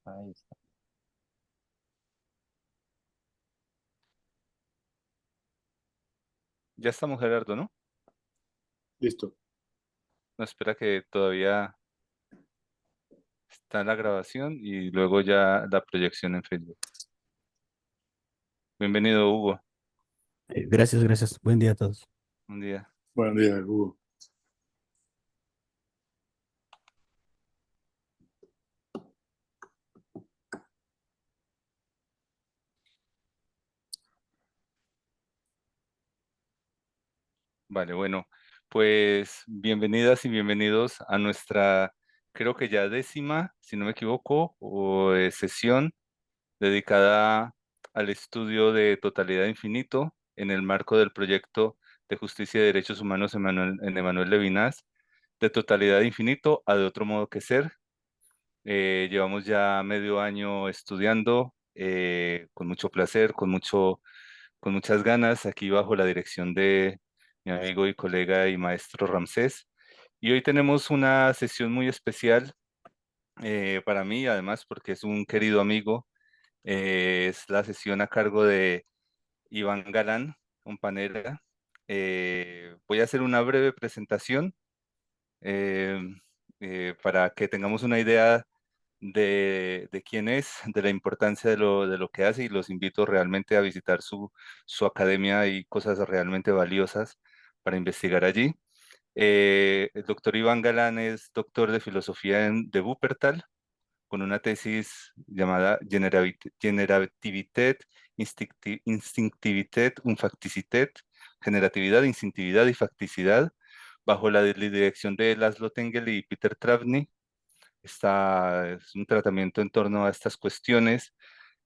Ahí está. Ya estamos, Gerardo, ¿no? Listo. No, espera que todavía está la grabación y luego ya la proyección en Facebook. Bienvenido, Hugo. Gracias, gracias. Buen día a todos. Un día. Buen día, Hugo. Vale, bueno, pues bienvenidas y bienvenidos a nuestra, creo que ya décima, si no me equivoco, sesión dedicada al estudio de totalidad infinito en el marco del proyecto de justicia y derechos humanos en Emmanuel Levinas, de totalidad infinito a de otro modo que ser. Llevamos ya medio año estudiando con mucho placer, con muchas ganas, aquí bajo la dirección de mi amigo y colega y maestro Ramsés. Y hoy tenemos una sesión muy especial para mí, además porque es un querido amigo. Es la sesión a cargo de Iván Galán, compañera. Voy a hacer una breve presentación eh, para que tengamos una idea de quién es, de la importancia de lo que hace y los invito realmente a visitar su academia y cosas realmente valiosas para investigar allí. El doctor Iván Galán es doctor de filosofía de Wuppertal con una tesis llamada Generativität, Instinctivität und Faktizität, generatividad, instintividad y facticidad, bajo la dirección de Laszlo Tengel y Peter Travny. Es un tratamiento en torno a estas cuestiones,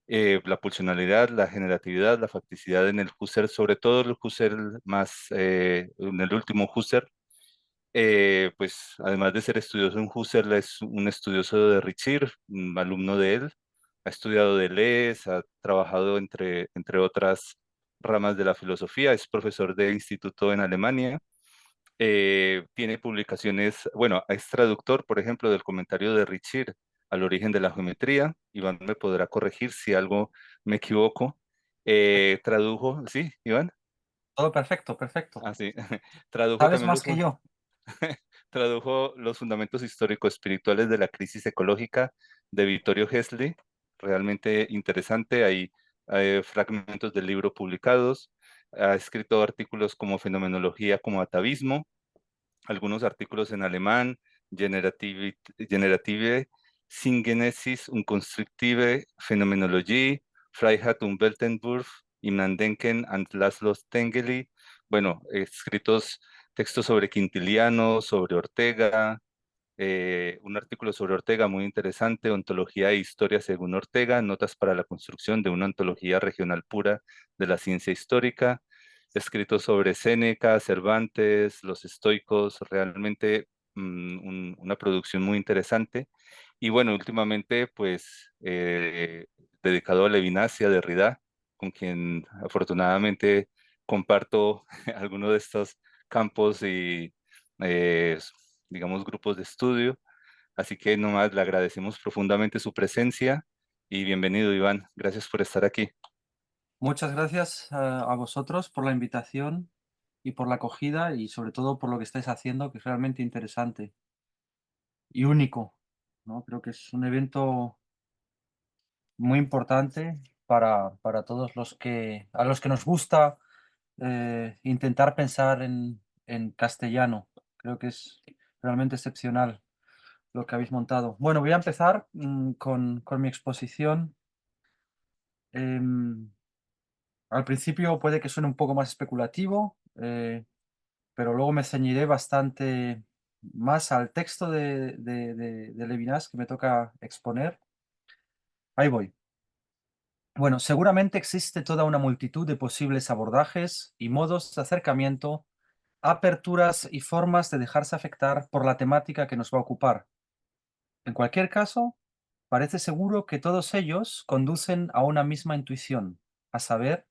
la pulsionalidad, la generatividad, la facticidad en el Husserl, sobre todo el Husserl más, en el último Husserl. Pues además de ser estudioso en Husserl, es un estudioso de Ritschl, un alumno de él, ha estudiado Deleuze, ha trabajado entre otras ramas de la filosofía, es profesor de instituto en Alemania, tiene publicaciones, bueno, es traductor, por ejemplo, del comentario de Ritschl al origen de la geometría. Iván me podrá corregir si algo me equivoco. Tradujo, ¿sí, Iván? Todo perfecto, perfecto. Ah, sí. Tradujo Sabes también más que yo. tradujo los fundamentos histórico-espirituales de la crisis ecológica de Vittorio Hesli, realmente interesante, hay fragmentos del libro publicados, ha escrito artículos como Fenomenología como Atavismo, algunos artículos en alemán, Generative Singenesis und Konstruktive Phänomenologie, Freiheit und Weltenwurf, Im Andenken an Laszlo Tengeli, bueno, escritos textos sobre Quintiliano, sobre Ortega, un artículo sobre Ortega muy interesante, Ontología e Historia según Ortega, notas para la construcción de una ontología regional pura de la ciencia histórica, escritos sobre Séneca, Cervantes, los estoicos, realmente una producción muy interesante. Y bueno, últimamente pues dedicado a Levinas y a Derrida, con quien afortunadamente comparto algunos de estos campos y eh, digamos, grupos de estudio. Así que nomás le agradecemos profundamente su presencia y bienvenido, Iván. Gracias por estar aquí. Muchas gracias a vosotros por la invitación y por la acogida y sobre todo por lo que estáis haciendo, que es realmente interesante y único, ¿no? Creo que es un evento muy importante para todos a los que nos gusta intentar pensar en castellano. Creo que es realmente excepcional lo que habéis montado. Bueno, voy a empezar con mi exposición. Em, Al principio puede que suene un poco más especulativo, pero luego me ceñiré bastante más al texto de Levinas que me toca exponer. Ahí voy. Bueno, seguramente existe toda una multitud de posibles abordajes y modos de acercamiento, aperturas y formas de dejarse afectar por la temática que nos va a ocupar. En cualquier caso, parece seguro que todos ellos conducen a una misma intuición, a saber,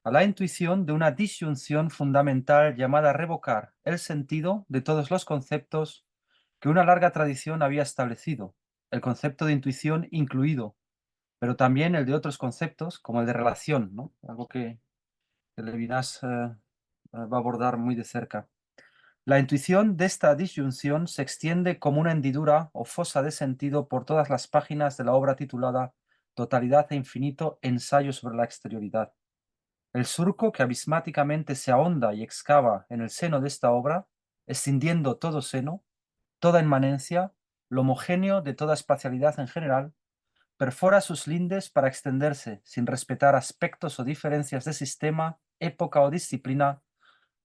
a la intuición de una disyunción fundamental llamada revocar el sentido de todos los conceptos que una larga tradición había establecido, el concepto de intuición incluido, pero también el de otros conceptos, como el de relación, ¿no? Algo que Levinas va a abordar muy de cerca. La intuición de esta disyunción se extiende como una hendidura o fosa de sentido por todas las páginas de la obra titulada Totalidad e infinito, ensayo sobre la exterioridad. El surco que abismáticamente se ahonda y excava en el seno de esta obra, escindiendo todo seno, toda inmanencia, lo homogéneo de toda espacialidad en general, perfora sus lindes para extenderse, sin respetar aspectos o diferencias de sistema, época o disciplina,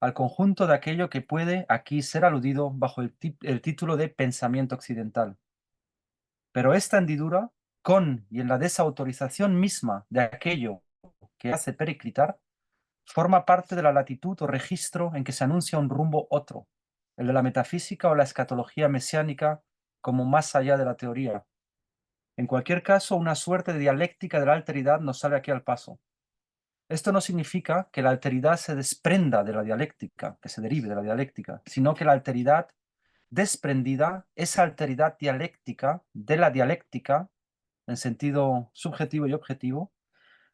al conjunto de aquello que puede aquí ser aludido bajo el título de pensamiento occidental. Pero esta hendidura, con y en la desautorización misma de aquello que hace periclitar, forma parte de la latitud o registro en que se anuncia un rumbo otro, el de la metafísica o la escatología mesiánica como más allá de la teoría. En cualquier caso, una suerte de dialéctica de la alteridad nos sale aquí al paso. Esto no significa que la alteridad se desprenda de la dialéctica, que se derive de la dialéctica, sino que la alteridad desprendida, esa alteridad dialéctica de la dialéctica, en sentido subjetivo y objetivo,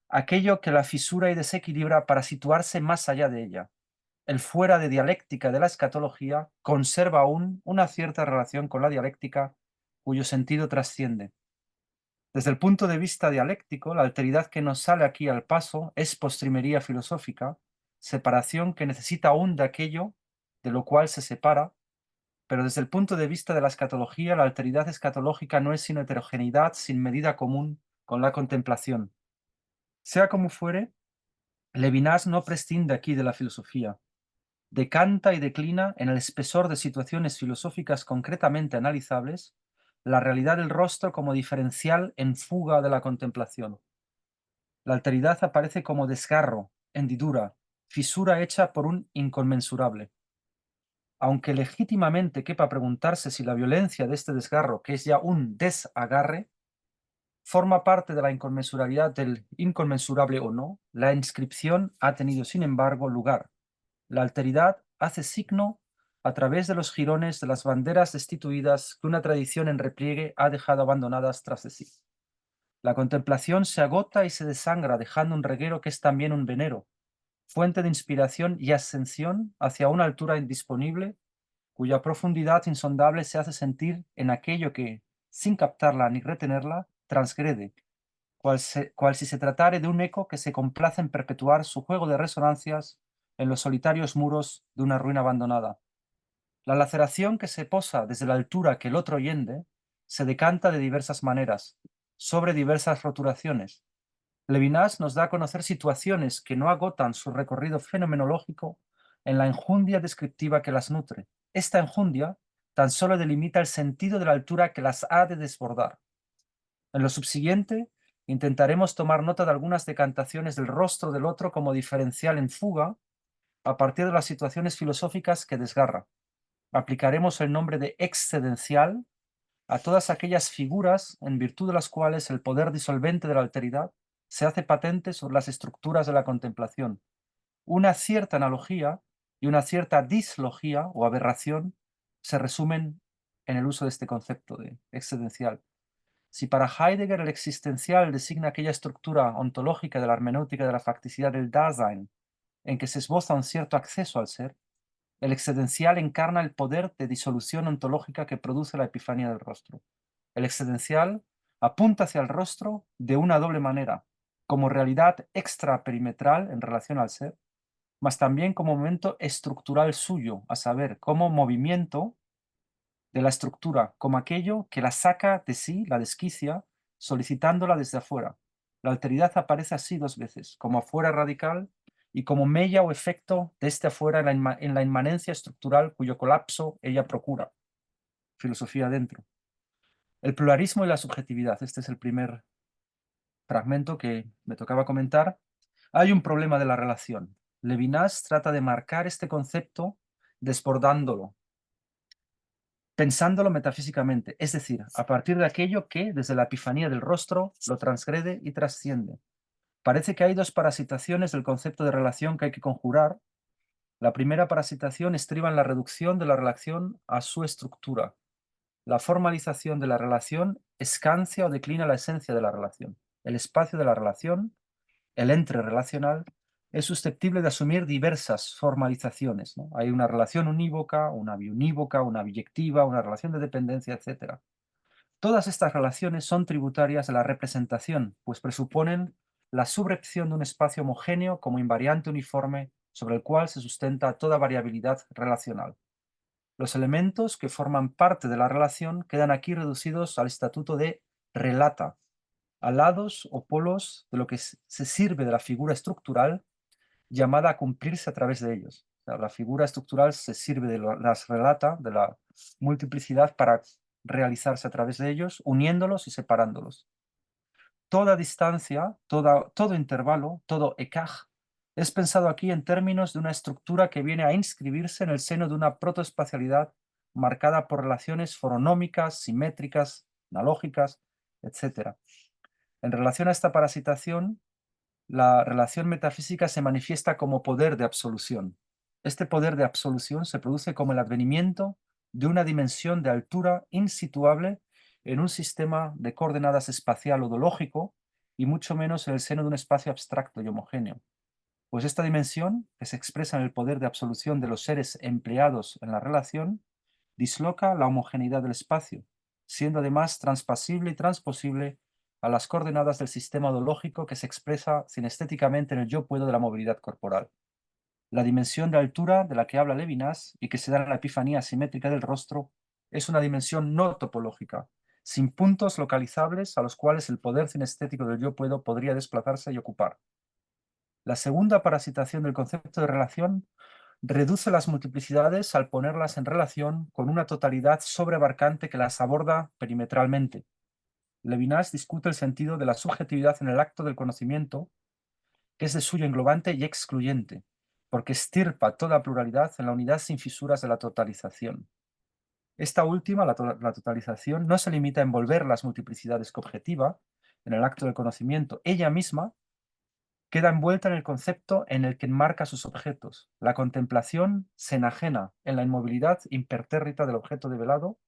aquello que la fisura y desequilibra para situarse más allá de ella. El fuera de dialéctica de la escatología conserva aún una cierta relación con la dialéctica cuyo sentido trasciende. Desde el punto de vista dialéctico, la alteridad que nos sale aquí al paso es postrimería filosófica, separación que necesita aún de aquello de lo cual se separa, pero desde el punto de vista de la escatología, la alteridad escatológica no es sino heterogeneidad sin medida común con la contemplación. Sea como fuere, Levinas no prescinde aquí de la filosofía. Decanta y declina en el espesor de situaciones filosóficas concretamente analizables la realidad del rostro como diferencial en fuga de la contemplación. La alteridad aparece como desgarro, hendidura, fisura hecha por un inconmensurable. Aunque legítimamente quepa preguntarse si la violencia de este desgarro, que es ya un desagarre, forma parte de la inconmensurabilidad del inconmensurable o no, la inscripción ha tenido, sin embargo, lugar. La alteridad hace signo a través de los jirones de las banderas destituidas que una tradición en repliegue ha dejado abandonadas tras de sí. La contemplación se agota y se desangra, dejando un reguero que es también un venero, fuente de inspiración y ascensión hacia una altura indisponible, cuya profundidad insondable se hace sentir en aquello que, sin captarla ni retenerla, transgrede, cual si se tratare de un eco que se complace en perpetuar su juego de resonancias en los solitarios muros de una ruina abandonada. La laceración que se posa desde la altura que el otro hiende se decanta de diversas maneras, sobre diversas roturaciones. Levinas nos da a conocer situaciones que no agotan su recorrido fenomenológico en la enjundia descriptiva que las nutre. Esta enjundia tan solo delimita el sentido de la altura que las ha de desbordar. En lo subsiguiente, intentaremos tomar nota de algunas decantaciones del rostro del otro como diferencial en fuga a partir de las situaciones filosóficas que desgarra. Aplicaremos el nombre de excedencial a todas aquellas figuras en virtud de las cuales el poder disolvente de la alteridad se hace patente sobre las estructuras de la contemplación. Una cierta analogía y una cierta dislogía o aberración se resumen en el uso de este concepto de excedencial. Si para Heidegger el existencial designa aquella estructura ontológica de la hermenéutica de la facticidad del Dasein, en que se esboza un cierto acceso al ser, el excedencial encarna el poder de disolución ontológica que produce la epifanía del rostro. El excedencial apunta hacia el rostro de una doble manera, como realidad extraperimetral en relación al ser, mas también como momento estructural suyo, a saber, como movimiento de la estructura, como aquello que la saca de sí, la desquicia, solicitándola desde afuera. La alteridad aparece así dos veces, como afuera radical y como mella o efecto de este afuera en la inmanencia estructural cuyo colapso ella procura. Filosofía dentro. El pluralismo y la subjetividad. Este es el primer fragmento que me tocaba comentar. Hay un problema de la relación. Levinas trata de marcar este concepto desbordándolo, pensándolo metafísicamente, es decir, a partir de aquello que, desde la epifanía del rostro, lo transgrede y trasciende. Parece que hay dos parasitaciones del concepto de relación que hay que conjurar. La primera parasitación estriba en la reducción de la relación a su estructura. La formalización de la relación escancia o declina la esencia de la relación. El espacio de la relación, el entrerelacional, es susceptible de asumir diversas formalizaciones, ¿no? Hay una relación unívoca, una biunívoca, una biyectiva, una relación de dependencia, etc. Todas estas relaciones son tributarias de la representación, pues presuponen la subrepción de un espacio homogéneo como invariante uniforme sobre el cual se sustenta toda variabilidad relacional. Los elementos que forman parte de la relación quedan aquí reducidos al estatuto de relata, a lados o polos de lo que se sirve de la figura estructural llamada a cumplirse a través de ellos. O sea, la figura estructural se sirve de las relata, de la multiplicidad, para realizarse a través de ellos, uniéndolos y separándolos. Toda distancia, todo intervalo, todo écart, es pensado aquí en términos de una estructura que viene a inscribirse en el seno de una protoespacialidad marcada por relaciones foronómicas, simétricas, analógicas, etc. En relación a esta parasitación, la relación metafísica se manifiesta como poder de absolución. Este poder de absolución se produce como el advenimiento de una dimensión de altura insituable en un sistema de coordenadas espacial odológico y mucho menos en el seno de un espacio abstracto y homogéneo. Pues esta dimensión, que se expresa en el poder de absolución de los seres empleados en la relación, disloca la homogeneidad del espacio, siendo además transpasible y transposible a las coordenadas del sistema odológico que se expresa cinestéticamente en el yo puedo de la movilidad corporal. La dimensión de altura de la que habla Levinas y que se da en la epifanía simétrica del rostro es una dimensión no topológica, sin puntos localizables a los cuales el poder cinestético del yo puedo podría desplazarse y ocupar. La segunda parasitación del concepto de relación reduce las multiplicidades al ponerlas en relación con una totalidad sobreabarcante que las aborda perimetralmente. Levinas discute el sentido de la subjetividad en el acto del conocimiento, que es de suyo englobante y excluyente, porque estirpa toda pluralidad en la unidad sin fisuras de la totalización. Esta última, la totalización, no se limita a envolver las multiplicidades que objetiva en el acto del conocimiento. Ella misma queda envuelta en el concepto en el que enmarca sus objetos. La contemplación se enajena en la inmovilidad impertérrita del objeto develado,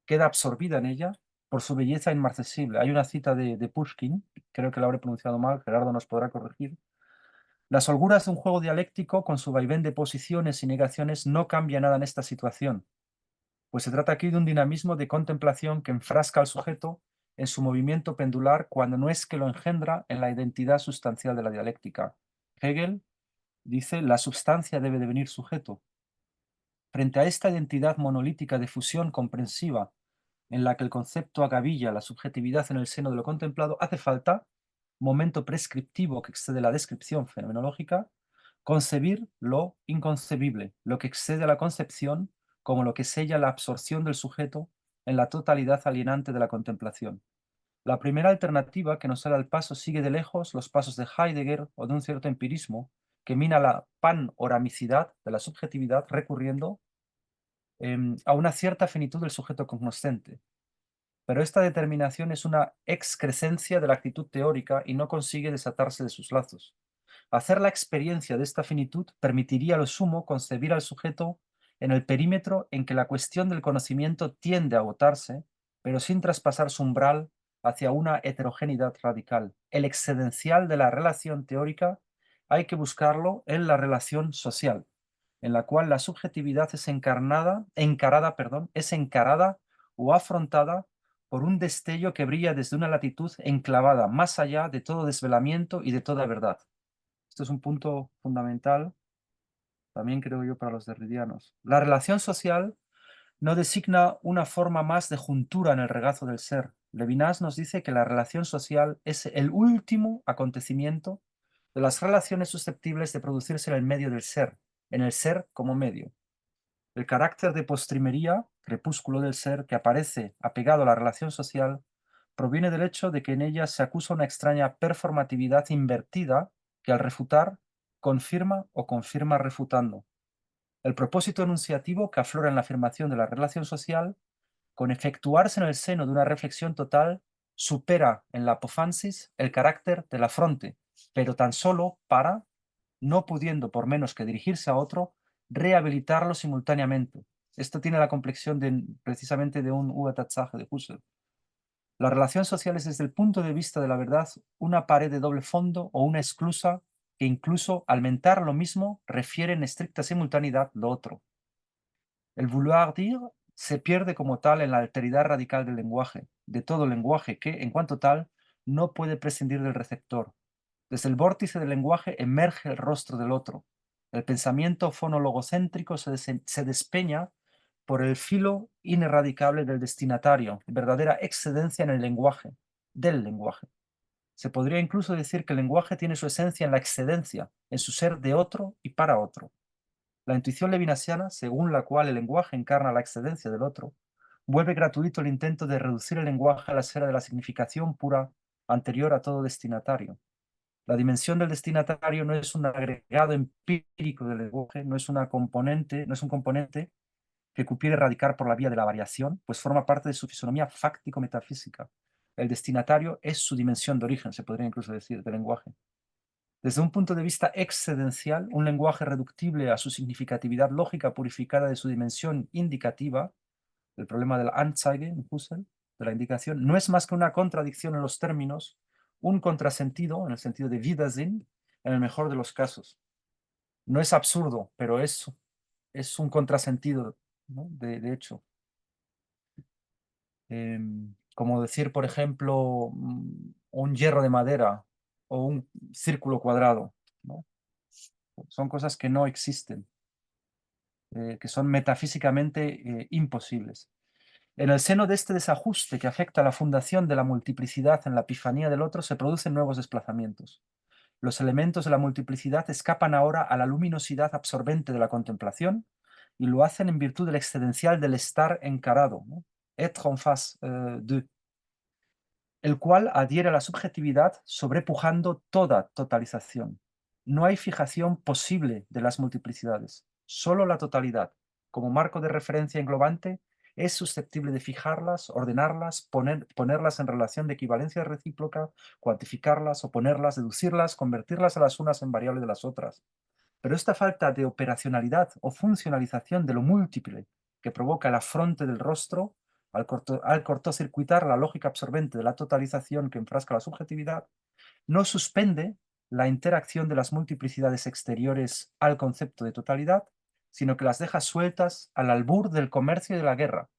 queda absorbida en ella por su belleza inmarcesible. Hay una cita de Pushkin, creo que la habré pronunciado mal, Gerardo nos podrá corregir. Las holguras de un juego dialéctico con su vaivén de posiciones y negaciones no cambia nada en esta situación, pues se trata aquí de un dinamismo de contemplación que enfrasca al sujeto en su movimiento pendular cuando no es que lo engendra en la identidad sustancial de la dialéctica. Hegel dice, la substancia debe devenir sujeto. Frente a esta identidad monolítica de fusión comprensiva en la que el concepto agavilla la subjetividad en el seno de lo contemplado, hace falta, momento prescriptivo que excede la descripción fenomenológica, concebir lo inconcebible, lo que excede a la concepción, como lo que sella la absorción del sujeto en la totalidad alienante de la contemplación. La primera alternativa que nos sale al paso sigue de lejos los pasos de Heidegger o de un cierto empirismo que mina la panoramicidad de la subjetividad recurriendo a una cierta finitud del sujeto cognoscente. Pero esta determinación es una excrescencia de la actitud teórica y no consigue desatarse de sus lazos. Hacer la experiencia de esta finitud permitiría a lo sumo concebir al sujeto en el perímetro en que la cuestión del conocimiento tiende a agotarse, pero sin traspasar su umbral hacia una heterogeneidad radical. El excedencial de la relación teórica hay que buscarlo en la relación social, en la cual la subjetividad es encarada o afrontada por un destello que brilla desde una latitud enclavada más allá de todo desvelamiento y de toda verdad. Esto es un punto fundamental, también creo yo, para los derridianos. La relación social no designa una forma más de juntura en el regazo del ser. Levinas nos dice que la relación social es el último acontecimiento de las relaciones susceptibles de producirse en el medio del ser, en el ser como medio. El carácter de postrimería, crepúsculo del ser, que aparece apegado a la relación social, proviene del hecho de que en ella se acusa una extraña performatividad invertida que al refutar confirma o confirma refutando. El propósito enunciativo que aflora en la afirmación de la relación social, con efectuarse en el seno de una reflexión total, supera en la apofansis el carácter de la fronte, pero tan solo para, no pudiendo por menos que dirigirse a otro, rehabilitarlo simultáneamente. Esto tiene la complexión precisamente de un Ubertatsaje de Husserl. La relación social es desde el punto de vista de la verdad una pared de doble fondo o una esclusa que incluso al mentar lo mismo refiere en estricta simultaneidad lo otro. El vouloir dire se pierde como tal en la alteridad radical del lenguaje, de todo lenguaje que, en cuanto tal, no puede prescindir del receptor. Desde el vórtice del lenguaje emerge el rostro del otro. El pensamiento fonologocéntrico se despeña por el filo ineradicable del destinatario, verdadera excedencia en el lenguaje, del lenguaje. Se podría incluso decir que el lenguaje tiene su esencia en la excedencia, en su ser de otro y para otro. La intuición levinasiana, según la cual el lenguaje encarna la excedencia del otro, vuelve gratuito el intento de reducir el lenguaje a la esfera de la significación pura anterior a todo destinatario. La dimensión del destinatario no es un agregado empírico del lenguaje, no es un componente que cupiera erradicar por la vía de la variación, pues forma parte de su fisonomía fáctico-metafísica. El destinatario es su dimensión de origen, se podría incluso decir, del lenguaje. Desde un punto de vista excedencial, un lenguaje reductible a su significatividad lógica purificada de su dimensión indicativa, el problema de la Anzeige en Husserl, de la indicación, no es más que una contradicción en los términos, un contrasentido, en el sentido de Widersinn, en el mejor de los casos. No es absurdo, pero es un contrasentido, ¿no? de hecho. Como decir, por ejemplo, un hierro de madera o un círculo cuadrado, ¿no? Son cosas que no existen, que son metafísicamente imposibles. En el seno de este desajuste que afecta a la fundación de la multiplicidad en la epifanía del otro, se producen nuevos desplazamientos. Los elementos de la multiplicidad escapan ahora a la luminosidad absorbente de la contemplación y lo hacen en virtud del excedencial del estar encarado, ¿no? Être en face de, el cual adhiere a la subjetividad sobrepujando toda totalización. No hay fijación posible de las multiplicidades, solo la totalidad, como marco de referencia englobante, es susceptible de fijarlas, ordenarlas, ponerlas en relación de equivalencia recíproca, cuantificarlas, oponerlas, deducirlas, convertirlas a las unas en variable de las otras. Pero esta falta de operacionalidad o funcionalización de lo múltiple que provoca el afronte del rostro, al cortocircuitar la lógica absorbente de la totalización que enfrasca la subjetividad, no suspende la interacción de las multiplicidades exteriores al concepto de totalidad, sino que las deja sueltas al albur del comercio y de la guerra.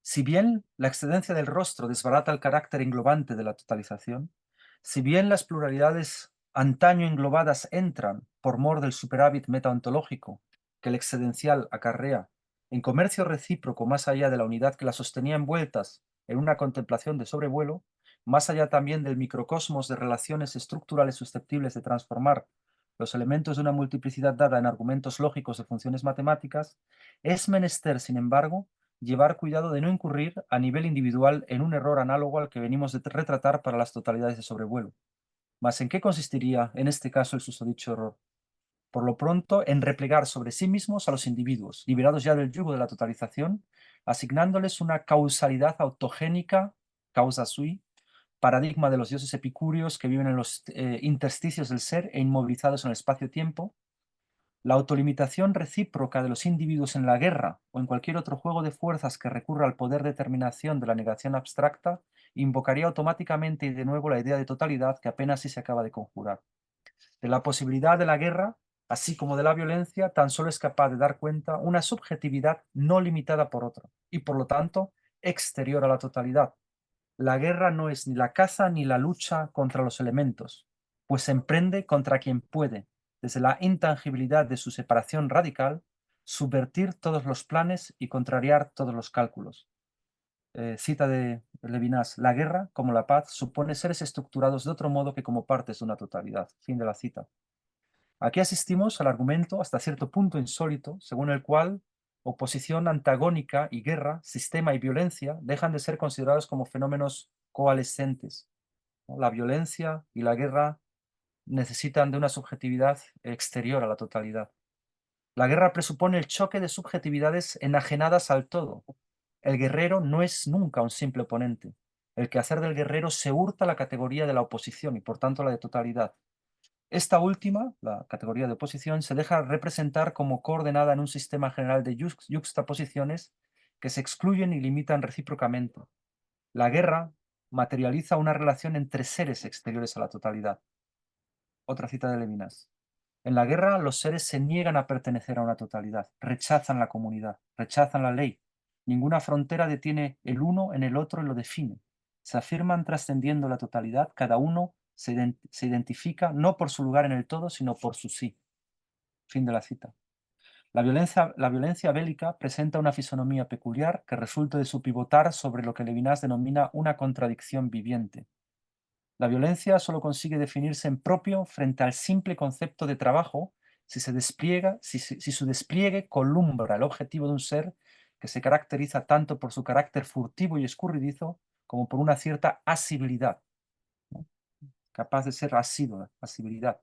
Si bien la excedencia del rostro desbarata el carácter englobante de la totalización, si bien las pluralidades antaño englobadas entran, por mor del superávit metaontológico que el excedencial acarrea, en comercio recíproco más allá de la unidad que las sostenía envueltas en una contemplación de sobrevuelo, más allá también del microcosmos de relaciones estructurales susceptibles de transformar los elementos de una multiplicidad dada en argumentos lógicos de funciones matemáticas, es menester, sin embargo, llevar cuidado de no incurrir a nivel individual en un error análogo al que venimos de retratar para las totalidades de sobrevuelo. Mas, ¿en qué consistiría en este caso el susodicho error? Por lo pronto, en replegar sobre sí mismos a los individuos, liberados ya del yugo de la totalización, asignándoles una causalidad autogénica, causa sui, paradigma de los dioses epicúreos que viven en los intersticios del ser e inmovilizados en el espacio-tiempo, la autolimitación recíproca de los individuos en la guerra o en cualquier otro juego de fuerzas que recurra al poder de determinación de la negación abstracta invocaría automáticamente y de nuevo la idea de totalidad que apenas si se acaba de conjurar. De la posibilidad de la guerra, así como de la violencia, tan solo es capaz de dar cuenta una subjetividad no limitada por otra y por lo tanto exterior a la totalidad. La guerra no es ni la caza ni la lucha contra los elementos, pues se emprende contra quien puede, desde la intangibilidad de su separación radical, subvertir todos los planes y contrariar todos los cálculos. Cita de Levinas: la guerra, como la paz, supone seres estructurados de otro modo que como partes de una totalidad. Fin de la cita. Aquí asistimos al argumento hasta cierto punto insólito, según el cual oposición antagónica y guerra, sistema y violencia dejan de ser considerados como fenómenos coalescentes, ¿no? La violencia y la guerra necesitan de una subjetividad exterior a la totalidad. La guerra presupone el choque de subjetividades enajenadas al todo. El guerrero no es nunca un simple oponente. El quehacer del guerrero se hurta la categoría de la oposición y por tanto la de totalidad. Esta última, la categoría de oposición, se deja representar como coordenada en un sistema general de yuxtaposiciones que se excluyen y limitan recíprocamente. La guerra materializa una relación entre seres exteriores a la totalidad. Otra cita de Levinas. En la guerra, los seres se niegan a pertenecer a una totalidad, rechazan la comunidad, rechazan la ley. Ninguna frontera detiene el uno en el otro y lo define. Se afirman trascendiendo la totalidad, cada uno se identifica no por su lugar en el todo, sino por su sí. Fin de la cita. La violencia bélica presenta una fisonomía peculiar que resulta de su pivotar sobre lo que Levinas denomina una contradicción viviente. La violencia solo consigue definirse en propio frente al simple concepto de trabajo si su despliegue columbra el objetivo de un ser que se caracteriza tanto por su carácter furtivo y escurridizo como por una cierta asibilidad, ¿no? Capaz de ser asibilidad,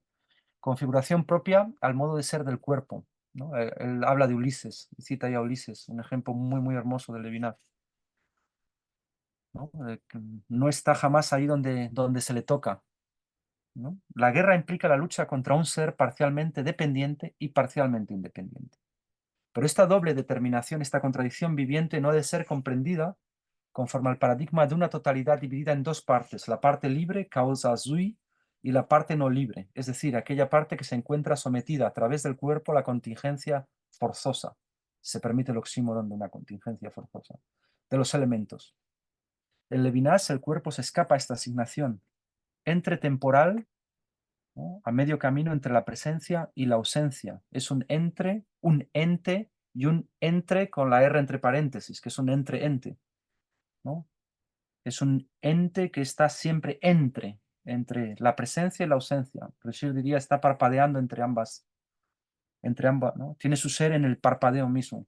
configuración propia al modo de ser del cuerpo, ¿no? Él habla de Ulises, cita ya a Ulises, un ejemplo muy, muy hermoso de Levinas, ¿no? Que no está jamás ahí donde se le toca, ¿no? La guerra implica la lucha contra un ser parcialmente dependiente y parcialmente independiente. Pero esta doble determinación, esta contradicción viviente no ha de ser comprendida conforme al paradigma de una totalidad dividida en dos partes, la parte libre, causa sui, y la parte no libre, es decir, aquella parte que se encuentra sometida a través del cuerpo a la contingencia forzosa. Se permite el oxímoron de una contingencia forzosa. De los elementos. En Levinas, el cuerpo se escapa a esta asignación entre temporal, ¿no?, a medio camino entre la presencia y la ausencia. Es un ente y un entre con la R entre paréntesis, que es un entre-ente, ¿no? Es un ente que está siempre entre la presencia y la ausencia. Yo diría, está parpadeando entre ambas, ¿no? Tiene su ser en el parpadeo mismo.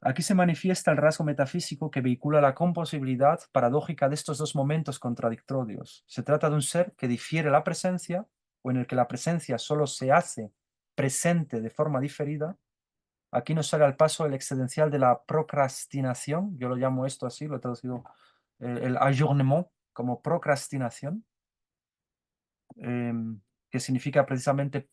Aquí se manifiesta el rasgo metafísico que vehicula la composibilidad paradójica de estos dos momentos contradictorios. Se trata de un ser que difiere la presencia, o en el que la presencia solo se hace presente de forma diferida. Aquí nos sale al paso el excedencial de la procrastinación, yo lo llamo esto así, lo he traducido el ajournement como procrastinación, que significa precisamente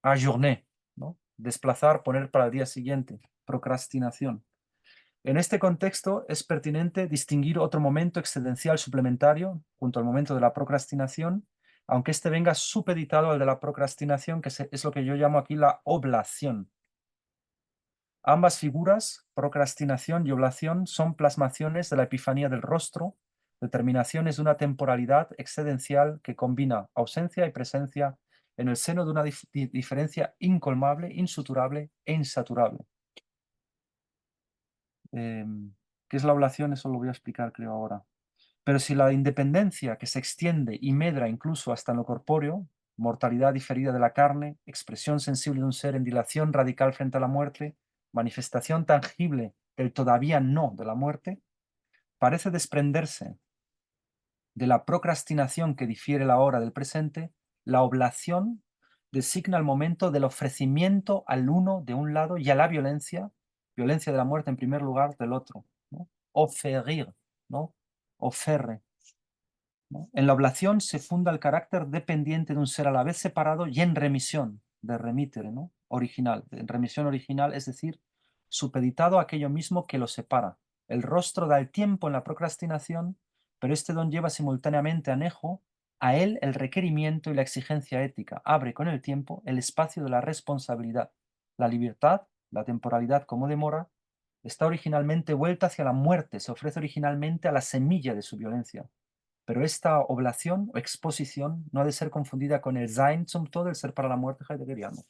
ajourner, ¿no? Desplazar, poner para el día siguiente, procrastinación. En este contexto es pertinente distinguir otro momento excedencial suplementario junto al momento de la procrastinación, aunque este venga supeditado al de la procrastinación, que es lo que yo llamo aquí la oblación. Ambas figuras, procrastinación y oblación, son plasmaciones de la epifanía del rostro, determinaciones de una temporalidad excedencial que combina ausencia y presencia en el seno de una diferencia incolmable, insuturable e insaturable. ¿Qué es la oblación? Eso lo voy a explicar, creo, ahora. Pero si la independencia que se extiende y medra incluso hasta en lo corpóreo, mortalidad diferida de la carne, expresión sensible de un ser en dilación radical frente a la muerte, manifestación tangible del todavía no de la muerte, parece desprenderse de la procrastinación que difiere la hora del presente. La oblación designa el momento del ofrecimiento al uno de un lado y a la violencia de la muerte en primer lugar del otro, ¿no? Oferir, ¿no? Oferre, ¿no? En la oblación se funda el carácter dependiente de un ser a la vez separado y en remisión, de remitere, ¿no? Original, en remisión original, es decir, supeditado a aquello mismo que lo separa. El rostro da el tiempo en la procrastinación, pero este don lleva simultáneamente anejo a él el requerimiento y la exigencia ética. Abre con el tiempo el espacio de la responsabilidad. La libertad, la temporalidad como demora, está originalmente vuelta hacia la muerte, se ofrece originalmente a la semilla de su violencia. Pero esta oblación o exposición no ha de ser confundida con el Sein zum Tod, el ser para la muerte heideggeriano.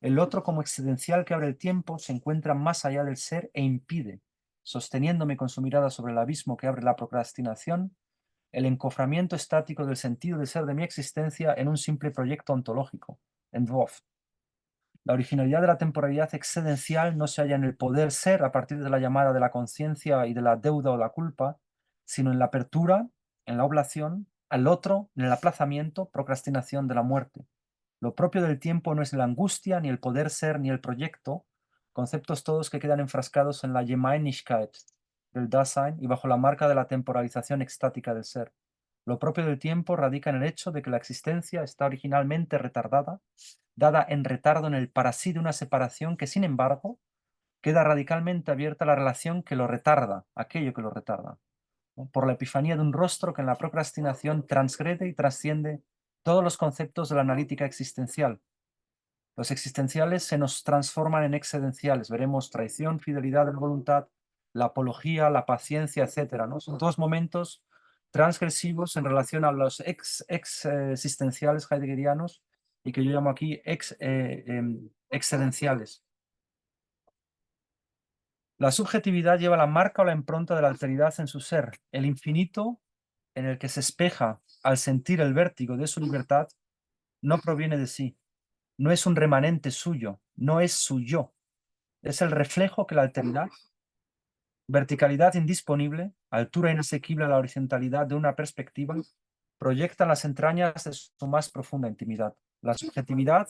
El otro, como excedencial que abre el tiempo, se encuentra más allá del ser e impide, sosteniéndome con su mirada sobre el abismo que abre la procrastinación, el encoframiento estático del sentido de ser de mi existencia en un simple proyecto ontológico, Entwurf. La originalidad de la temporalidad excedencial no se halla en el poder ser a partir de la llamada de la conciencia y de la deuda o la culpa, sino en la apertura, en la oblación, al otro, en el aplazamiento, procrastinación de la muerte. Lo propio del tiempo no es la angustia, ni el poder ser, ni el proyecto, conceptos todos que quedan enfrascados en la Gemeinigkeit del Dasein y bajo la marca de la temporalización extática del ser. Lo propio del tiempo radica en el hecho de que la existencia está originalmente retardada, dada en retardo en el para sí de una separación que, sin embargo, queda radicalmente abierta la relación que lo retarda, aquello que lo retarda, ¿no? Por la epifanía de un rostro que en la procrastinación transgrede y trasciende todos los conceptos de la analítica existencial. Los existenciales se nos transforman en excedenciales. Veremos traición, fidelidad de la voluntad, la apología, la paciencia, etcétera, ¿no? Son dos momentos transgresivos en relación a los existenciales heideggerianos y que yo llamo aquí excedenciales. La subjetividad lleva la marca o la impronta de la alteridad en su ser. El infinito, en el que se espeja al sentir el vértigo de su libertad, no proviene de sí, no es un remanente suyo, no es su yo, es el reflejo que la alteridad, verticalidad indisponible, altura inasequible a la horizontalidad de una perspectiva, proyecta en las entrañas de su más profunda intimidad. La subjetividad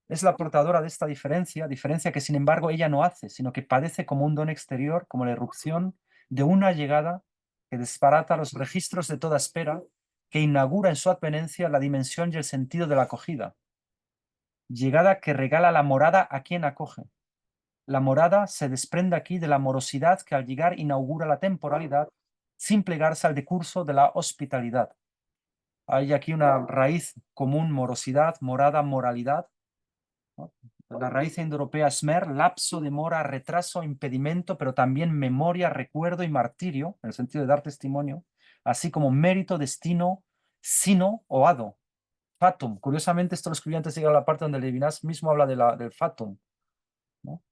es la portadora de esta diferencia, diferencia que sin embargo ella no hace, sino que padece como un don exterior, como la irrupción de una llegada que disparata los registros de toda espera, que inaugura en su advenencia la dimensión y el sentido de la acogida. Llegada que regala la morada a quien acoge. La morada se desprende aquí de la morosidad que al llegar inaugura la temporalidad, sin plegarse al decurso de la hospitalidad. Hay aquí una raíz común, morosidad, morada, moralidad, ¿no? La raíz indoeuropea smer, lapso, demora, retraso, impedimento, pero también memoria, recuerdo y martirio, en el sentido de dar testimonio, así como mérito, destino, sino o hado. Fatum. Curiosamente, esto lo escribí antes de llegar a la parte donde Levinas mismo habla del fatum, ¿no?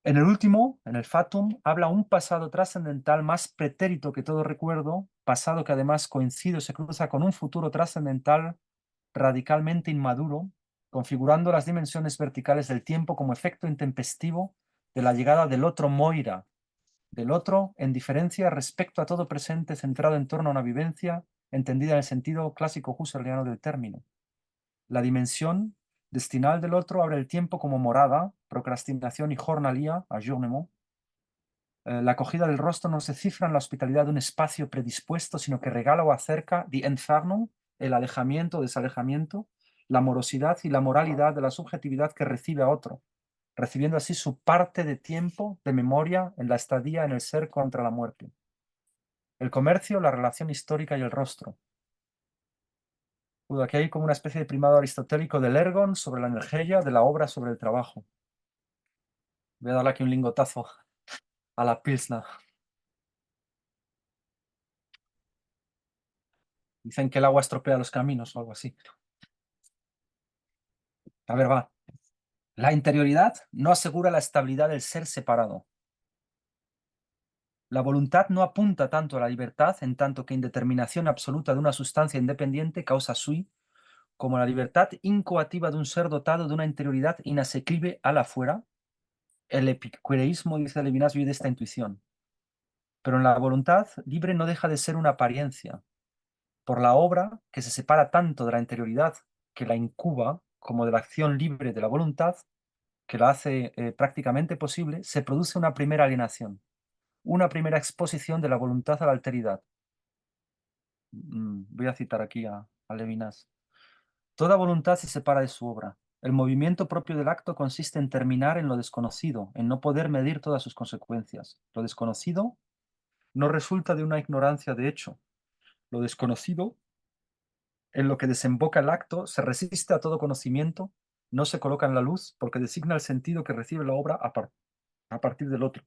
En el último, en el fatum, habla un pasado trascendental más pretérito que todo recuerdo, pasado que además coincide o se cruza con un futuro trascendental radicalmente inmaduro, configurando las dimensiones verticales del tiempo como efecto intempestivo de la llegada del otro Moira, del otro en diferencia respecto a todo presente centrado en torno a una vivencia entendida en el sentido clásico husserliano del término. La dimensión destinal del otro abre el tiempo como morada, procrastinación y jornalía, ajournement. La acogida del rostro no se cifra en la hospitalidad de un espacio predispuesto, sino que regala o acerca die Entfernung, el alejamiento o desalejamiento, la morosidad y la moralidad de la subjetividad que recibe a otro, recibiendo así su parte de tiempo, de memoria, en la estadía en el ser contra la muerte. El comercio, la relación histórica y el rostro. Aquí hay como una especie de primado aristotélico del ergon sobre la energía, de la obra sobre el trabajo. Voy a darle aquí un lingotazo a la Pilsner. Dicen que el agua estropea los caminos o algo así. A ver, va. La interioridad no asegura la estabilidad del ser separado. La voluntad no apunta tanto a la libertad, en tanto que indeterminación absoluta de una sustancia independiente causa sui, como la libertad incoativa de un ser dotado de una interioridad inasequible al afuera. El epicureísmo, dice Levinas, vive de esta intuición. Pero en la voluntad libre no deja de ser una apariencia. Por la obra, que se separa tanto de la interioridad que la incuba, como de la acción libre de la voluntad, que la hace prácticamente posible, se produce una primera alienación, una primera exposición de la voluntad a la alteridad. Voy a citar aquí a Levinas. Toda voluntad se separa de su obra. El movimiento propio del acto consiste en terminar en lo desconocido, en no poder medir todas sus consecuencias. Lo desconocido no resulta de una ignorancia de hecho. Lo desconocido, en lo que desemboca el acto, se resiste a todo conocimiento, no se coloca en la luz porque designa el sentido que recibe la obra a partir del otro.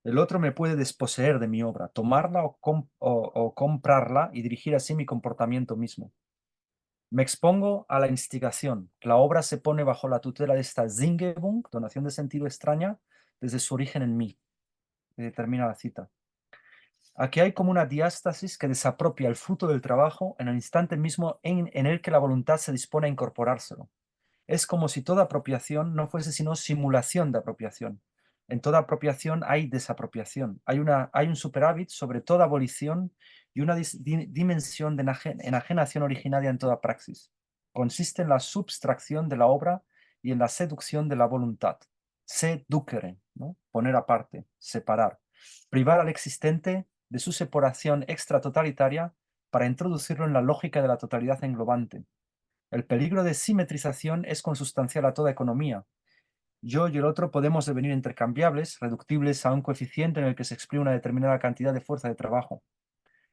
El otro me puede desposeer de mi obra, tomarla o comprarla y dirigir así mi comportamiento mismo. Me expongo a la instigación. La obra se pone bajo la tutela de esta Singebung, donación de sentido extraña, desde su origen en mí. Termina la cita. Aquí hay como una diástasis que desapropia el fruto del trabajo en el instante mismo en el que la voluntad se dispone a incorporárselo. Es como si toda apropiación no fuese sino simulación de apropiación. En toda apropiación hay desapropiación. Hay un superávit sobre toda abolición y una dimensión de enajenación originaria en toda praxis. Consiste en la subtracción de la obra y en la seducción de la voluntad. Seducere, ¿no? Poner aparte, separar. Privar al existente de su separación extratotalitaria para introducirlo en la lógica de la totalidad englobante. El peligro de simetrización es consustancial a toda economía. Yo y el otro podemos devenir intercambiables, reductibles a un coeficiente en el que se exprime una determinada cantidad de fuerza de trabajo.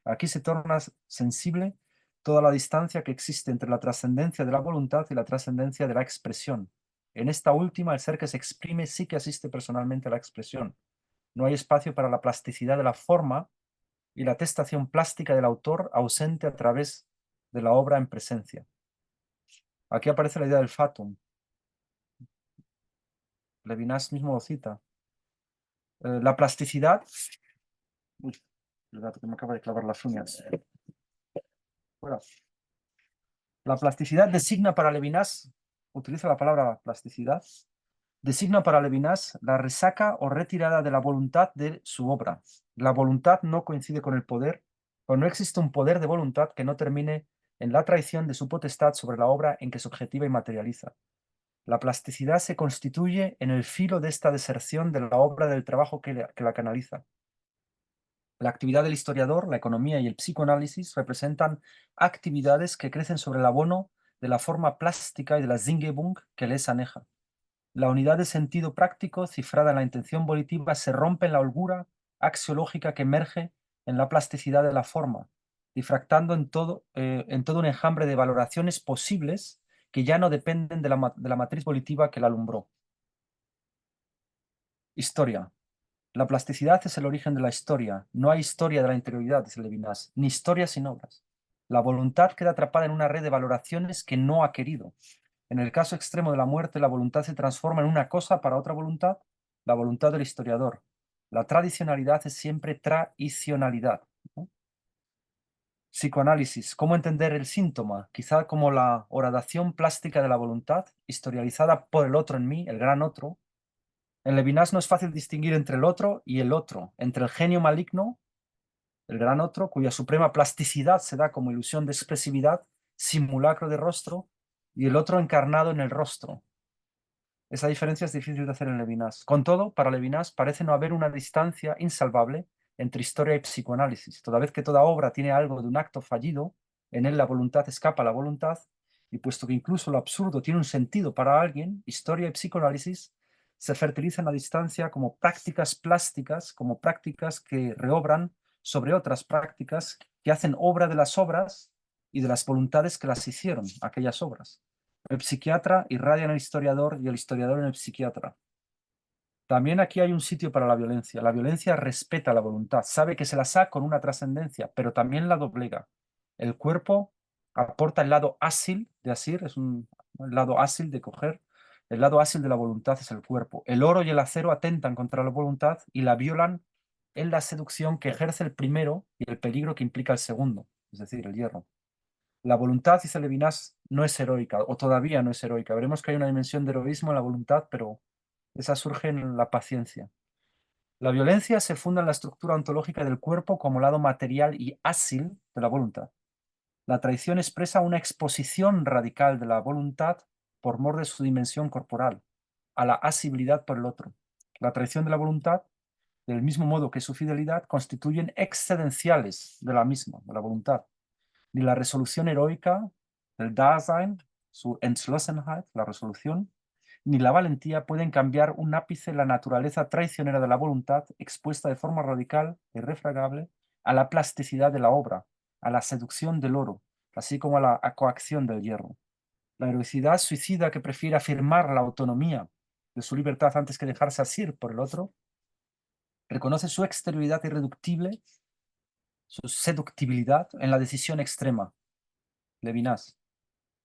Aquí se torna sensible toda la distancia que existe entre la trascendencia de la voluntad y la trascendencia de la expresión. En esta última, el ser que se exprime sí que asiste personalmente a la expresión. No hay espacio para la plasticidad de la forma y la atestación plástica del autor ausente a través de la obra en presencia. Aquí aparece la idea del fatum. Levinas mismo lo cita. La plasticidad... Uy, el gato que me acaba de clavar las uñas. Fuera. La plasticidad designa para Levinas, utiliza la palabra plasticidad, designa para Levinas la resaca o retirada de la voluntad de su obra. La voluntad no coincide con el poder, o no existe un poder de voluntad que no termine en la traición de su potestad sobre la obra en que se objetiva y materializa. La plasticidad se constituye en el filo de esta deserción de la obra del trabajo que la canaliza. La actividad del historiador, la economía y el psicoanálisis representan actividades que crecen sobre el abono de la forma plástica y de la Zingebung que les aneja. La unidad de sentido práctico, cifrada en la intención volitiva, se rompe en la holgura axiológica que emerge en la plasticidad de la forma, difractando en todo un enjambre de valoraciones posibles que ya no dependen de la matriz volitiva que la alumbró. Historia. La plasticidad es el origen de la historia. No hay historia de la interioridad, dice Levinas, ni historia sin obras. La voluntad queda atrapada en una red de valoraciones que no ha querido. En el caso extremo de la muerte, la voluntad se transforma en una cosa para otra voluntad, la voluntad del historiador. La tradicionalidad es siempre traicionalidad, ¿no? Psicoanálisis. ¿Cómo entender el síntoma? Quizá como la horadación plástica de la voluntad, historializada por el otro en mí, el gran otro. En Levinas no es fácil distinguir entre el otro y el otro, entre el genio maligno, el gran otro, cuya suprema plasticidad se da como ilusión de expresividad, simulacro de rostro, y el otro encarnado en el rostro. Esa diferencia es difícil de hacer en Levinas. Con todo, para Levinas parece no haber una distancia insalvable entre historia y psicoanálisis. Toda vez que toda obra tiene algo de un acto fallido, en él la voluntad escapa a la voluntad, y puesto que incluso lo absurdo tiene un sentido para alguien, historia y psicoanálisis se fertilizan a distancia como prácticas plásticas, como prácticas que reobran sobre otras prácticas que hacen obra de las obras y de las voluntades que las hicieron, aquellas obras. El psiquiatra irradia en el historiador y el historiador en el psiquiatra. También aquí hay un sitio para la violencia. La violencia respeta la voluntad, sabe que se la saca con una trascendencia, pero también la doblega. El cuerpo aporta el lado ásil de asir, el lado ásil de coger. El lado ásil de la voluntad es el cuerpo. El oro y el acero atentan contra la voluntad y la violan en la seducción que ejerce el primero y el peligro que implica el segundo, es decir, el hierro. La voluntad, dice Levinas, no es heroica, o todavía no es heroica. Veremos que hay una dimensión de heroísmo en la voluntad, pero esa surge en la paciencia. La violencia se funda en la estructura ontológica del cuerpo como lado material y ásil de la voluntad. La traición expresa una exposición radical de la voluntad por mor de su dimensión corporal, a la asibilidad por el otro. La traición de la voluntad, del mismo modo que su fidelidad, constituyen excedenciales de la misma, de la voluntad. Ni la resolución heroica del Dasein, su Entschlossenheit, la resolución, ni la valentía pueden cambiar un ápice la naturaleza traicionera de la voluntad expuesta de forma radical e irrefragable a la plasticidad de la obra, a la seducción del oro, así como a la coacción del hierro. La heroicidad suicida que prefiere afirmar la autonomía de su libertad antes que dejarse asir por el otro, reconoce su exterioridad irreductible, su seductibilidad en la decisión extrema. Levinas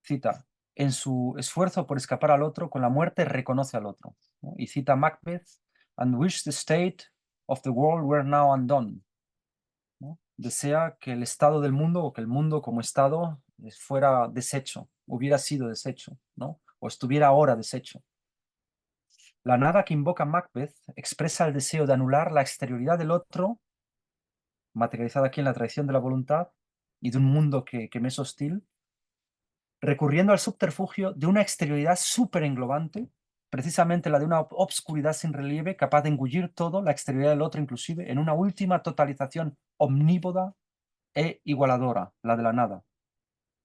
cita, en su esfuerzo por escapar al otro, con la muerte reconoce al otro, ¿no? Y cita Macbeth, and wish the state of the world were now undone, ¿no? Desea que el estado del mundo, o que el mundo como estado fuera deshecho, hubiera sido deshecho, ¿no? O estuviera ahora deshecho. La nada que invoca Macbeth expresa el deseo de anular la exterioridad del otro, materializada aquí en la traición de la voluntad, y de un mundo que me es hostil, recurriendo al subterfugio de una exterioridad súper englobante, precisamente la de una obscuridad sin relieve, capaz de engullir todo, la exterioridad del otro inclusive, en una última totalización omnívoda e igualadora, la de la nada.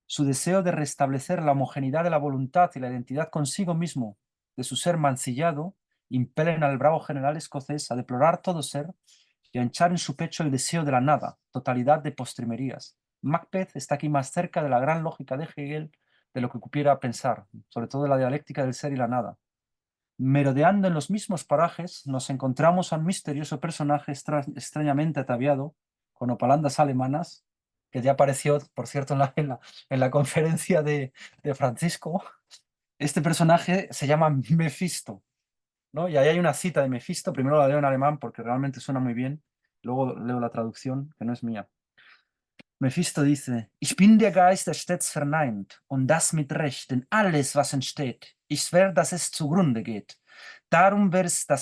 Su deseo de restablecer la homogeneidad de la voluntad y la identidad consigo mismo de su ser mancillado, impelen al bravo general escocés a deplorar todo ser y a hinchar en su pecho el deseo de la nada, totalidad de postrimerías. Macbeth está aquí más cerca de la gran lógica de Hegel de lo que cupiera pensar, sobre todo de la dialéctica del ser y la nada. Merodeando en los mismos parajes, nos encontramos a un misterioso personaje extrañamente ataviado, con opalandas alemanas, que ya apareció, por cierto, en la conferencia de Francisco. Este personaje se llama Mefisto, ¿no? Y ahí hay una cita de Mefisto, primero la leo en alemán porque realmente suena muy bien, luego leo la traducción, que no es mía. Mephisto dice: Ich bin der Geist, der stets verneint, und das mit Recht, denn alles, was entsteht, ich schwör, dass es zugrunde geht. Darum besser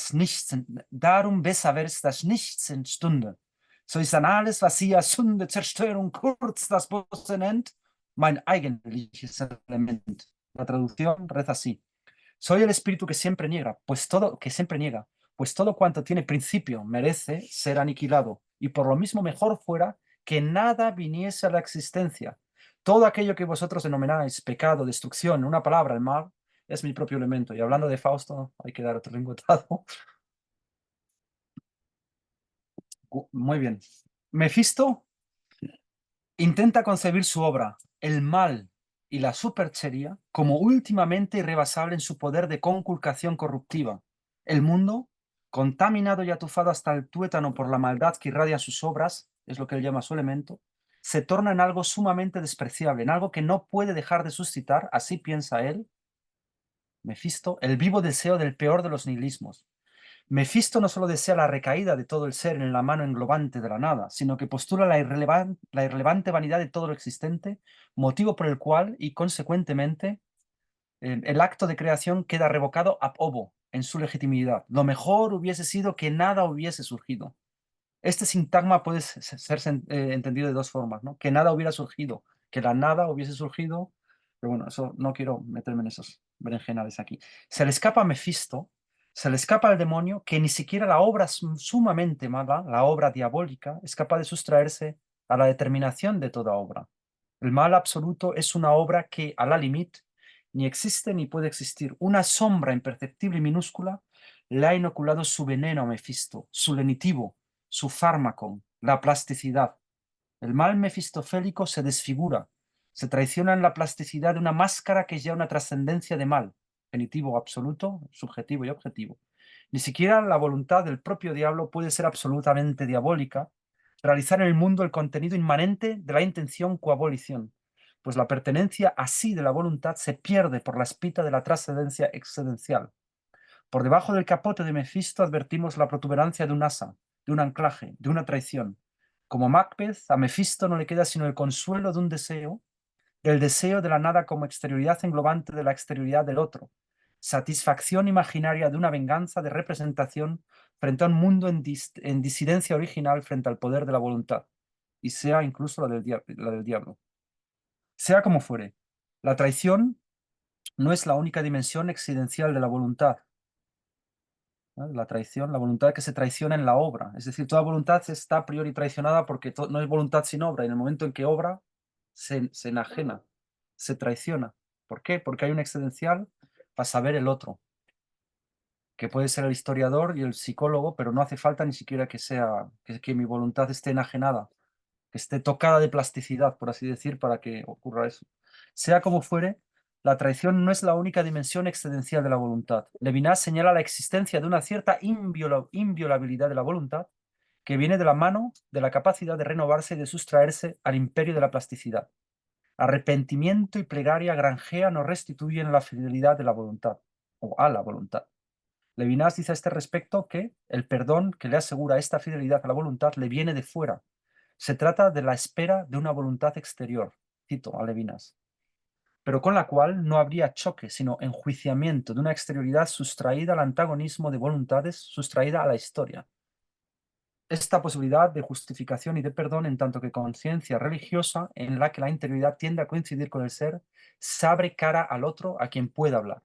wär's, dass nichts entstünde. So ist dann alles, was ihr Sünde, Zerstörung, kurz das Böse nennt, mein eigentliches Element. La traducción reza así: Soy el espíritu que siempre niega, pues todo cuanto tiene principio merece ser aniquilado, y por lo mismo mejor fuera que nada viniese a la existencia. Todo aquello que vosotros denomináis pecado, destrucción, en una palabra, el mal, es mi propio elemento. Y hablando de Fausto, hay que dar otro lingotado. Muy bien. Mefisto intenta concebir su obra, el mal y la superchería, como últimamente irrebasable en su poder de conculcación corruptiva. El mundo, contaminado y atufado hasta el tuétano por la maldad que irradia sus obras, es lo que él llama su elemento, se torna en algo sumamente despreciable, en algo que no puede dejar de suscitar, así piensa él, Mefisto, el vivo deseo del peor de los nihilismos. Mefisto no solo desea la recaída de todo el ser en la mano englobante de la nada, sino que postula la irrelevante vanidad de todo lo existente, motivo por el cual, y consecuentemente, el acto de creación queda revocado ab ovo en su legitimidad. Lo mejor hubiese sido que nada hubiese surgido. Este sintagma puede ser entendido de dos formas, ¿no? Que nada hubiera surgido, que la nada hubiese surgido, pero bueno, eso no quiero meterme en esos berenjenales aquí. Se le escapa a Mefisto, se le escapa al demonio que ni siquiera la obra sumamente mala, la obra diabólica, es capaz de sustraerse a la determinación de toda obra. El mal absoluto es una obra que, a la limit, ni existe ni puede existir. Una sombra imperceptible y minúscula le ha inoculado su veneno a Mefisto, su lenitivo, su fármaco, la plasticidad. El mal mefistofélico se desfigura, se traiciona en la plasticidad de una máscara que es ya una trascendencia de mal, genitivo absoluto, subjetivo y objetivo. Ni siquiera la voluntad del propio diablo puede ser absolutamente diabólica, realizar en el mundo el contenido inmanente de la intención coabolición, pues la pertenencia así de la voluntad se pierde por la espita de la trascendencia excedencial. Por debajo del capote de Mefisto advertimos la protuberancia de un asa, de un anclaje, de una traición. Como Macbeth, a Mefisto no le queda sino el consuelo de un deseo, del deseo de la nada como exterioridad englobante de la exterioridad del otro, satisfacción imaginaria de una venganza de representación frente a un mundo en disidencia original frente al poder de la voluntad, y sea incluso la del diablo. Sea como fuere, la traición no es la única dimensión existencial de la voluntad, ¿no? La traición, la voluntad que se traiciona en la obra. Es decir, toda voluntad está a priori traicionada porque no es voluntad sin obra. Y en el momento en que obra, se enajena, se traiciona. ¿Por qué? Porque hay un existencial para saber el otro, que puede ser el historiador y el psicólogo, pero no hace falta ni siquiera que mi voluntad esté enajenada, que esté tocada de plasticidad, por así decir, para que ocurra eso. Sea como fuere, la traición no es la única dimensión excedencial de la voluntad. Levinas señala la existencia de una cierta inviolabilidad de la voluntad que viene de la mano de la capacidad de renovarse y de sustraerse al imperio de la plasticidad. Arrepentimiento y plegaria granjean o restituyen la fidelidad de la voluntad, o a la voluntad. Levinas dice a este respecto que el perdón que le asegura esta fidelidad a la voluntad le viene de fuera. Se trata de la espera de una voluntad exterior, cito a Levinas, pero con la cual no habría choque, sino enjuiciamiento de una exterioridad sustraída al antagonismo de voluntades, sustraída a la historia. Esta posibilidad de justificación y de perdón, en tanto que conciencia religiosa, en la que la interioridad tiende a coincidir con el ser, se abre cara al otro a quien pueda hablar,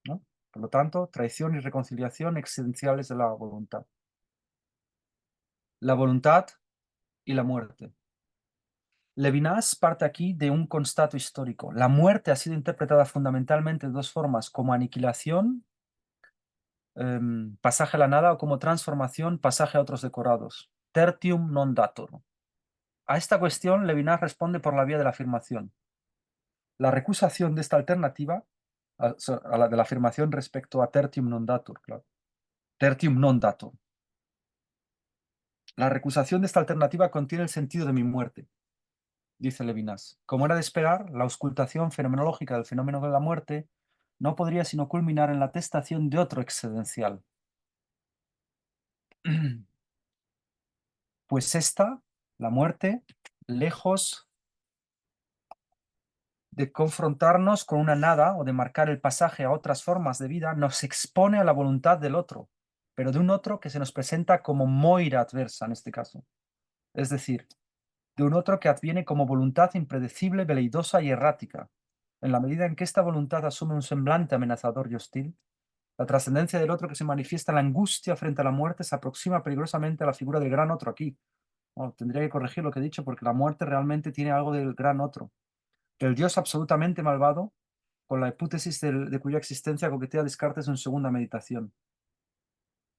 ¿no? Por lo tanto, traición y reconciliación existenciales de la voluntad. La voluntad y la muerte. Levinas parte aquí de un constato histórico. La muerte ha sido interpretada fundamentalmente de dos formas, como aniquilación, pasaje a la nada, o como transformación, pasaje a otros decorados. Tertium non datur. A esta cuestión, Levinas responde por la vía de la afirmación. La recusación de esta alternativa, a la de la afirmación respecto a tertium non datur, claro. Tertium non datur. La recusación de esta alternativa contiene el sentido de mi muerte, dice Levinas. Como era de esperar, la auscultación fenomenológica del fenómeno de la muerte no podría sino culminar en la atestación de otro excedencial. Pues esta, la muerte, lejos de confrontarnos con una nada o de marcar el pasaje a otras formas de vida, nos expone a la voluntad del otro, pero de un otro que se nos presenta como moira adversa en este caso. Es decir, de un otro que adviene como voluntad impredecible, veleidosa y errática. En la medida en que esta voluntad asume un semblante amenazador y hostil, la trascendencia del otro que se manifiesta en la angustia frente a la muerte se aproxima peligrosamente a la figura del gran otro aquí. Bueno, tendría que corregir lo que he dicho porque la muerte realmente tiene algo del gran otro. El dios absolutamente malvado, con la hipótesis de cuya existencia coquetea Descartes en segunda meditación.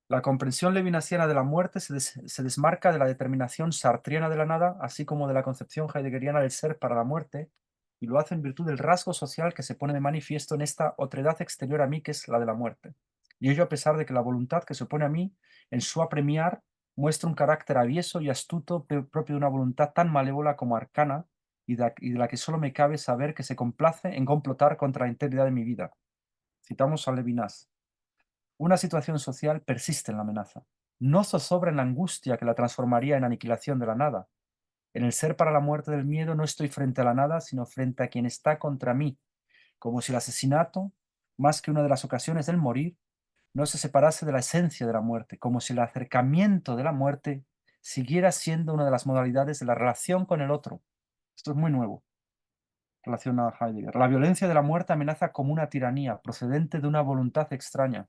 La comprensión levinasiana de la muerte se desmarca de la determinación sartriana de la nada, así como de la concepción heideggeriana del ser para la muerte, y lo hace en virtud del rasgo social que se pone de manifiesto en esta otredad exterior a mí, que es la de la muerte. Y ello a pesar de que la voluntad que se opone a mí, en su apremiar, muestra un carácter avieso y astuto propio de una voluntad tan malévola como arcana, y de la que solo me cabe saber que se complace en complotar contra la integridad de mi vida. Citamos a Levinas. Una situación social persiste en la amenaza. No zozobra en la angustia que la transformaría en aniquilación de la nada. En el ser para la muerte del miedo no estoy frente a la nada, sino frente a quien está contra mí, como si el asesinato, más que una de las ocasiones del morir, no se separase de la esencia de la muerte, como si el acercamiento de la muerte siguiera siendo una de las modalidades de la relación con el otro. Esto es muy nuevo, relación a Heidegger. La violencia de la muerte amenaza como una tiranía, procedente de una voluntad extraña.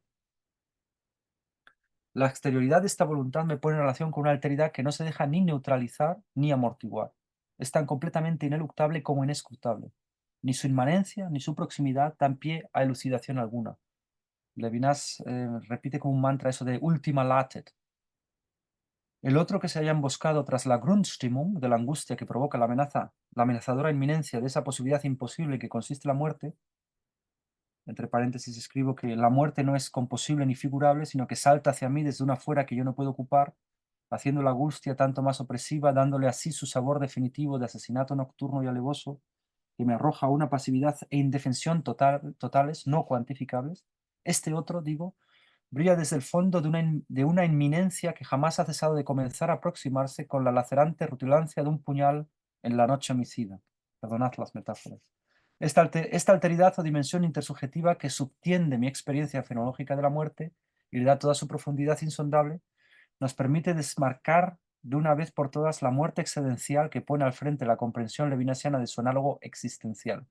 La exterioridad de esta voluntad me pone en relación con una alteridad que no se deja ni neutralizar ni amortiguar. Es tan completamente ineluctable como inescrutable. Ni su inmanencia ni su proximidad dan pie a elucidación alguna. Levinas repite como un mantra eso de ultima latet. El otro que se haya emboscado tras la Grundstimmung de la angustia que provoca la amenaza, la amenazadora inminencia de esa posibilidad imposible que consiste la muerte, entre paréntesis escribo que la muerte no es composible ni figurable, sino que salta hacia mí desde una fuera que yo no puedo ocupar, haciendo la angustia tanto más opresiva, dándole así su sabor definitivo de asesinato nocturno y alevoso, que me arroja una pasividad e indefensión totales, no cuantificables. Este otro, digo, brilla desde el fondo de una inminencia que jamás ha cesado de comenzar a aproximarse con la lacerante rutilancia de un puñal en la noche homicida. Perdonad las metáforas. Esta alteridad o dimensión intersubjetiva que subtiende mi experiencia fenológica de la muerte y le da toda su profundidad insondable, nos permite desmarcar de una vez por todas la muerte excedencial que pone al frente la comprensión levinasiana de su análogo existencial.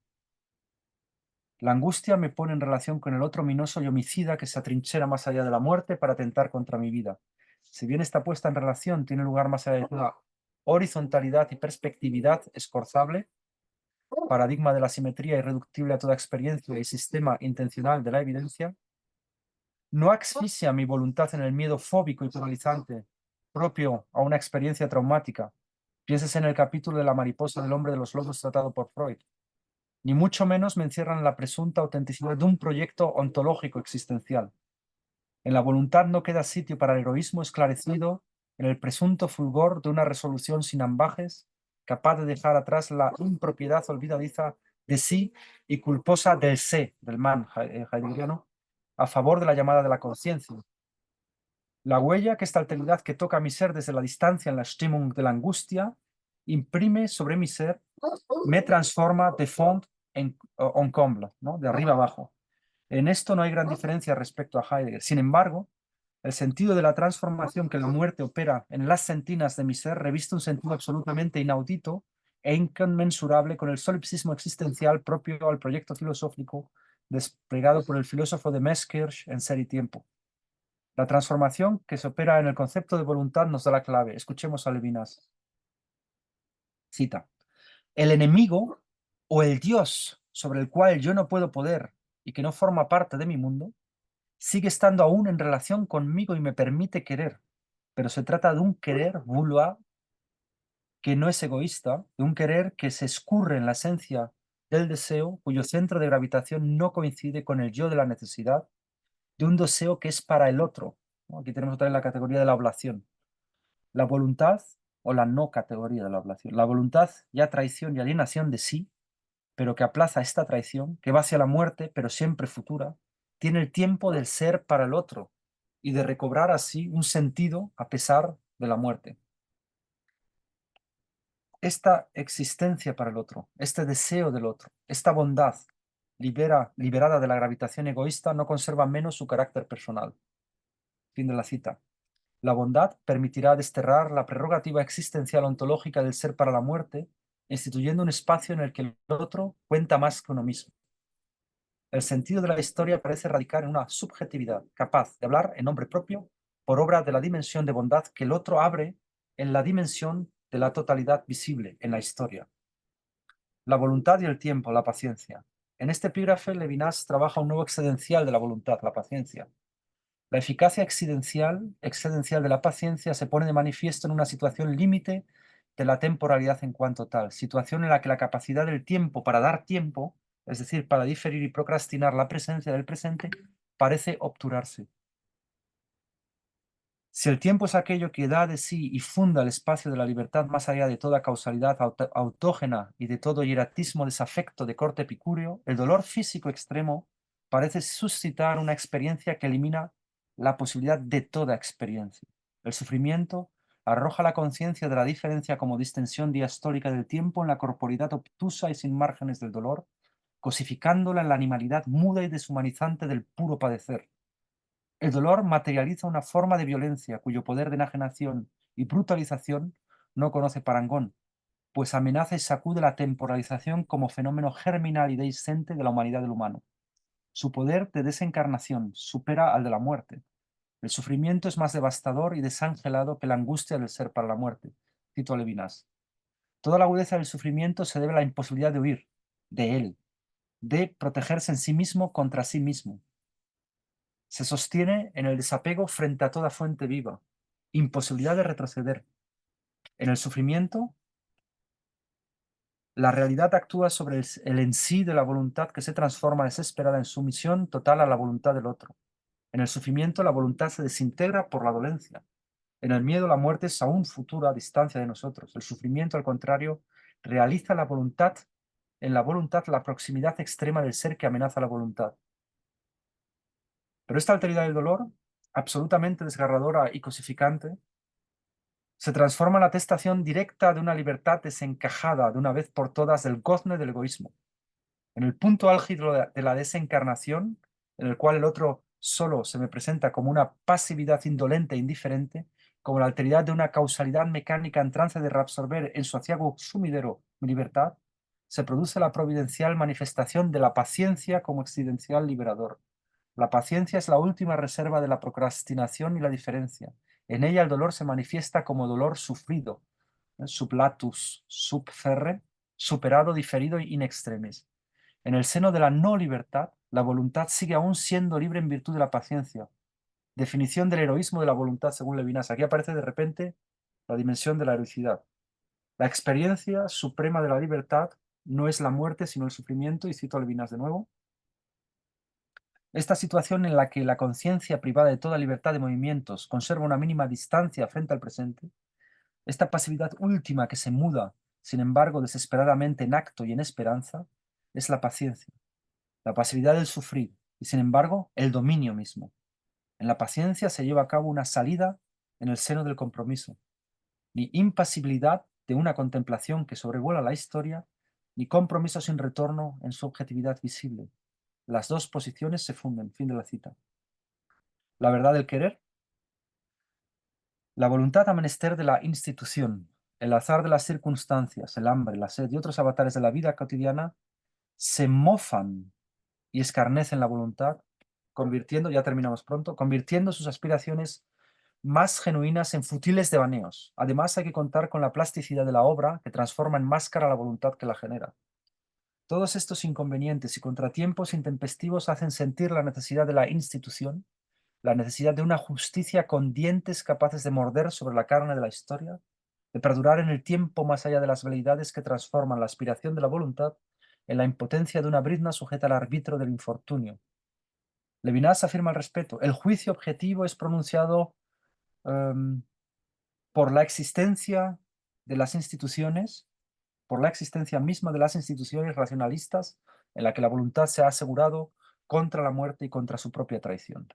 La angustia me pone en relación con el otro ominoso y homicida que se atrinchera más allá de la muerte para atentar contra mi vida. Si bien esta puesta en relación tiene lugar más allá de toda horizontalidad y perspectividad escorzable, paradigma de la simetría irreductible a toda experiencia y sistema intencional de la evidencia, no asfixia mi voluntad en el miedo fóbico y paralizante propio a una experiencia traumática. Pienses en el capítulo de la mariposa del hombre de los lobos tratado por Freud. Ni mucho menos me encierran en la presunta autenticidad de un proyecto ontológico existencial. En la voluntad no queda sitio para el heroísmo esclarecido en el presunto fulgor de una resolución sin ambajes, capaz de dejar atrás la impropiedad olvidadiza de sí y culposa del sé, del man heideggeriano, a favor de la llamada de la conciencia. La huella que esta alteridad que toca a mi ser desde la distancia en la Stimmung de la angustia imprime sobre mi ser, me transforma de fond en comble, ¿no? De arriba abajo. En esto no hay gran diferencia respecto a Heidegger. Sin embargo, el sentido de la transformación que la muerte opera en las sentinas de mi ser reviste un sentido absolutamente inaudito e inconmensurable con el solipsismo existencial propio al proyecto filosófico desplegado por el filósofo de Meßkirch en Ser y Tiempo. La transformación que se opera en el concepto de voluntad nos da la clave. Escuchemos a Levinas. Cita. El enemigo o el Dios sobre el cual yo no puedo poder y que no forma parte de mi mundo, sigue estando aún en relación conmigo y me permite querer, pero se trata de un querer vulva que no es egoísta, de un querer que se escurre en la esencia del deseo, cuyo centro de gravitación no coincide con el yo de la necesidad, de un deseo que es para el otro, ¿no? Aquí tenemos otra vez la categoría de la oblación. La voluntad o la no categoría de la oblación. La voluntad ya traición y alienación de sí, pero que aplaza esta traición, que va hacia la muerte, pero siempre futura, tiene el tiempo del ser para el otro y de recobrar así un sentido a pesar de la muerte. Esta existencia para el otro, este deseo del otro, esta bondad liberada de la gravitación egoísta no conserva menos su carácter personal. Fin de la cita. La bondad permitirá desterrar la prerrogativa existencial ontológica del ser para la muerte, instituyendo un espacio en el que el otro cuenta más que uno mismo. El sentido de la historia parece radicar en una subjetividad capaz de hablar en nombre propio por obra de la dimensión de bondad que el otro abre en la dimensión de la totalidad visible en la historia. La voluntad y el tiempo, la paciencia. En este epígrafe, Levinas trabaja un nuevo excedencial de la voluntad, la paciencia. La eficacia excedencial de la paciencia se pone de manifiesto en una situación límite de la temporalidad en cuanto tal, situación en la que la capacidad del tiempo para dar tiempo, es decir, para diferir y procrastinar la presencia del presente, parece obturarse. Si el tiempo es aquello que da de sí y funda el espacio de la libertad más allá de toda causalidad autógena y de todo hieratismo desafecto de corte epicúreo, el dolor físico extremo parece suscitar una experiencia que elimina la posibilidad de toda experiencia. El sufrimiento arroja la conciencia de la diferencia como distensión diastólica del tiempo en la corporidad obtusa y sin márgenes del dolor, cosificándola en la animalidad muda y deshumanizante del puro padecer. El dolor materializa una forma de violencia cuyo poder de enajenación y brutalización no conoce parangón, pues amenaza y sacude la temporalización como fenómeno germinal y deiscente de la humanidad del humano. Su poder de desencarnación supera al de la muerte. El sufrimiento es más devastador y desangelado que la angustia del ser para la muerte. Cito a Levinas. Toda la agudeza del sufrimiento se debe a la imposibilidad de huir de él, de protegerse en sí mismo contra sí mismo. Se sostiene en el desapego frente a toda fuente viva, imposibilidad de retroceder. En el sufrimiento, la realidad actúa sobre el en sí de la voluntad que se transforma desesperada en sumisión total a la voluntad del otro. En el sufrimiento, la voluntad se desintegra por la dolencia. En el miedo, la muerte es aún futura a distancia de nosotros. El sufrimiento, al contrario, realiza la voluntad, en la voluntad la proximidad extrema del ser que amenaza la voluntad. Pero esta alteridad del dolor, absolutamente desgarradora y cosificante, se transforma en la atestación directa de una libertad desencajada de una vez por todas del gozne del egoísmo. En el punto álgido de la desencarnación, en el cual el otro solo se me presenta como una pasividad indolente e indiferente, como la alteridad de una causalidad mecánica en trance de reabsorber en su aciago sumidero mi libertad, se produce la providencial manifestación de la paciencia como existencial liberador. La paciencia es la última reserva de la procrastinación y la diferencia. En ella el dolor se manifiesta como dolor sufrido, sublatus, subferre, superado, diferido in extremis. En el seno de la no libertad, la voluntad sigue aún siendo libre en virtud de la paciencia. Definición del heroísmo de la voluntad según Levinas. Aquí aparece de repente la dimensión de la heroicidad. La experiencia suprema de la libertad no es la muerte, sino el sufrimiento, y cito a Levinas de nuevo. Esta situación en la que la conciencia privada de toda libertad de movimientos conserva una mínima distancia frente al presente, esta pasividad última que se muda, sin embargo, desesperadamente en acto y en esperanza, es la paciencia, la pasividad del sufrir y, sin embargo, el dominio mismo. En la paciencia se lleva a cabo una salida en el seno del compromiso, ni impasibilidad de una contemplación que sobrevuela la historia, ni compromiso sin retorno en su objetividad visible. Las dos posiciones se funden. Fin de la cita. La verdad del querer. La voluntad a menester de la institución, el azar de las circunstancias, el hambre, la sed y otros avatares de la vida cotidiana se mofan y escarnecen la voluntad, convirtiendo, ya terminamos pronto, convirtiendo sus aspiraciones más genuinas en futiles devaneos. Además, hay que contar con la plasticidad de la obra, que transforma en máscara la voluntad que la genera. Todos estos inconvenientes y contratiempos intempestivos hacen sentir la necesidad de la institución, la necesidad de una justicia con dientes capaces de morder sobre la carne de la historia, de perdurar en el tiempo más allá de las veleidades que transforman la aspiración de la voluntad en la impotencia de una brizna sujeta al arbitrio del infortunio. Levinas afirma al respecto: el juicio objetivo es pronunciado por la existencia de las instituciones, por la existencia misma de las instituciones racionalistas en la que la voluntad se ha asegurado contra la muerte y contra su propia traición.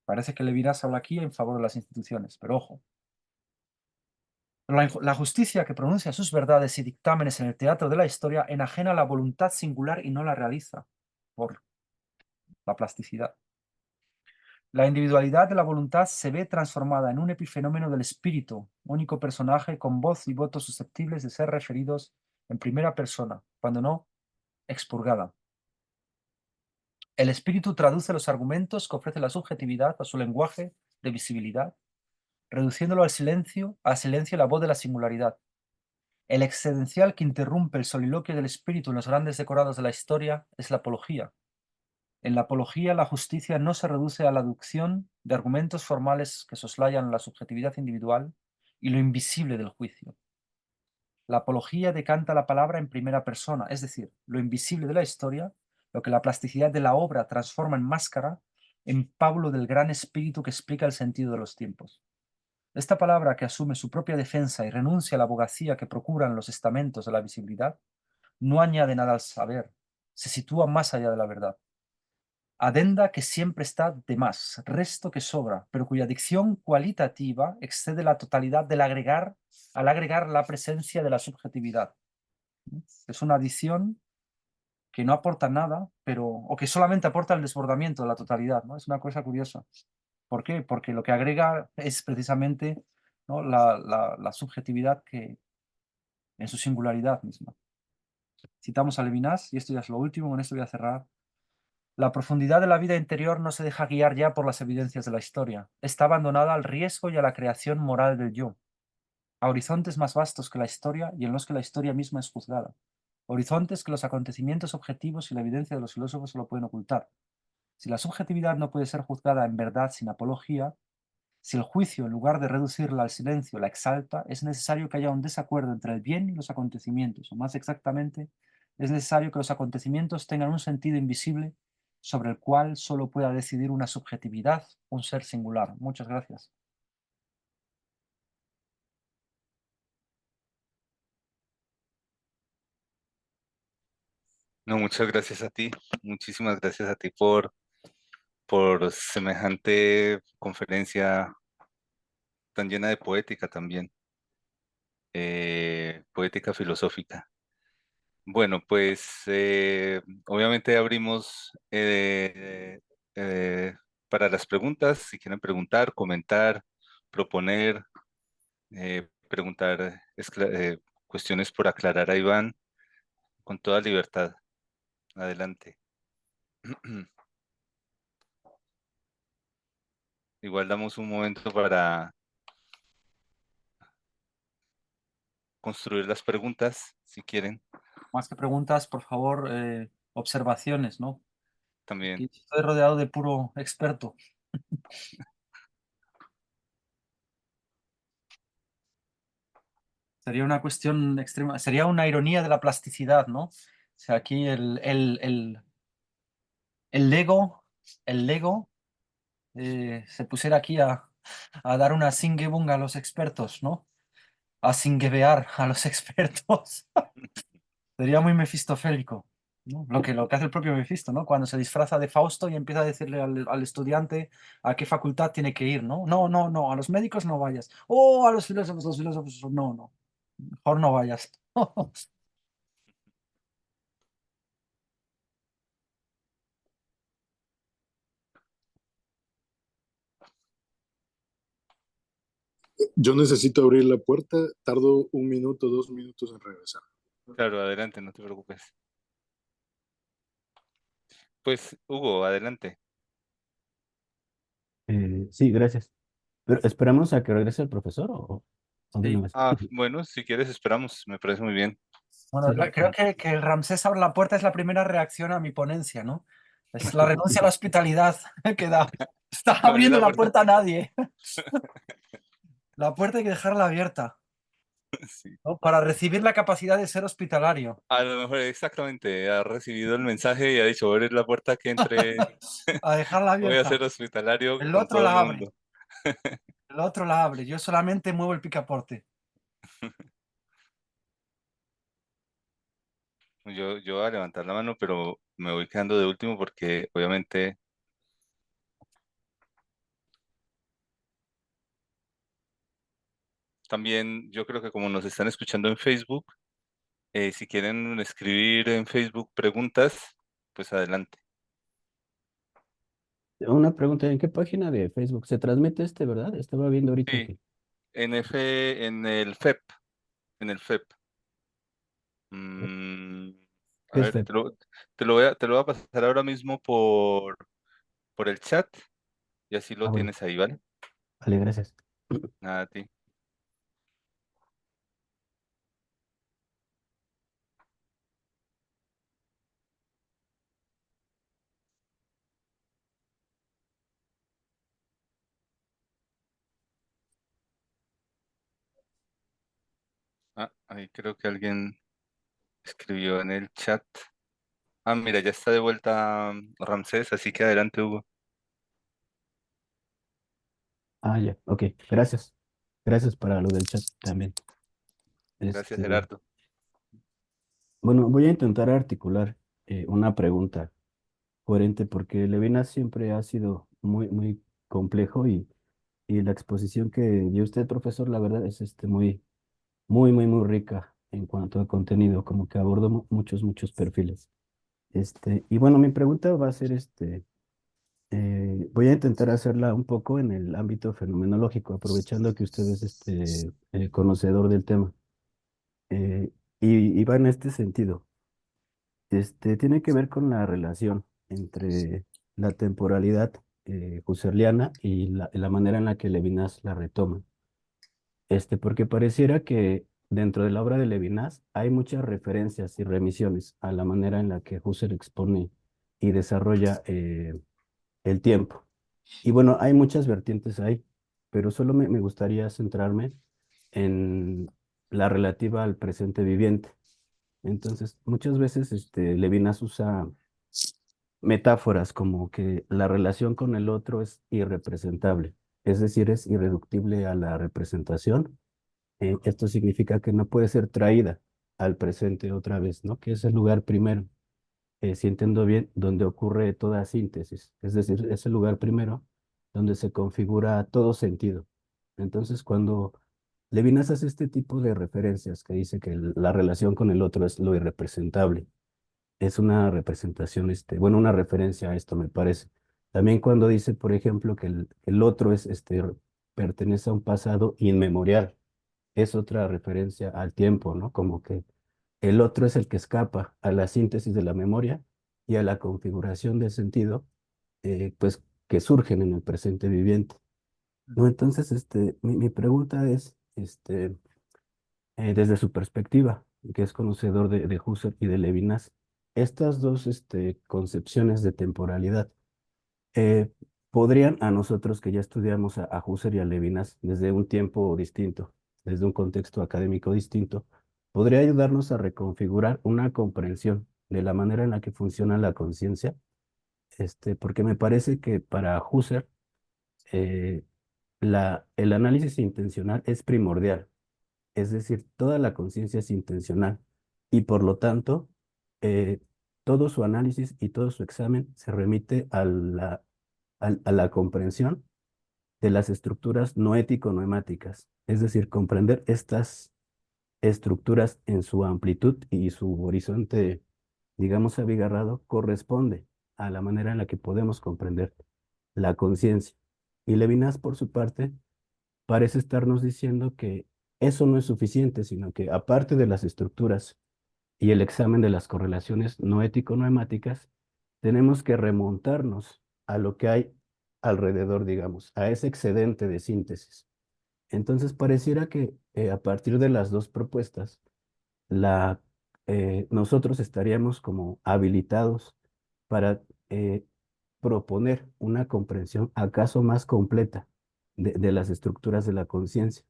Parece que Levinas habla aquí en favor de las instituciones, pero ojo. La justicia que pronuncia sus verdades y dictámenes en el teatro de la historia enajena la voluntad singular y no la realiza por la plasticidad. La individualidad de la voluntad se ve transformada en un epifenómeno del espíritu, único personaje con voz y voto susceptibles de ser referidos en primera persona, cuando no expurgada. El espíritu traduce los argumentos que ofrece la subjetividad a su lenguaje de visibilidad, reduciéndolo a silencio la voz de la singularidad. El excedencial que interrumpe el soliloquio del espíritu en los grandes decorados de la historia es la apología. En la apología, la justicia no se reduce a la aducción de argumentos formales que soslayan la subjetividad individual y lo invisible del juicio. La apología decanta la palabra en primera persona, es decir, lo invisible de la historia, lo que la plasticidad de la obra transforma en máscara, en pábulo del gran espíritu que explica el sentido de los tiempos. Esta palabra, que asume su propia defensa y renuncia a la abogacía que procuran los estamentos de la visibilidad, no añade nada al saber, se sitúa más allá de la verdad. Adenda que siempre está de más, resto que sobra, pero cuya dicción cualitativa excede la totalidad al agregar la presencia de la subjetividad. Es una adición que no aporta nada, o que solamente aporta el desbordamiento de la totalidad, ¿no? Es una cosa curiosa. ¿Por qué? Porque lo que agrega es precisamente, ¿no?, la subjetividad que, en su singularidad misma. Citamos a Levinas, y esto ya es lo último, con esto voy a cerrar. La profundidad de la vida interior no se deja guiar ya por las evidencias de la historia. Está abandonada al riesgo y a la creación moral del yo, a horizontes más vastos que la historia y en los que la historia misma es juzgada. Horizontes que los acontecimientos objetivos y la evidencia de los filósofos solo pueden ocultar. Si la subjetividad no puede ser juzgada en verdad sin apología, si el juicio, en lugar de reducirla al silencio, la exalta, es necesario que haya un desacuerdo entre el bien y los acontecimientos, o más exactamente, es necesario que los acontecimientos tengan un sentido invisible sobre el cual solo pueda decidir una subjetividad, un ser singular. Muchas gracias. No, muchas gracias a ti, muchísimas gracias a ti por semejante conferencia tan llena de poética también, poética filosófica. Bueno, pues obviamente abrimos para las preguntas, si quieren preguntar, comentar, proponer, preguntar cuestiones por aclarar a Iván, con toda libertad. Adelante. Igual damos un momento para construir las preguntas, si quieren, Más que preguntas, por favor, observaciones, ¿no? también. Aquí estoy rodeado de puro experto. Sería una cuestión extrema, sería una ironía de la plasticidad, ¿no? O sea, aquí el Lego se pusiera aquí a dar una singebung a los expertos, ¿no? A singebear a los expertos. Sería muy mefistofélico, ¿no? Lo que hace el propio Mefisto, ¿no? Cuando se disfraza de Fausto y empieza a decirle al estudiante a qué facultad tiene que ir, ¿no? No, no, no, a los médicos no vayas. Oh, a los filósofos, no, no. Mejor no vayas. Yo necesito abrir la puerta, tardo 1 minuto, 2 minutos en regresar. Claro, adelante, no te preocupes. Pues, Hugo, adelante. Sí, gracias. Pero esperamos a que regrese el profesor o de una Sí. vez. Bueno, si quieres esperamos, me parece muy bien. Bueno, Sí. creo que el Ramsés abre la puerta es la primera reacción a mi ponencia, ¿no? Es la renuncia a la hospitalidad que da. Está Abrir abriendo la la puerta. puerta a nadie. La puerta hay que dejarla abierta, Sí. ¿no? Para recibir la capacidad de ser hospitalario. A lo mejor exactamente, ha recibido el mensaje y ha dicho, abrir la puerta que entre, A dejarla voy a ser abierta. hospitalario El con otro todo el la abre. mundo. El otro la abre. Yo solamente muevo el picaporte. Yo voy a levantar la mano, pero me voy quedando de último porque obviamente también yo creo que como nos están escuchando en Facebook, si quieren escribir en Facebook preguntas, pues adelante. Una pregunta, ¿en qué página de Facebook se transmite verdad? Estaba viendo ahorita Sí, que... en el FEP, en el FEP. Mm, a ¿Qué es ver, FEP? te lo voy a pasar ahora mismo por el chat y así lo Ah, bueno, tienes ahí, ¿vale? vale, gracias. Nada, a ti. Ahí creo que alguien escribió en el chat. Mira, ya está de vuelta Ramsés, así que adelante, Hugo. Ah, ya, ok, gracias. Gracias para lo del chat también. Gracias, Este, Gerardo. bueno, voy a intentar articular una pregunta coherente porque Levinas siempre ha sido muy complejo y la exposición que dio usted, profesor, la verdad es muy rica en cuanto a contenido, como que abordó muchos perfiles. Y bueno, mi pregunta va a ser voy a intentar hacerla un poco en el ámbito fenomenológico, aprovechando que usted es conocedor del tema. Eh, y va en este sentido. Tiene que ver con la relación entre la temporalidad husserliana y la manera en la que Levinas la retoma. Porque pareciera que dentro de la obra de Levinas hay muchas referencias y remisiones a la manera en la que Husserl expone y desarrolla el tiempo. Y bueno, hay muchas vertientes ahí, pero solo me gustaría centrarme en la relativa al presente viviente. Entonces, muchas veces Levinas usa metáforas como que la relación con el otro es irrepresentable, es decir, es irreductible a la representación. Esto significa que no puede ser traída al presente otra vez, ¿no? Que es el lugar primero, si entiendo bien, donde ocurre toda síntesis, es decir, es el lugar primero donde se configura todo sentido. Entonces, cuando Levinas hace este tipo de referencias que dice que la relación con el otro es lo irrepresentable, es una representación, bueno, una referencia a esto, me parece. También cuando dice, por ejemplo, que el otro pertenece a un pasado inmemorial, es otra referencia al tiempo, ¿no? Como que el otro es el que escapa a la síntesis de la memoria y a la configuración de sentido, pues, que surgen en el presente viviente, ¿no? Entonces, mi pregunta es, desde su perspectiva, que es conocedor de Husserl y de Levinas, estas dos concepciones de temporalidad eh, podrían a nosotros que ya estudiamos a Husserl y a Levinas desde un tiempo distinto, desde un contexto académico distinto, podría ayudarnos a reconfigurar una comprensión de la manera en la que funciona la conciencia, porque me parece que para Husserl eh, el análisis intencional es primordial, es decir, toda la conciencia es intencional y por lo tanto, eh, todo su análisis y todo su examen se remite a la comprensión de las estructuras noético-noemáticas, es decir, comprender estas estructuras en su amplitud y su horizonte, digamos, abigarrado, corresponde a la manera en la que podemos comprender la conciencia. Y Levinas, por su parte, parece estarnos diciendo que eso no es suficiente, sino que aparte de las estructuras y el examen de las correlaciones noético-noemáticas, tenemos que remontarnos a lo que hay alrededor, digamos, a ese excedente de síntesis. Entonces pareciera que a partir de las dos propuestas, nosotros estaríamos como habilitados para proponer una comprensión acaso más completa de las estructuras de la conciencia.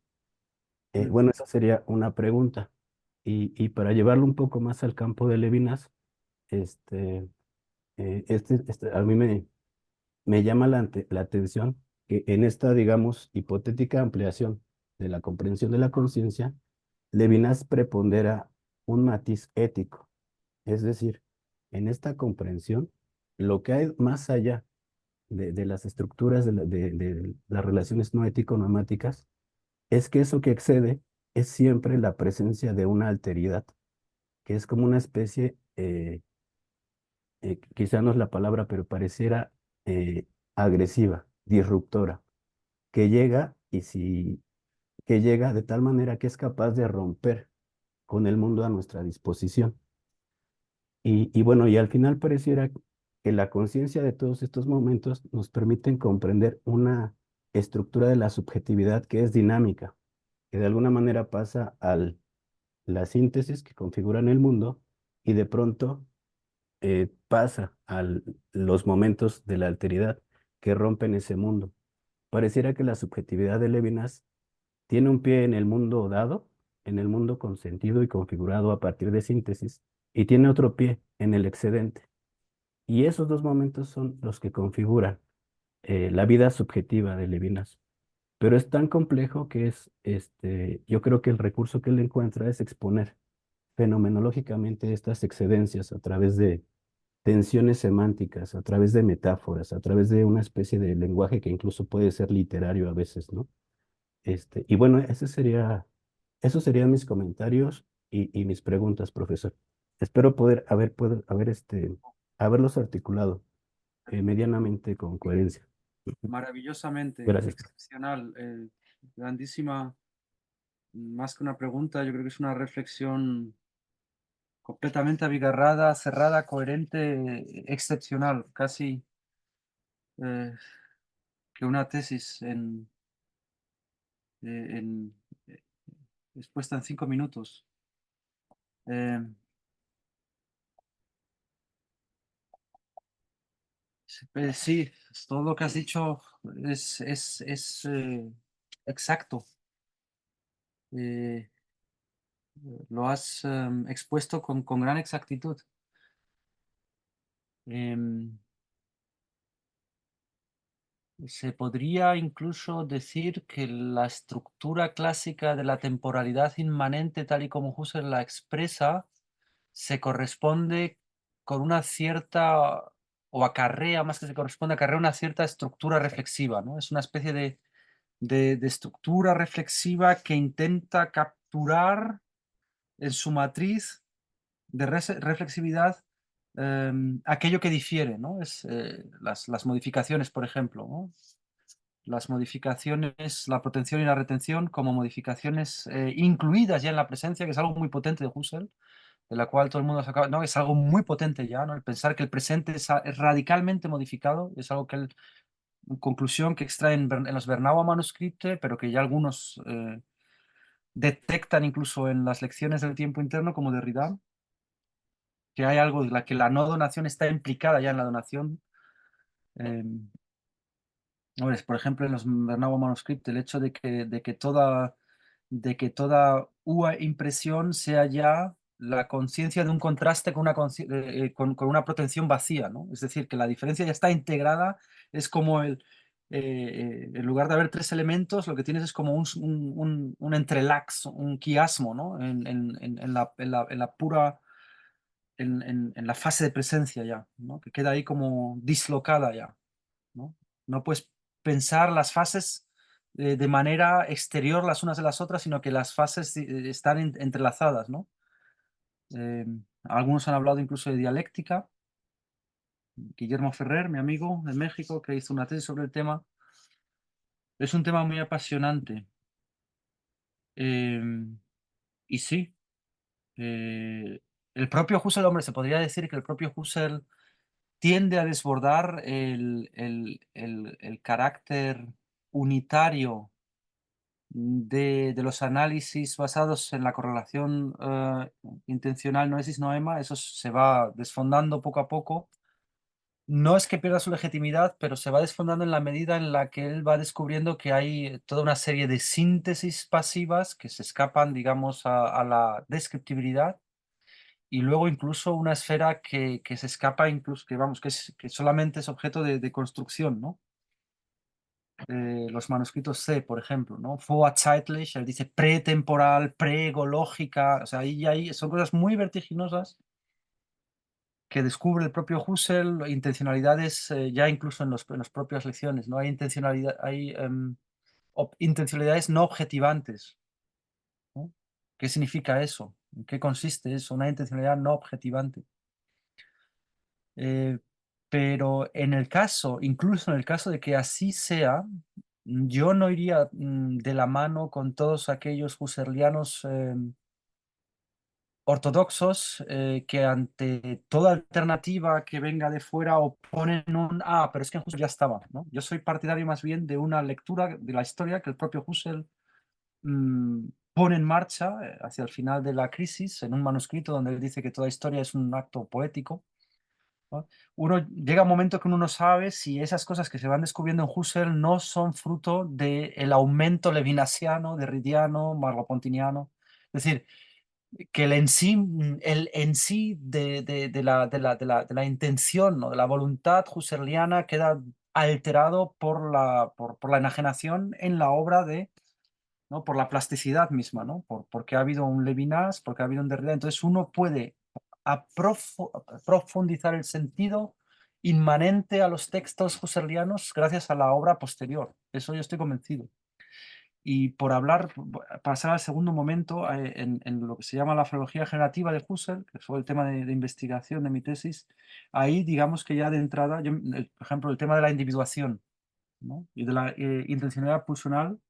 Bueno, esa sería una pregunta. Y para llevarlo un poco más al campo de Levinas, este, a mí me llama la atención que en esta, digamos, hipotética ampliación de la comprensión de la conciencia, Levinas prepondera un matiz ético. Es decir, en esta comprensión, lo que hay más allá de las estructuras de las relaciones no ético-nomáticas es que eso que excede es siempre la presencia de una alteridad, que es como una especie, quizá no es la palabra, pero pareciera agresiva, disruptora, que llega que llega de tal manera que es capaz de romper con el mundo a nuestra disposición. Y bueno, y al final pareciera que la conciencia de todos estos momentos nos permiten comprender una estructura de la subjetividad que es dinámica, que de alguna manera pasa a la síntesis que configuran el mundo y de pronto pasa a los momentos de la alteridad que rompen ese mundo. Pareciera que la subjetividad de Levinas tiene un pie en el mundo dado, en el mundo consentido y configurado a partir de síntesis, y tiene otro pie en el excedente. Y esos dos momentos son los que configuran la vida subjetiva de Levinas. Pero es tan complejo que yo creo que el recurso que él encuentra es exponer fenomenológicamente estas excedencias a través de tensiones semánticas, a través de metáforas, a través de una especie de lenguaje que incluso puede ser literario a veces, ¿no? Y bueno, esos serían mis comentarios y mis preguntas, profesor. Espero haberlos articulado medianamente con coherencia. Maravillosamente, Gracias. excepcional, grandísima, más que una pregunta, yo creo que es una reflexión completamente abigarrada, cerrada, coherente, excepcional, casi eh, que una tesis en, eh, expuesta en 5 minutos. Eh, sí, todo lo que has dicho es exacto. Eh, lo has expuesto con gran exactitud. Em, Se podría incluso decir que la estructura clásica de la temporalidad inmanente, tal y como Husserl la expresa, se corresponde con una cierta, o acarrea, más que se corresponde, acarrea una cierta estructura reflexiva, ¿no? Es una especie de estructura reflexiva que intenta capturar en su matriz de reflexividad aquello que difiere, ¿no? Las modificaciones, por ejemplo, ¿no? Las modificaciones, la protección y la retención como modificaciones incluidas ya en la presencia, que es algo muy potente de Husserl, de la cual todo el mundo saca, no, es algo muy potente ya, ¿no? El pensar que el presente es radicalmente modificado, es algo que él, conclusión que extrae en los Bernauer Manuscripte, pero que ya algunos detectan incluso en las lecciones del tiempo interno, como Derrida, que hay algo de la que la no donación está implicada ya en la donación. Eh, Por ejemplo, en los Bernauer Manuscript, el hecho de que toda impresión sea ya la conciencia de un contraste con con una protección vacía, ¿no? Es decir, que la diferencia ya está integrada, es como en lugar de haber tres elementos, lo que tienes es como un entrelax, un quiasmo, ¿no? En la pura, en la fase de presencia ya, ¿no? Que queda ahí como dislocada ya, ¿no? No puedes pensar las fases de manera exterior las unas de las otras, sino que las fases están entrelazadas, ¿no? Algunos han hablado incluso de dialéctica. Guillermo Ferrer, mi amigo de México, que hizo una tesis sobre el tema. Es un tema muy apasionante. Y sí, el propio Husserl, hombre, se podría decir que el propio Husserl tiende a desbordar el carácter unitario de los análisis basados en la correlación intencional noesis-noema. Eso se va desfondando poco a poco. No es que pierda su legitimidad, pero se va desfondando en la medida en la que él va descubriendo que hay toda una serie de síntesis pasivas que se escapan, digamos, a la descriptibilidad, y luego incluso una esfera que se escapa, incluso que, vamos, que solamente es objeto de construcción, ¿no? Los manuscritos C, por ejemplo, ¿no? Vorzeitlich, él dice pretemporal, preegológica, o sea, ahí son cosas muy vertiginosas que descubre el propio Husserl, intencionalidades ya incluso en las propias lecciones, ¿no? Hay intencionalidades no objetivantes, ¿no? ¿Qué significa eso? ¿En qué consiste eso? Una intencionalidad no objetivante. Pero incluso en el caso de que así sea, yo no iría de la mano con todos aquellos husserlianos ortodoxos que ante toda alternativa que venga de fuera oponen pero es que en Husserl ya estaba, ¿no? Yo soy partidario más bien de una lectura de la historia que el propio Husserl pone en marcha hacia el final de la crisis, en un manuscrito donde él dice que toda historia es un acto poético, ¿no? Llega un momento que uno no sabe si esas cosas que se van descubriendo en Husserl no son fruto del aumento levinasiano, derridiano, merleau-pontiniano. Es decir, que el en sí de la intención, ¿no? De la voluntad husserliana queda alterado por la enajenación en la obra ¿no? Por la plasticidad misma, ¿no? Porque ha habido un Levinas, porque ha habido un Derrida. Entonces uno puede profundizar el sentido inmanente a los textos husserlianos gracias a la obra posterior. Eso yo estoy convencido. Y pasar al segundo momento, en lo que se llama la filología generativa de Husserl, que fue el tema de investigación de mi tesis, ahí digamos que ya de entrada, por ejemplo, el tema de la individuación, ¿no? Y de la intencionalidad pulsional,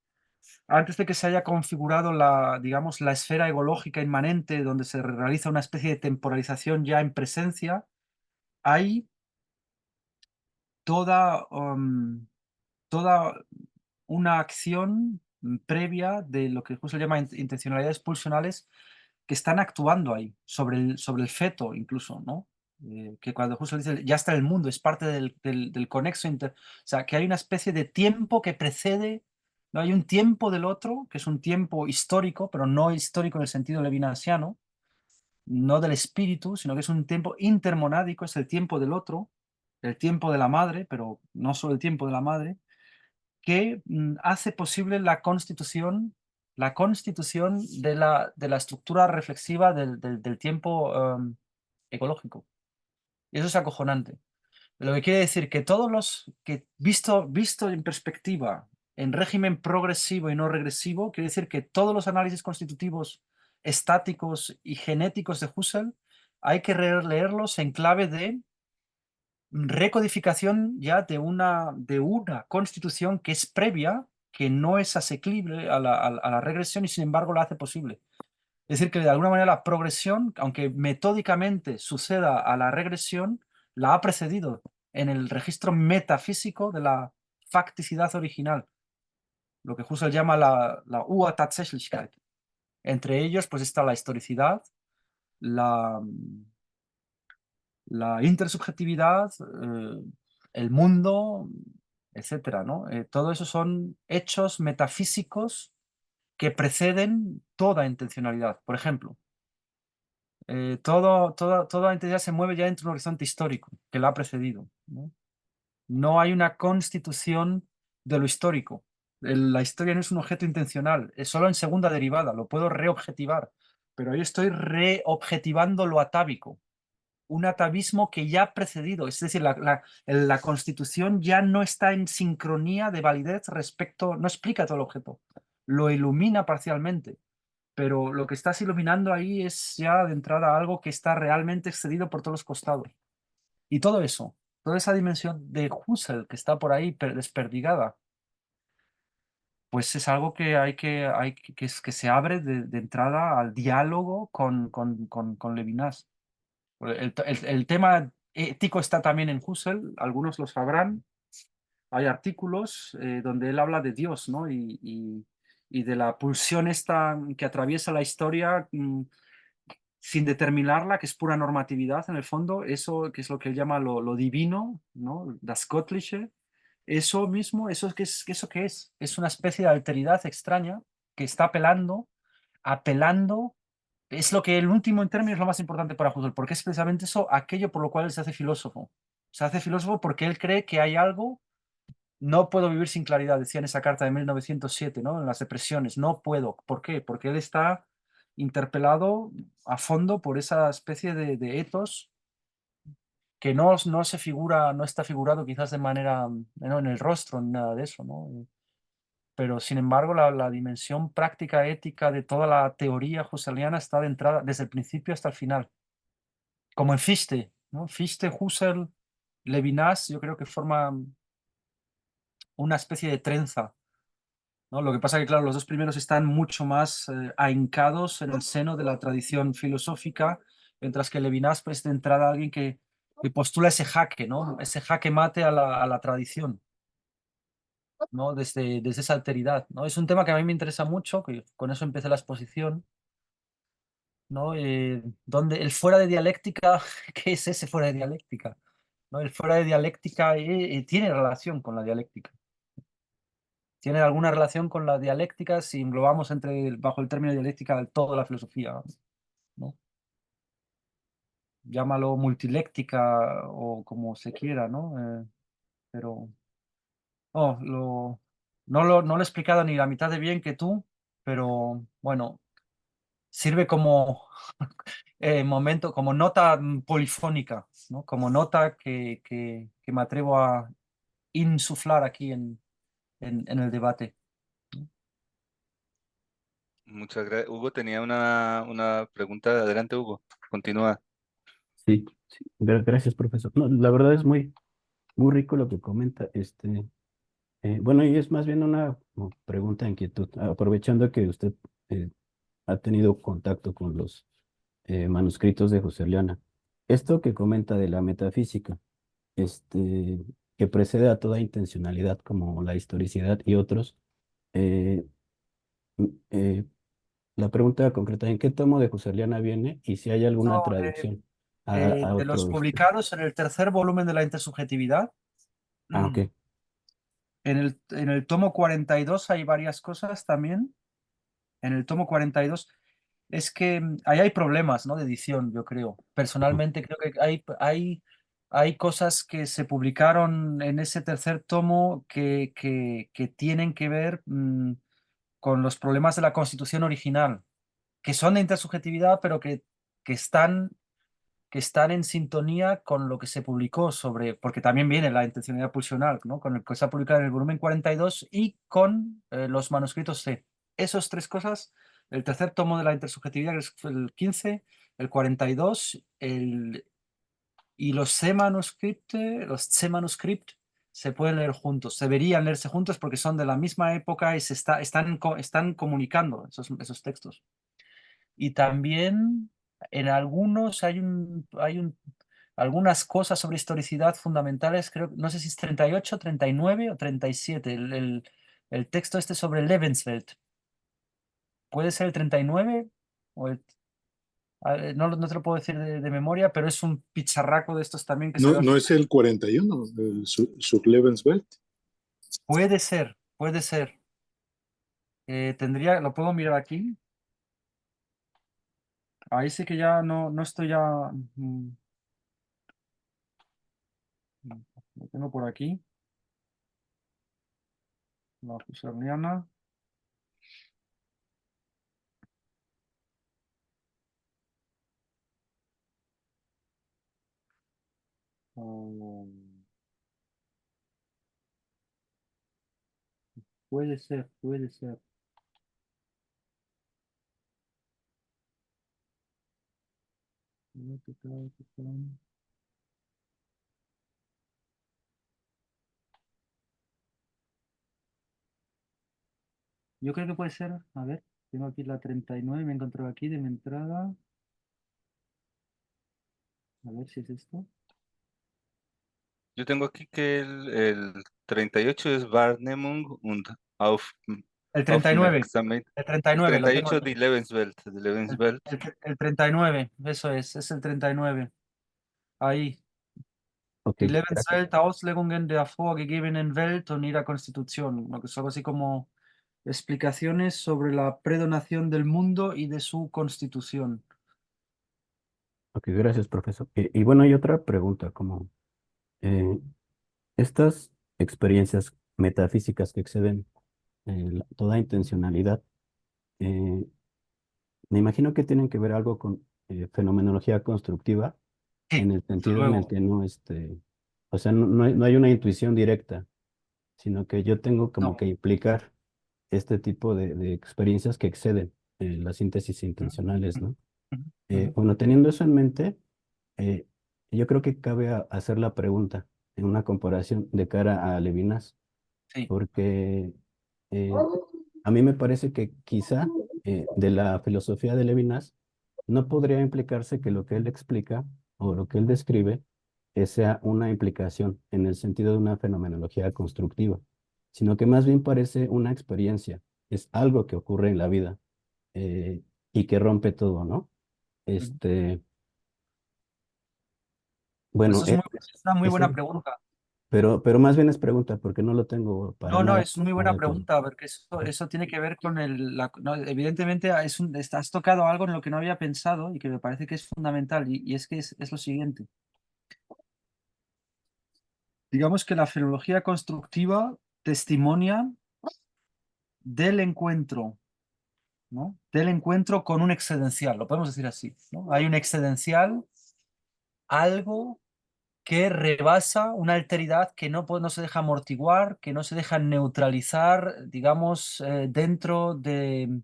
antes de que se haya configurado digamos, la esfera egológica inmanente, donde se realiza una especie de temporalización ya en presencia, hay toda, toda una acción previa de lo que Husserl llama intencionalidades pulsionales que están actuando ahí, sobre el feto incluso, ¿no? Que cuando Husserl dice, ya está el mundo, es parte del conexo, o sea, que hay una especie de tiempo que precede, ¿no? Hay un tiempo del otro, que es un tiempo histórico, pero no histórico en el sentido levinasiano, no del espíritu, sino que es un tiempo intermonádico, es el tiempo del otro, el tiempo de la madre, pero no solo el tiempo de la madre, que hace posible la constitución de la estructura reflexiva del tiempo ecológico. Y eso es acojonante. Lo que quiere decir que visto en perspectiva, en régimen progresivo y no regresivo, quiere decir que todos los análisis constitutivos estáticos y genéticos de Husserl hay que leerlos en clave de recodificación ya de una constitución que es previa, que no es asequible a la regresión y sin embargo la hace posible. Es decir, que de alguna manera la progresión, aunque metódicamente suceda a la regresión, la ha precedido en el registro metafísico de la facticidad original, lo que Husserl llama la Urtatsächlichkeit. Entre ellos pues está la historicidad, la intersubjetividad, el mundo, etcétera, ¿no? Todo eso son hechos metafísicos que preceden toda intencionalidad. Por ejemplo, toda intencionalidad se mueve ya dentro de un horizonte histórico que la ha precedido, ¿no? No hay una constitución de lo histórico. La historia no es un objeto intencional, es solo en segunda derivada, lo puedo reobjetivar, pero yo estoy reobjetivando lo atávico, un atavismo que ya ha precedido, es decir, la constitución ya no está en sincronía de validez respecto, no explica todo el objeto, lo ilumina parcialmente, pero lo que estás iluminando ahí es ya de entrada algo que está realmente excedido por todos los costados. Y todo eso, toda esa dimensión de Husserl que está por ahí desperdigada, pues es algo que se abre de entrada al diálogo con Levinas. El tema ético está también en Husserl, algunos lo sabrán. Hay artículos donde él habla de Dios, ¿no? Y de la pulsión esta que atraviesa la historia sin determinarla, que es pura normatividad en el fondo, eso que es lo que él llama lo divino, ¿no? Das Göttliche, eso mismo, ¿eso qué es? Es una especie de alteridad extraña que está apelando, es lo que el último en términos es lo más importante para Husserl, porque es precisamente eso, aquello por lo cual él se hace filósofo. Se hace filósofo porque él cree que hay algo, no puedo vivir sin claridad, decía en esa carta de 1907, ¿no? En las depresiones, no puedo. ¿Por qué? Porque él está interpelado a fondo por esa especie de ethos que no se figura, no está figurado quizás de manera, ¿no? En el rostro ni nada de eso, ¿no? Pero sin embargo la dimensión práctica ética de toda la teoría husserliana está de entrada desde el principio hasta el final, como en Fichte, ¿no? Fichte, Husserl, Levinas, yo creo que forman una especie de trenza, ¿no? Lo que pasa que, claro, los dos primeros están mucho más ahincados en el seno de la tradición filosófica, mientras que Levinas, pues, de entrada alguien que postula ese jaque, ¿no? Ese jaque mate a la tradición, ¿no? Desde esa alteridad, ¿no? Es un tema que a mí me interesa mucho, que con eso empecé la exposición, ¿no? Donde el fuera de dialéctica, ¿qué es ese fuera de dialéctica? ¿No? El fuera de dialéctica tiene relación con la dialéctica. Tiene alguna relación con la dialéctica si englobamos bajo el término dialéctica toda la filosofía, ¿no? Llámalo multiléctica o como se quiera, ¿no? Pero oh, no lo he explicado ni la mitad de bien que tú, pero bueno, sirve como momento, como nota polifónica, ¿no? Como nota que me atrevo a insuflar aquí en el debate. Muchas gracias. Hugo tenía una pregunta. Adelante, Hugo. Continúa. Sí, sí, gracias, profesor. No, la verdad es muy, muy rico lo que comenta. Bueno, y es más bien una como pregunta, inquietud, aprovechando que usted eh, ha tenido contacto con los manuscritos de Husserliana. Esto que comenta de la metafísica, que precede a toda intencionalidad como la historicidad y otros, eh, m- eh, la pregunta concreta, ¿en qué tomo de Husserliana viene y si hay alguna No, traducción a de los otros? publicados en el tercer volumen de la intersubjetividad, Ah, ok. en el tomo 42 hay varias cosas también. En el tomo 42 es que ahí hay problemas, ¿no? De edición, yo creo. Ajá. Personalmente creo que hay cosas que se publicaron en ese tercer tomo que tienen que ver con los problemas de la Constitución original, que son de intersubjetividad, pero que están que están en sintonía con lo que se publicó sobre, porque también viene la intencionalidad pulsional, ¿no? Con el que se ha publicado en el volumen 42 y con los manuscritos C. Esas tres cosas, el tercer tomo de la intersubjetividad, que es el 15, el 42, y los C manuscript se pueden leer juntos, deberían leerse juntos porque son de la misma época y están comunicando esos textos. Y también en algunos algunas cosas sobre historicidad fundamentales, creo, no sé si es 38, 39 o 37, el texto este sobre Lebenswelt. Puede ser el 39 o no te lo puedo decir de memoria, pero es un picharraco de estos también que No, salió no hace. es el 41, el Sur Lebenswelt. Puede ser, puede ser. Lo puedo mirar aquí. Ahí sí que ya no estoy ya. mm, Lo tengo por aquí. La Husserliana. Oh, puede ser, puede ser. Yo creo que puede ser, a ver, tengo aquí la 39, me he encontrado aquí de mi entrada. A ver si es esto. Yo tengo aquí que el 38 es Wahrnehmung und El 39, Aufmerksamkeit. el El 39, lo tengo. 38 de Lebenswelt, de Lebenswelt. El 39, eso es el 39. Ahí. Ok, Die gracias. Lebenswelt, Auslegungen der vorgegebenen Welt und ihrer Constitución. Lo que es algo así como explicaciones sobre la predonación del mundo y de su constitución. Ok, gracias, profesor. Y bueno, hay otra pregunta, como eh, estas experiencias metafísicas que exceden toda intencionalidad, eh, me imagino que tienen que ver algo con fenomenología constructiva, Sí, en el desde sentido en el luego. que no, o sea, no hay una intuición directa, sino que yo tengo como No. que implicar este tipo de experiencias que exceden las síntesis intencionales, ¿no? Ujú, ujú. Bueno, teniendo eso en mente, eh, yo creo que cabe hacer la pregunta en una comparación de cara a Levinas, Sí, porque eh, a mí me parece que quizá de la filosofía de Levinas no podría implicarse que lo que él explica o lo que él describe sea una implicación en el sentido de una fenomenología constructiva, sino que más bien parece una experiencia, es algo que ocurre en la vida eh, y que rompe todo, ¿no? ujú. Este, bueno, Eso es una muy buena ese, pregunta. pero más bien es pregunta porque no lo tengo para No, no, nada, es muy buena nada claro. pregunta, porque Ajá. eso tiene que ver con no, evidentemente has tocado algo en lo que no había pensado y que me parece que es fundamental, y es que es lo siguiente. Digamos que la filología constructiva testimonia del encuentro, ¿no? Del encuentro con un excedencial, lo podemos decir así, ¿no? Hay un excedencial, algo que rebasa una alteridad que no se deja amortiguar, que no se deja neutralizar, digamos, dentro de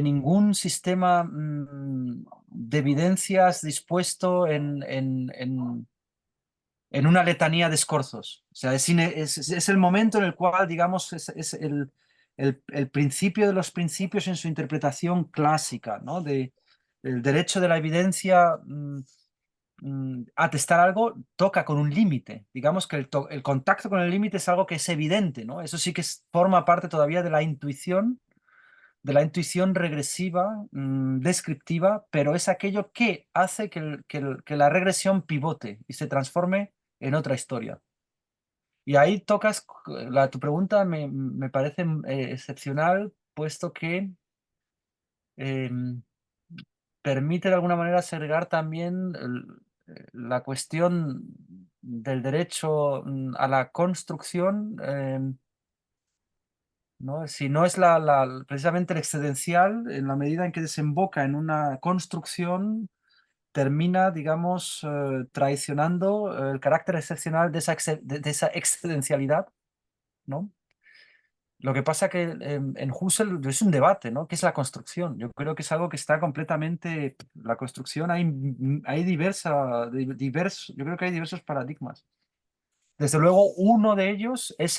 ningún sistema de evidencias dispuesto en una letanía de escorzos. O sea, es el momento en el cual, digamos, es el principio de los principios en su interpretación clásica, ¿no? El derecho de la evidencia atestar algo toca con un límite. Digamos que el contacto con el límite es algo que es evidente, ¿no? Eso sí que forma parte todavía de la intuición regresiva, descriptiva, pero es aquello que hace que la regresión pivote y se transforme en otra historia. Y ahí tu pregunta me parece excepcional, puesto que em, permite de alguna manera segregar también la cuestión del derecho a la construcción, ¿no? Si no es precisamente el excedencial, en la medida en que desemboca en una construcción, termina, digamos, traicionando el carácter excepcional de esa excedencialidad, ¿no? Lo que pasa que en Husserl es un debate, ¿no? ¿Qué es la construcción? Yo creo que es algo que está completamente. La construcción hay yo creo que hay diversos paradigmas. Desde luego, uno de ellos es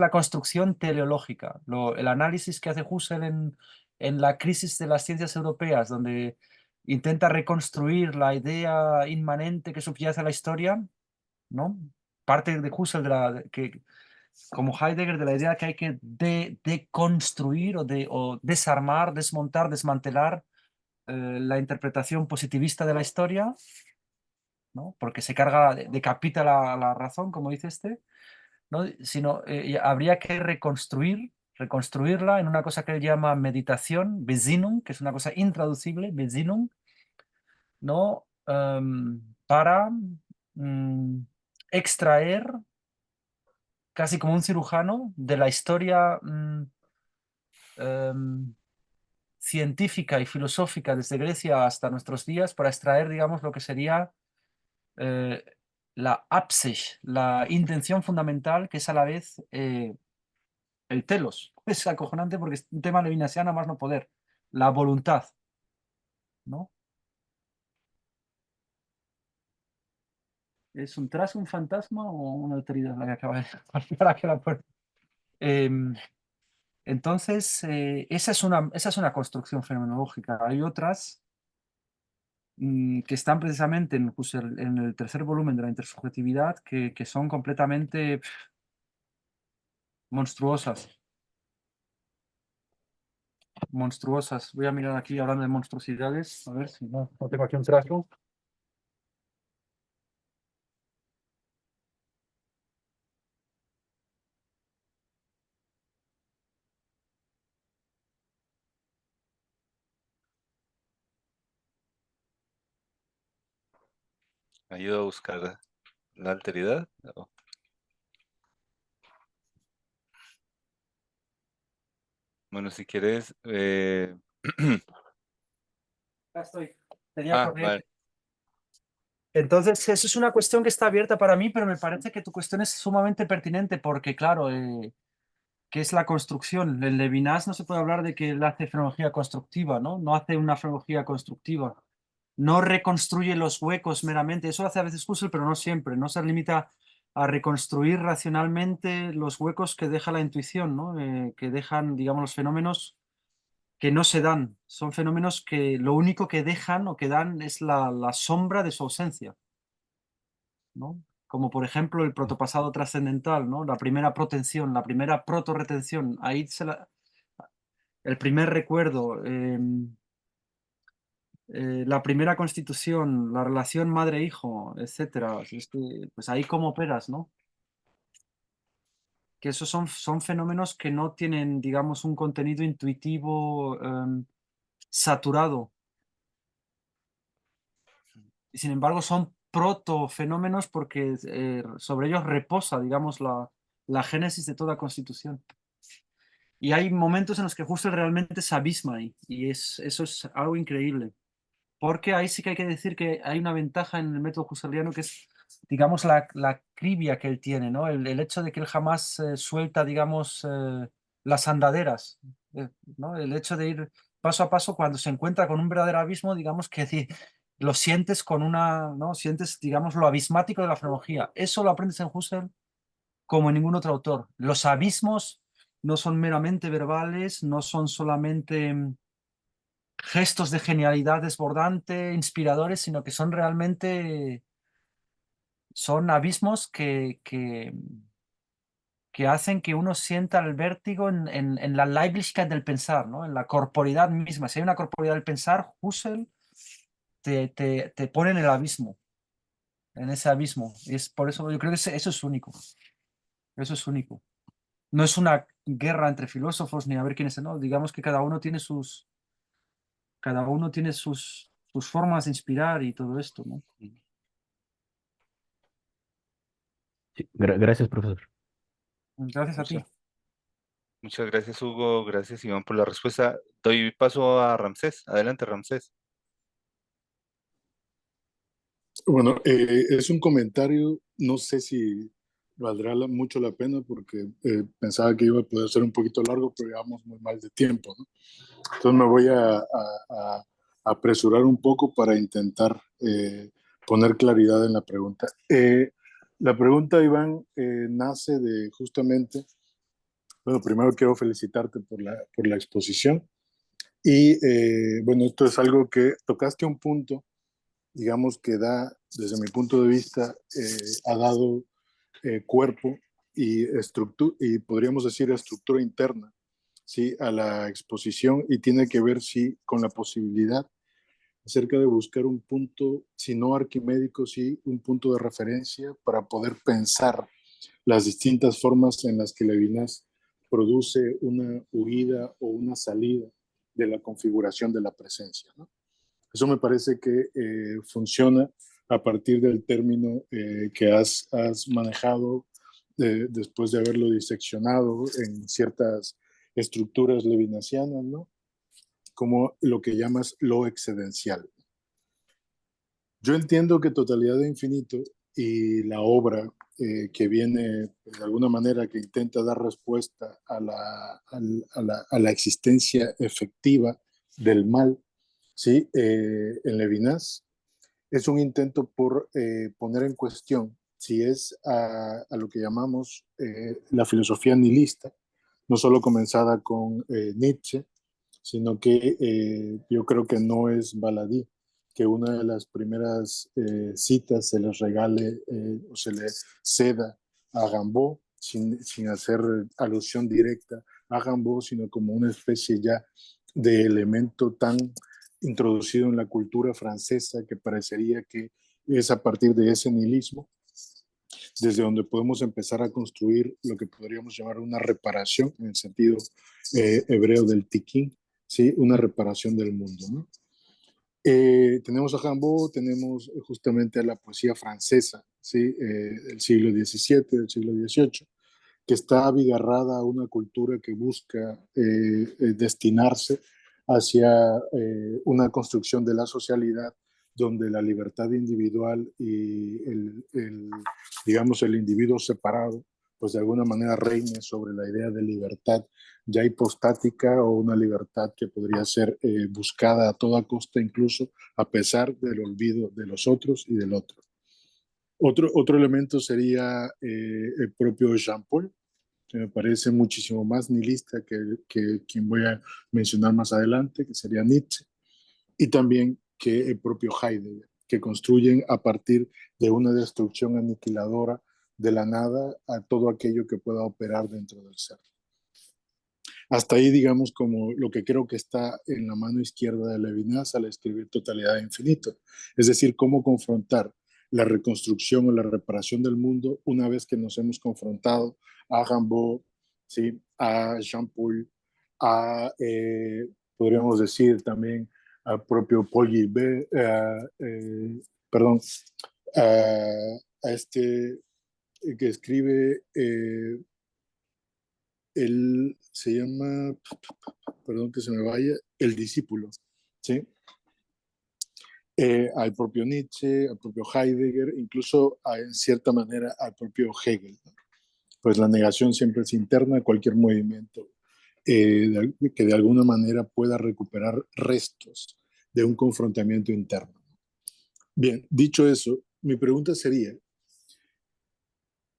la construcción teleológica, el análisis que hace Husserl en la crisis de las ciencias europeas, donde intenta reconstruir la idea inmanente que subyace a la historia, ¿no? Parte de Husserl como Heidegger, de la idea que hay que deconstruir o desarmar, desmontar, desmantelar la interpretación positivista de la historia, ¿no? Porque se carga, decapita la razón, como dice ¿no? Sino habría que reconstruirla en una cosa que él llama meditación, Besinnung, que es una cosa intraducible, Besinnung, ¿no? Para extraer, casi como un cirujano, de la historia em, científica y filosófica desde Grecia hasta nuestros días, para extraer, digamos, lo que sería eh, la Absicht, la intención fundamental, que es a la vez el telos. Es acojonante porque es un tema levinasiano a más no poder. La voluntad, ¿no? ¿Es un tras, un fantasma o una alteridad la que acaba de golpear aquí a la puerta? Entonces, esa es una construcción fenomenológica. Hay otras que están precisamente en Husserl, en el tercer volumen de la intersubjetividad, que son completamente monstruosas. Monstruosas. Voy a mirar aquí hablando de monstruosidades. A ver si no tengo aquí un trazo. ¿Ayuda a buscar la alteridad? No. Bueno, si quieres... Ya estoy. Tenía vale. corriente. Entonces, eso es una cuestión que está abierta para mí, pero me parece que tu cuestión es sumamente pertinente porque, claro, ¿qué es la construcción? En Levinas no se puede hablar de que él hace fenomenología constructiva, ¿no? No hace una fenomenología constructiva. No reconstruye los huecos meramente. Eso hace a veces Husserl, pero no siempre. No se limita a reconstruir racionalmente los huecos que deja la intuición, ¿no? Que dejan, digamos, los fenómenos que no se dan. Son fenómenos que lo único que dejan o que dan es la sombra de su ausencia, ¿no? Como por ejemplo el protopasado trascendental, ¿no? La primera protención, la primera protorretención. Ahí el primer recuerdo, la primera constitución, la relación madre-hijo, etcétera. Es que, pues ahí cómo operas, ¿no? Que esos son fenómenos que no tienen, digamos, un contenido intuitivo saturado. Y sin embargo son protofenómenos porque sobre ellos reposa, digamos, la génesis de toda constitución. Y hay momentos en los que Husserl realmente se abisma ahí, y eso es algo increíble. Porque ahí sí que hay que decir que hay una ventaja en el método husserliano que es, digamos, la acribia que él tiene, ¿no? El hecho de que él jamás suelta, digamos, las andaderas, ¿no? El hecho de ir paso a paso cuando se encuentra con un verdadero abismo, digamos que lo sientes con una, ¿no? Sientes, digamos, lo abismático de la fenomenología. Eso lo aprendes en Husserl como en ningún otro autor. Los abismos no son meramente verbales, no son solamente gestos de genialidad desbordante, inspiradores, sino que son realmente, son abismos que hacen que uno sienta el vértigo en la Leiblichkeit del pensar, ¿no? En la corporidad misma. Si hay una corporidad del pensar, Husserl te pone en el abismo, en ese abismo. Y es por eso yo creo que eso es único. Eso es único. No es una guerra entre filósofos ni a ver quién es, no. Digamos que cada uno tiene sus formas de inspirar y todo esto, ¿no? Sí, gracias, profesor. Gracias a ti. Muchas gracias, Hugo. Gracias, Iván, por la respuesta. Doy paso a Ramsés. Adelante, Ramsés. Bueno, es un comentario, no sé si valdrá mucho la pena porque pensaba que iba a poder ser un poquito largo, pero llevamos muy mal de tiempo, ¿no? Entonces me voy a apresurar un poco para intentar poner claridad en la pregunta. La pregunta, Iván, nace de justamente, bueno, primero quiero felicitarte por la exposición y bueno, esto es algo que tocaste un punto, digamos que da, desde mi punto de vista, ha dado cuerpo y podríamos decir estructura interna, ¿sí? A la exposición y tiene que ver, sí, con la posibilidad acerca de buscar un punto, si no arquimédico, sí, un punto de referencia para poder pensar las distintas formas en las que Levinas produce una huida o una salida de la configuración de la presencia, ¿no? Eso me parece que funciona a partir del término que has manejado después de haberlo diseccionado en ciertas estructuras levinasianas, ¿no? Como lo que llamas lo excedencial. Yo entiendo que Totalidad de Infinito y la obra que viene de alguna manera que intenta dar respuesta a la existencia efectiva del mal, ¿sí? En Levinas es un intento por poner en cuestión si es a lo que llamamos la filosofía nihilista, no solo comenzada con Nietzsche, sino que yo creo que no es baladí que una de las primeras citas se les regale o se le ceda a Rimbaud, sin hacer alusión directa a Rimbaud, sino como una especie ya de elemento tan introducido en la cultura francesa que parecería que es a partir de ese nihilismo desde donde podemos empezar a construir lo que podríamos llamar una reparación en el sentido hebreo del tikkun, ¿sí? Una reparación del mundo, ¿no? Tenemos a Rimbaud, tenemos justamente a la poesía francesa, ¿sí? Del siglo XVII, del siglo XVIII, que está abigarrada a una cultura que busca destinarse hacia una construcción de la socialidad donde la libertad individual y digamos, el individuo separado, pues de alguna manera reine sobre la idea de libertad ya hipostática o una libertad que podría ser buscada a toda costa, incluso a pesar del olvido de los otros y del otro. Otro elemento sería el propio Jean-Paul, que me parece muchísimo más nihilista que quien voy a mencionar más adelante, que sería Nietzsche, y también que el propio Heidegger, que construyen a partir de una destrucción aniquiladora de la nada a todo aquello que pueda operar dentro del ser. Hasta ahí, digamos, como lo que creo que está en la mano izquierda de Levinas al escribir Totalidad e Infinito. Es decir, cómo confrontar la reconstrucción o la reparación del mundo una vez que nos hemos confrontado a Rimbaud, ¿sí? A Jean-Paul, podríamos decir también al propio Paul Gilbert, perdón, a este que escribe, él se llama, perdón que se me vaya, El Discípulo, ¿sí? Al propio Nietzsche, al propio Heidegger, incluso en cierta manera al propio Hegel, ¿no? Pues la negación siempre es interna, cualquier movimiento que de alguna manera pueda recuperar restos de un confrontamiento interno. Bien, dicho eso, mi pregunta sería,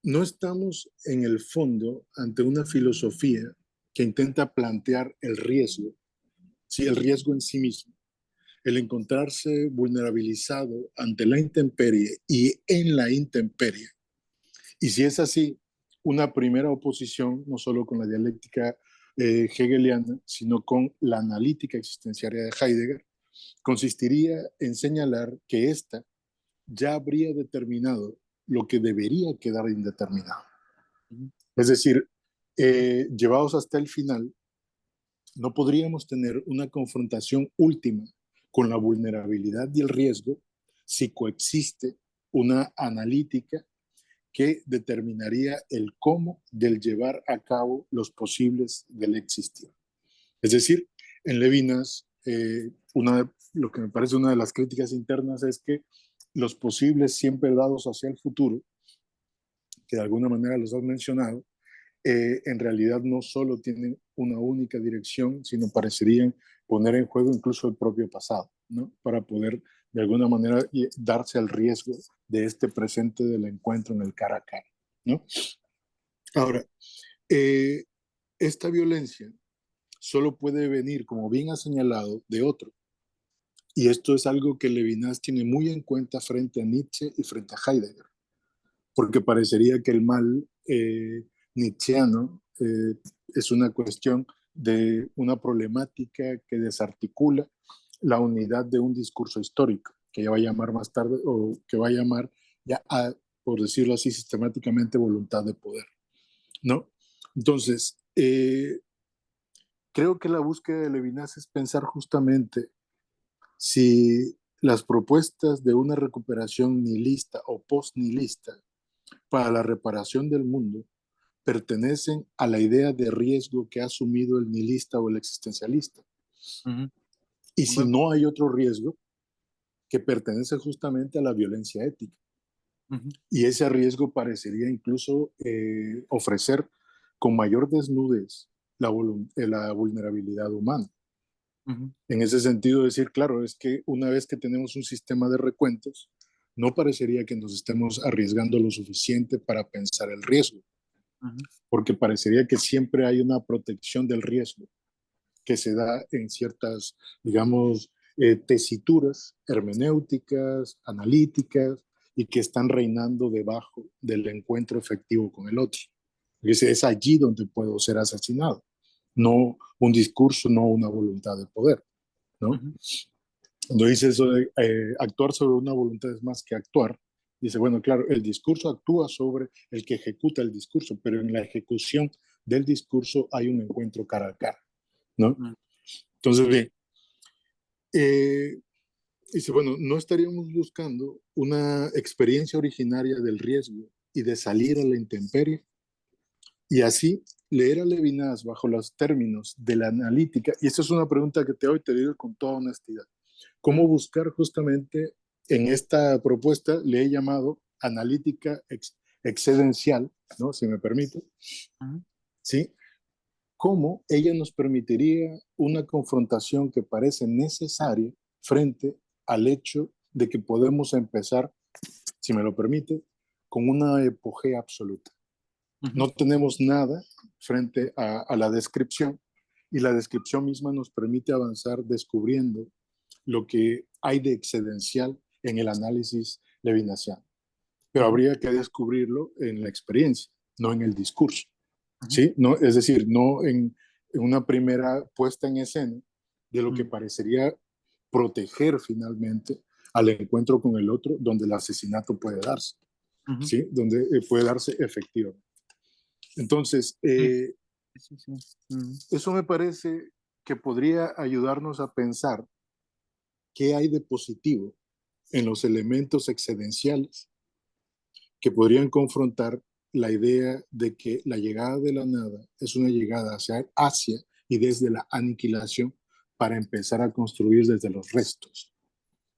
¿no estamos en el fondo ante una filosofía que intenta plantear el riesgo, sí, el riesgo en sí mismo, el encontrarse vulnerabilizado ante la intemperie y en la intemperie? Y si es así, una primera oposición, no solo con la dialéctica hegeliana, sino con la analítica existenciaria de Heidegger, consistiría en señalar que ésta ya habría determinado lo que debería quedar indeterminado. Es decir, llevados hasta el final, no podríamos tener una confrontación última con la vulnerabilidad y el riesgo si coexiste una analítica que determinaría el cómo del llevar a cabo los posibles del existir. Es decir, en Levinas, lo que me parece una de las críticas internas es que los posibles siempre dados hacia el futuro, que de alguna manera los has mencionado, en realidad no solo tienen una única dirección, sino parecerían poner en juego incluso el propio pasado, ¿no? Para poder de alguna manera darse al riesgo de este presente del encuentro en el cara a cara, ¿no? Ahora, esta violencia solo puede venir, como bien ha señalado, de otro. Y esto es algo que Levinas tiene muy en cuenta frente a Nietzsche y frente a Heidegger, porque parecería que el mal nietzscheano es una cuestión de una problemática que desarticula la unidad de un discurso histórico, que ya va a llamar más tarde, o que va a llamar ya, por decirlo así, sistemáticamente voluntad de poder, ¿no? Entonces, creo que la búsqueda de Levinas es pensar justamente si las propuestas de una recuperación nihilista o post-nihilista para la reparación del mundo pertenecen a la idea de riesgo que ha asumido el nihilista o el existencialista. Ujú. Y si no hay otro riesgo, que pertenece justamente a la violencia ética. Ujú. Y ese riesgo parecería incluso ofrecer con mayor desnudez la vulnerabilidad humana. Ujú. En ese sentido, decir, claro, es que una vez que tenemos un sistema de recuentos, no parecería que nos estemos arriesgando lo suficiente para pensar el riesgo, Ujú. porque parecería que siempre hay una protección del riesgo que se da en ciertas, digamos, tesituras hermenéuticas, analíticas, y que están reinando debajo del encuentro efectivo con el otro. Es allí donde puedo ser asesinado, no un discurso, no una voluntad de poder, ¿no? Ujú. Cuando dice eso de actuar sobre una voluntad es más que actuar, dice, bueno, claro, el discurso actúa sobre el que ejecuta el discurso, pero en la ejecución del discurso hay un encuentro cara a cara, ¿no? Mm. Entonces, bien, dice, bueno, no estaríamos buscando una experiencia originaria del riesgo y de salir a la intemperie, y así leer a Levinas bajo los términos de la analítica, y esta es una pregunta que hoy te digo con toda honestidad, cómo buscar justamente en esta propuesta, le he llamado analítica excedencial, ¿no? Si me permite, Ujú. ¿sí? Cómo ella nos permitiría una confrontación que parece necesaria frente al hecho de que podemos empezar, si me lo permite, con una epogea absoluta. Ujú. No tenemos nada frente a la descripción, y la descripción misma nos permite avanzar descubriendo lo que hay de excedencial en el análisis levinasiano. Pero Ujú. habría que descubrirlo en la experiencia, no en el discurso. Ujú. ¿Sí? No, es decir, no en una primera puesta en escena de lo que Mm. parecería proteger finalmente al encuentro con el otro, donde el asesinato puede darse, Ujú. ¿sí? Donde puede darse efectivamente. Entonces, Sí, sí, sí. Ujú. eso me parece que podría ayudarnos a pensar qué hay de positivo en los elementos excedenciales que podrían confrontar la idea de que la llegada de la nada es una llegada hacia y desde la aniquilación para empezar a construir desde los restos,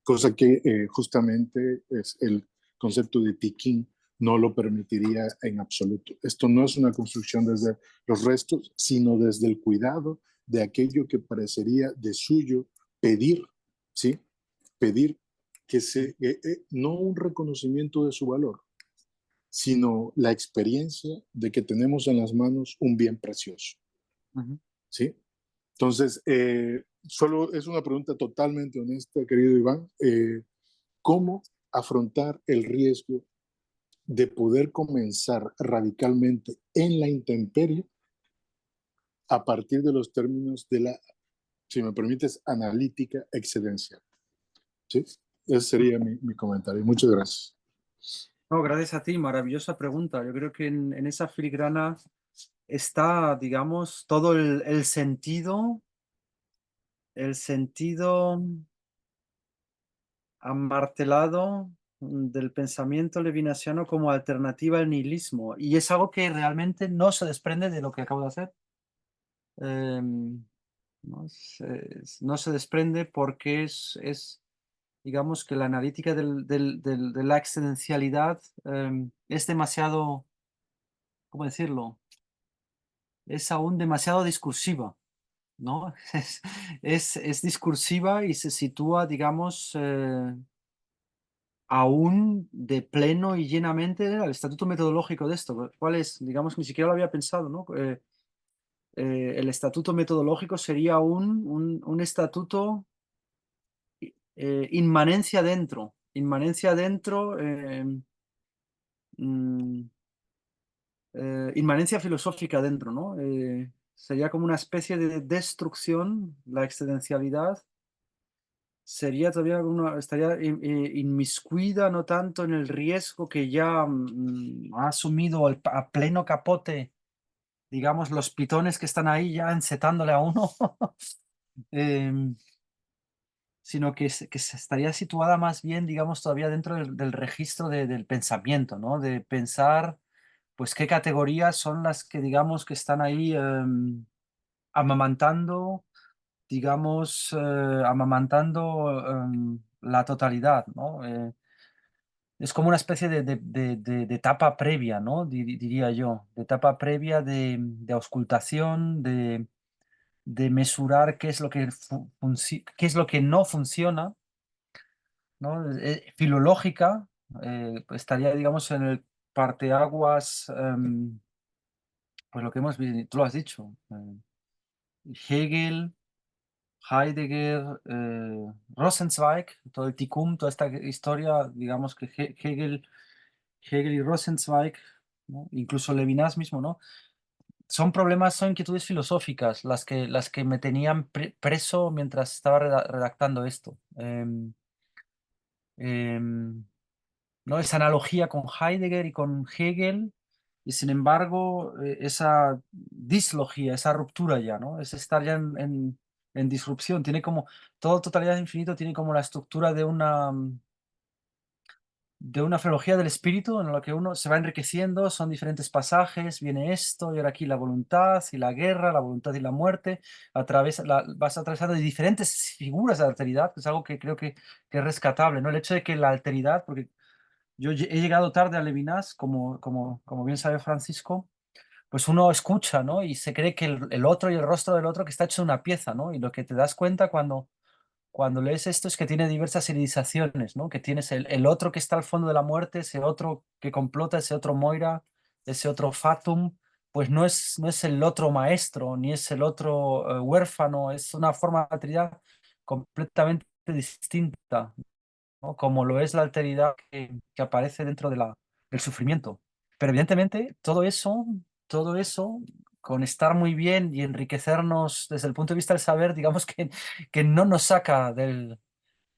cosa que justamente es el concepto de Tiquín no lo permitiría en absoluto. Esto no es una construcción desde los restos, sino desde el cuidado de aquello que parecería de suyo pedir, ¿sí? Pedir que no un reconocimiento de su valor, sino la experiencia de que tenemos en las manos un bien precioso, Ujú. ¿sí? Entonces, solo es una pregunta totalmente honesta, querido Iván. ¿Cómo afrontar el riesgo de poder comenzar radicalmente en la intemperie a partir de los términos de la, si me permites, analítica excedencial? ¿Sí? Ese sería mi comentario. Muchas gracias. No, gracias a ti, maravillosa pregunta. Yo creo que en esa filigrana está, digamos, todo el sentido amartelado del pensamiento levinasiano como alternativa al nihilismo. Y es algo que realmente no se desprende de lo que acabo de hacer. Em, no se desprende porque digamos que la analítica de la excedencialidad es demasiado, ¿cómo decirlo? Es aún demasiado discursiva, ¿no? Es discursiva y se sitúa, digamos, aún de pleno y llenamente al estatuto metodológico de esto. ¿Cuál es? Digamos, ni siquiera lo había pensado, ¿no? El estatuto metodológico sería un estatuto inmanencia dentro, mm, inmanencia filosófica dentro, ¿no? Sería como una especie de destrucción, la excedencialidad sería todavía estaría inmiscuida no tanto en el riesgo que ya ha asumido a pleno capote, digamos, los pitones que están ahí ya encetándole a uno, em, sino que se estaría situada más bien, digamos, todavía dentro del registro del pensamiento, ¿no? De pensar, pues, qué categorías son las que, digamos, que están ahí amamantando, digamos, la totalidad, ¿no? Es como una especie de etapa previa, ¿no? Diría yo, de etapa previa de auscultación, de mesurar qué es lo que, qué es lo que no funciona, ¿no? Filológica, pues estaría, digamos, en el parteaguas, pues lo que hemos visto, tú lo has dicho, Hegel, Heidegger, Rosenzweig, todo el Tikkun, toda esta historia, digamos que Hegel y Rosenzweig, ¿no? Incluso Levinas mismo, ¿no? Son problemas, son inquietudes filosóficas las que me tenían preso mientras estaba redactando esto. ¿No? Esa analogía con Heidegger y con Hegel, y sin embargo, esa dislogía, esa ruptura ya, ¿no? Es estar ya en disrupción. Tiene como, todo Totalidad de Infinito tiene como la estructura de una filología del espíritu en la que uno se va enriqueciendo, son diferentes pasajes, viene esto, y ahora aquí la voluntad y la guerra, la voluntad y la muerte, vas atravesando de diferentes figuras de alteridad, que es algo que creo que es rescatable, ¿no? El hecho de que la alteridad, porque yo he llegado tarde a Levinas, como bien sabe Francisco, pues uno escucha, ¿no? Y se cree que el otro y el rostro del otro que está hecho de una pieza, ¿no? Y lo que te das cuenta cuando lees esto es que tiene diversas iridizaciones, ¿no? Que tienes el otro que está al fondo de la muerte, ese otro que complota, ese otro Moira, ese otro Fatum, pues no es el otro maestro, ni es el otro huérfano, es una forma de alteridad completamente distinta, ¿no? Como lo es la alteridad que aparece dentro del sufrimiento. Pero evidentemente todo eso, con estar muy bien y enriquecernos desde el punto de vista del saber, digamos que no nos saca del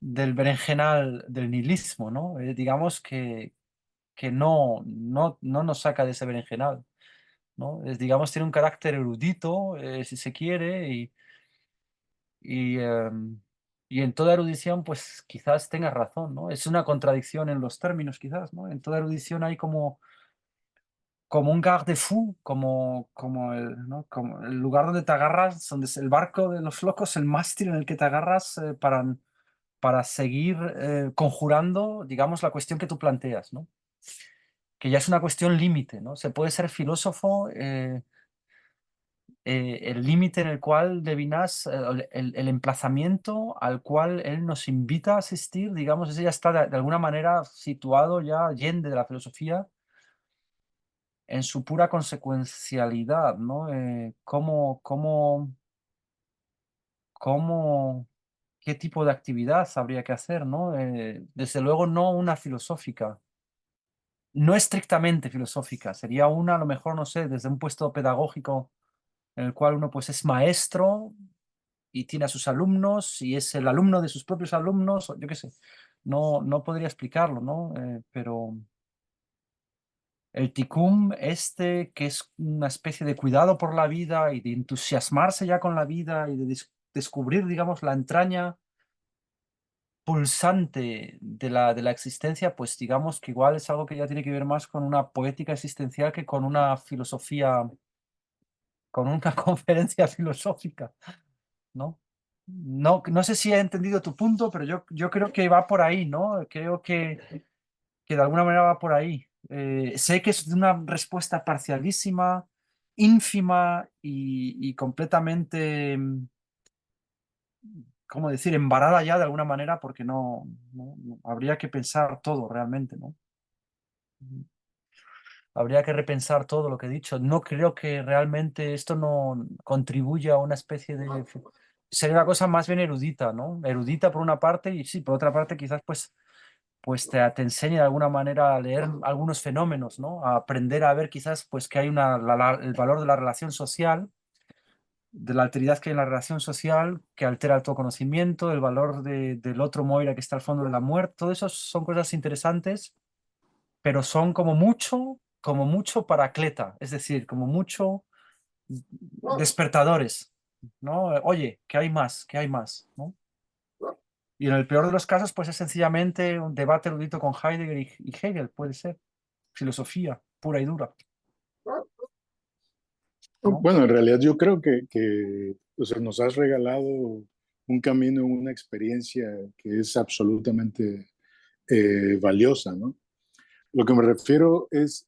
berenjenal del nihilismo, ¿no? Digamos que no nos saca de ese berenjenal, ¿no? Digamos, tiene un carácter erudito, si se quiere, y, y en toda erudición, pues quizás tengas razón, ¿no? Es una contradicción en los términos, quizás, ¿no? En toda erudición hay como un garde-fou, como ¿no? Como el lugar donde te agarras, donde es el barco de los locos, el mástil en el que te agarras para seguir conjurando, digamos, la cuestión que tú planteas, ¿no? Que ya es una cuestión límite, ¿no? Se puede ser filósofo, el límite en el cual Levinas, el emplazamiento al cual él nos invita a asistir, digamos, ese ya está de alguna manera situado ya allende de la filosofía en su pura consecuencialidad, ¿no? Cómo, qué tipo de actividad habría que hacer, ¿no? Desde luego no una filosófica, no estrictamente filosófica, sería una, a lo mejor, no sé, desde un puesto pedagógico en el cual uno pues es maestro y tiene a sus alumnos y es el alumno de sus propios alumnos, o yo qué sé, no podría explicarlo, ¿no? Pero el tikkun este, que es una especie de cuidado por la vida y de entusiasmarse ya con la vida y de descubrir, digamos, la entraña pulsante de la existencia, pues digamos que igual es algo que ya tiene que ver más con una poética existencial que con una filosofía, con una conferencia filosófica, ¿no? No sé si he entendido tu punto, pero yo creo que va por ahí, ¿no? Creo que de alguna manera va por ahí. Sé que es una respuesta parcialísima, ínfima y completamente, ¿cómo decir?, embarada ya de alguna manera porque no habría que pensar todo realmente, ¿no? Habría que repensar todo lo que he dicho. No creo que realmente esto no contribuya a una especie de... Sería una cosa más bien erudita, ¿no? Erudita por una parte y sí, por otra parte quizás pues te enseñe de alguna manera a leer algunos fenómenos, ¿no? A aprender a ver quizás pues que hay el valor de la relación social, de la alteridad que hay en la relación social, que altera el autoconocimiento, el valor del otro Moira que está al fondo de la muerte. Todo eso son cosas interesantes, pero son como mucho paracleta, es decir, como mucho despertadores, ¿no? Oye, ¿qué hay más? ¿Qué hay más? ¿No? Y en el peor de los casos, pues es sencillamente un debate erudito con Heidegger y Hegel, puede ser. Filosofía pura y dura, ¿no? Bueno, en realidad yo creo que o sea, nos has regalado un camino, una experiencia que es absolutamente valiosa, ¿no? Lo que me refiero es,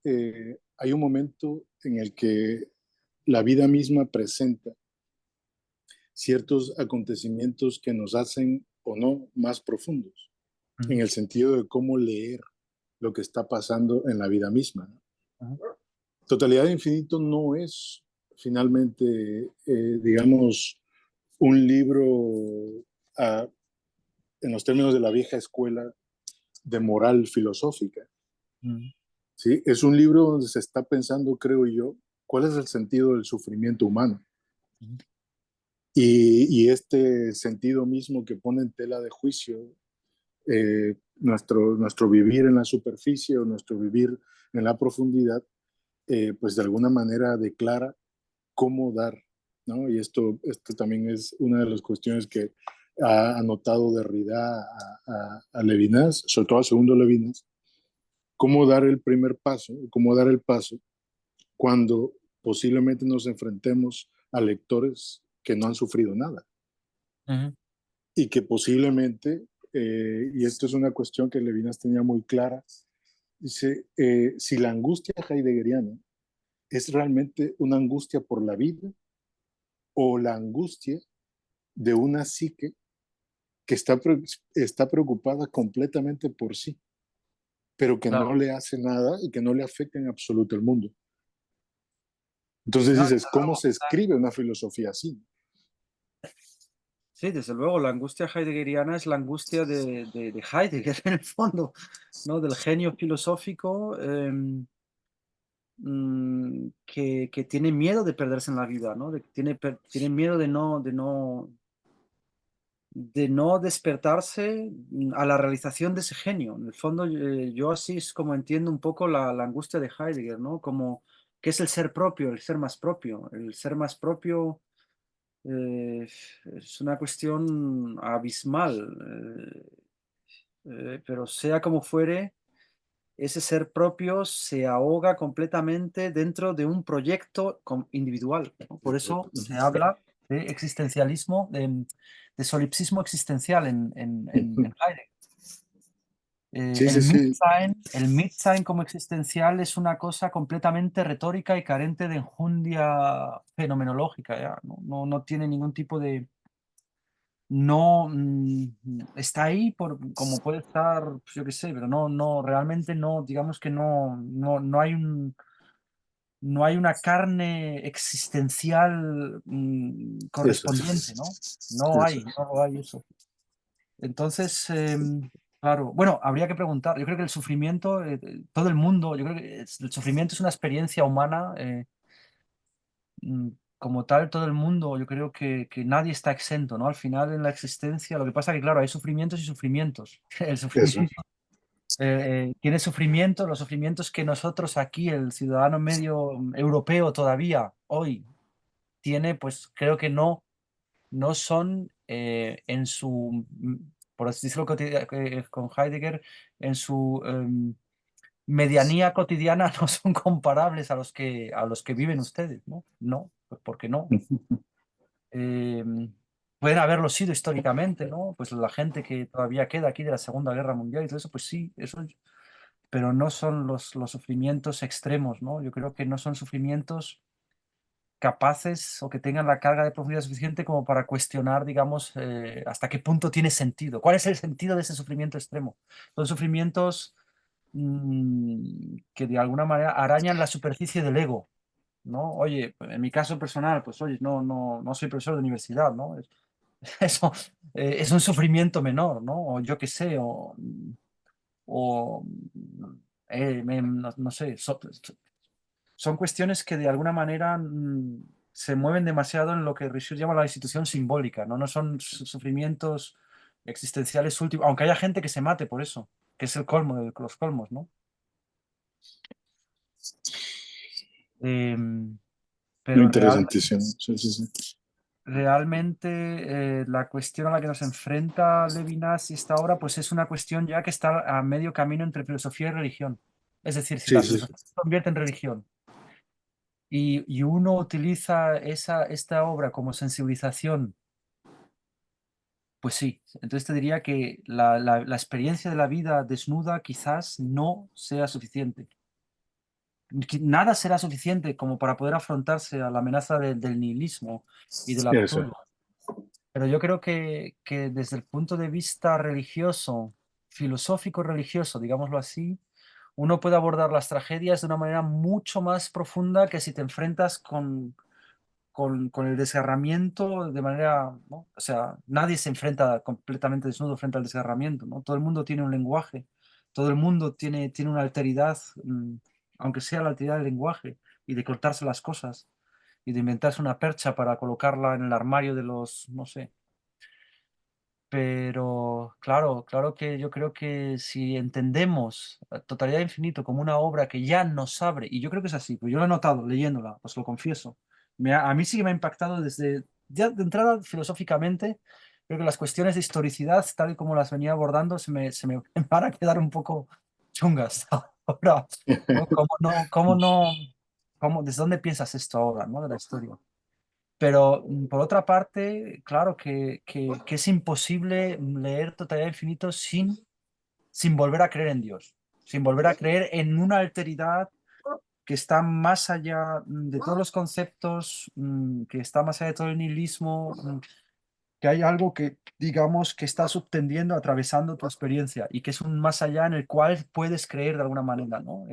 hay un momento en el que la vida misma presenta ciertos acontecimientos que nos hacen o no más profundos, en Ujú, el sentido de cómo leer lo que está pasando en la vida misma, ¿no? ujú, Totalidad de Infinito no es finalmente, digamos, un libro ah, en los términos de la vieja escuela de moral filosófica. Mm, ¿Sí? Es un libro donde se está pensando, creo yo, cuál es el sentido del sufrimiento humano. mm, Y este sentido mismo que pone en tela de juicio nuestro vivir en la superficie o nuestro vivir en la profundidad, pues de alguna manera declara cómo dar, ¿no? Y esto también es una de las cuestiones que ha anotado Derrida a Levinas, sobre todo a segundo Levinas, cómo dar el primer paso, cómo dar el paso cuando posiblemente nos enfrentemos a lectores que no han sufrido nada ujú, y que posiblemente, y esto es una cuestión que Levinas tenía muy clara, dice, si la angustia heideggeriana es realmente una angustia por la vida o la angustia de una psique que está preocupada completamente por sí, pero que no claro. le hace nada y que no le afecta en absoluto el mundo. Entonces No, dices, desde ¿cómo luego. se escribe una filosofía así? Sí, desde luego, la angustia heideggeriana es la angustia de Heidegger, en el fondo, ¿no? Del genio filosófico que tiene miedo de perderse en la vida, ¿no? Tiene miedo de no despertarse a la realización de ese genio. En el fondo, yo así es como entiendo un poco la angustia de Heidegger, ¿no? Como, ¿qué es el ser propio, el ser más propio? El ser más propio es una cuestión abismal, pero sea como fuere, ese ser propio se ahoga completamente dentro de un proyecto individual, ¿no? Por eso se habla de existencialismo, de solipsismo existencial en Heidegger. Sí, sí, sí, El Mitsein como existencial es una cosa completamente retórica y carente de enjundia fenomenológica, ya, no tiene ningún tipo de, no, está ahí como puede estar, pues, yo qué sé, pero realmente no, digamos que no hay una carne existencial eso correspondiente, ¿no? es. No Eso hay, es. no lo hay eso. Entonces, claro, bueno, habría que preguntar, yo creo que el sufrimiento, todo el mundo, yo creo que el sufrimiento es una experiencia humana. Como tal, todo el mundo, yo creo que nadie está exento, ¿no? Al final en la existencia, lo que pasa que, claro, hay sufrimientos y sufrimientos. El Eso. sufrimiento tiene sufrimientos, los sufrimientos que nosotros aquí, el ciudadano medio europeo todavía, hoy, tiene, pues creo que no son en su, por así decirlo con Heidegger, en su medianía cotidiana no son comparables a los que viven ustedes, ¿no? No, pues porque no. Pueden haberlo sido históricamente, ¿no? Pues la gente que todavía queda aquí de la Segunda Guerra Mundial y todo eso, pues sí, eso, pero no son los sufrimientos extremos, ¿no? Yo creo que no son sufrimientos capaces o que tengan la carga de profundidad suficiente como para cuestionar, digamos, hasta qué punto tiene sentido. ¿Cuál es el sentido de ese sufrimiento extremo? Son sufrimientos que de alguna manera arañan la superficie del ego, ¿no? Oye, en mi caso personal, pues oye, no soy profesor de universidad, ¿no? Eso es un sufrimiento menor, ¿no? O yo qué sé, o no sé, son cuestiones que de alguna manera se mueven demasiado en lo que Richard llama la institución simbólica, ¿no? No son sufrimientos existenciales últimos, aunque haya gente que se mate por eso, que es el colmo de los colmos, ¿no? Em, Muy pero interesantísimo. Sí, sí, sí. realmente la cuestión a la que nos enfrenta Levinas y esta obra, pues es una cuestión ya que está a medio camino entre filosofía y religión. Es decir, si Sí, la sí. filosofía se convierte en religión y uno utiliza esta obra como sensibilización, pues sí. Entonces te diría que la experiencia de la vida desnuda quizás no sea suficiente. Nada será suficiente como para poder afrontarse a la amenaza del nihilismo y del Eso. absurdo. Pero yo creo que desde el punto de vista religioso, filosófico religioso, digámoslo así, uno puede abordar las tragedias de una manera mucho más profunda que si te enfrentas con el desgarramiento de manera, ¿no? O sea, nadie se enfrenta completamente desnudo frente al desgarramiento, ¿no? Todo el mundo tiene un lenguaje, todo el mundo tiene una alteridad, aunque sea la alteridad del lenguaje y de cortarse las cosas y de inventarse una percha para colocarla en el armario de los, no sé. Pero claro, claro que yo creo que si entendemos Totalidad Infinito como una obra que ya nos abre, y yo creo que es así, pues yo lo he notado leyéndola, os lo confieso. A mí sí que me ha impactado desde, ya de entrada filosóficamente, creo que las cuestiones de historicidad, tal y como las venía abordando, se me van a quedar un poco chungas ahora, ¿no? ¿Desde dónde piensas esto ahora, ¿no? De la historia. Pero por otra parte, claro que es imposible leer Totalidad Infinito sin volver a creer en Dios, sin volver a creer en una alteridad que está más allá de todos los conceptos, que está más allá de todo el nihilismo, que hay algo que, digamos, que está subtendiendo, atravesando tu experiencia y que es un más allá en el cual puedes creer de alguna manera, ¿no?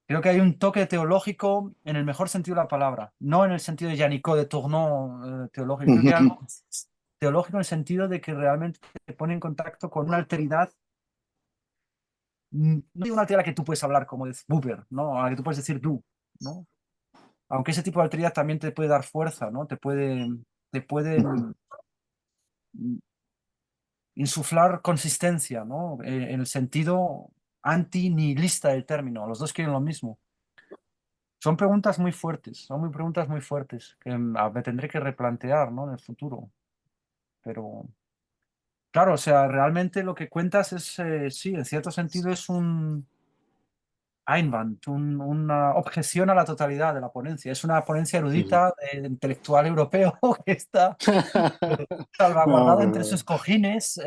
Creo que hay un toque teológico en el mejor sentido de la palabra, no en el sentido de Janicot de Tournon teológico. Creo que hay algo teológico en el sentido de que realmente te pone en contacto con una alteridad, no digo una alteridad que tú puedes hablar como de Buber, ¿no? A la que tú puedes decir tú, ¿no? Aunque ese tipo de alteridad también te puede dar fuerza, ¿no? Te puede insuflar consistencia, ¿no? En el sentido anti-nihilista del término. Los dos quieren lo mismo. Son preguntas muy fuertes, son muy preguntas muy fuertes que me tendré que replantear, ¿no? En el futuro. Pero, claro, o sea, realmente lo que cuentas es, sí, en cierto sentido es un Einwand, una objeción a la totalidad de la ponencia. Es una ponencia erudita de intelectual europeo que está No, salvaguardado entre sus pero- cojines.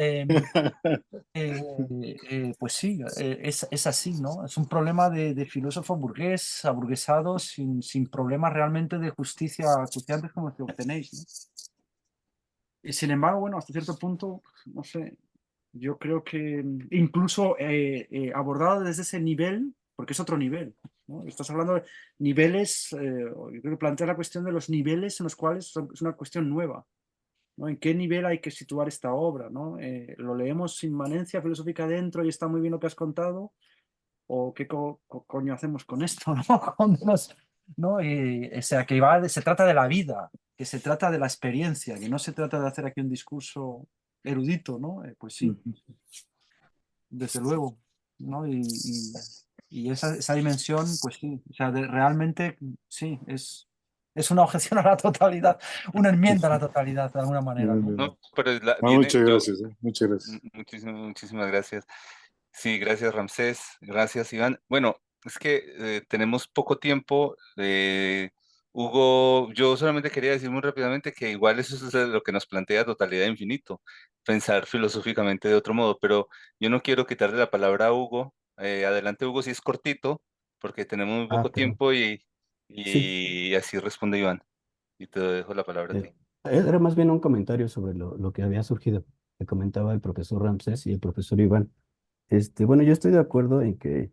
Pues sí, es así, ¿no? Es un problema de filósofo burgués, aburguesado, sin problemas realmente de justicia acuciantes como los que obtenéis, ¿no? Y sin embargo, bueno, hasta cierto punto, no sé, yo creo que incluso abordado desde ese nivel, porque es otro nivel, ¿no? Estás hablando de niveles, yo creo que plantea la cuestión de los niveles en los cuales es una cuestión nueva. ¿No? ¿En qué nivel hay que situar esta obra? ¿No? ¿Lo leemos sin inmanencia filosófica dentro y está muy bien lo que has contado? ¿O qué coño hacemos con esto? ¿No? ¿no? O sea, que se trata de la vida, que se trata de la experiencia, que no se trata de hacer aquí un discurso erudito, ¿no? Pues sí, desde luego, ¿no? Y esa dimensión, pues sí, o sea, realmente sí, es una objeción a la totalidad, una enmienda a la totalidad de alguna manera, ¿no? No, pero Ah, viene, muchas yo, gracias, muchas gracias. muchísimas gracias. Sí, gracias Ramsés, gracias Iván. Bueno, es que tenemos poco tiempo. Hugo, yo solamente quería decir muy rápidamente que igual eso es lo que nos plantea Totalidad Infinito, pensar filosóficamente de otro modo, pero yo no quiero quitarle la palabra a Hugo. Adelante Hugo, si es cortito, porque tenemos muy Ah, poco perdón. tiempo Sí, y así responde Iván. Y te dejo la palabra a eh, ti. era más bien un comentario sobre lo que había surgido, que comentaba el profesor Ramsés y el profesor Iván. Bueno, yo estoy de acuerdo en que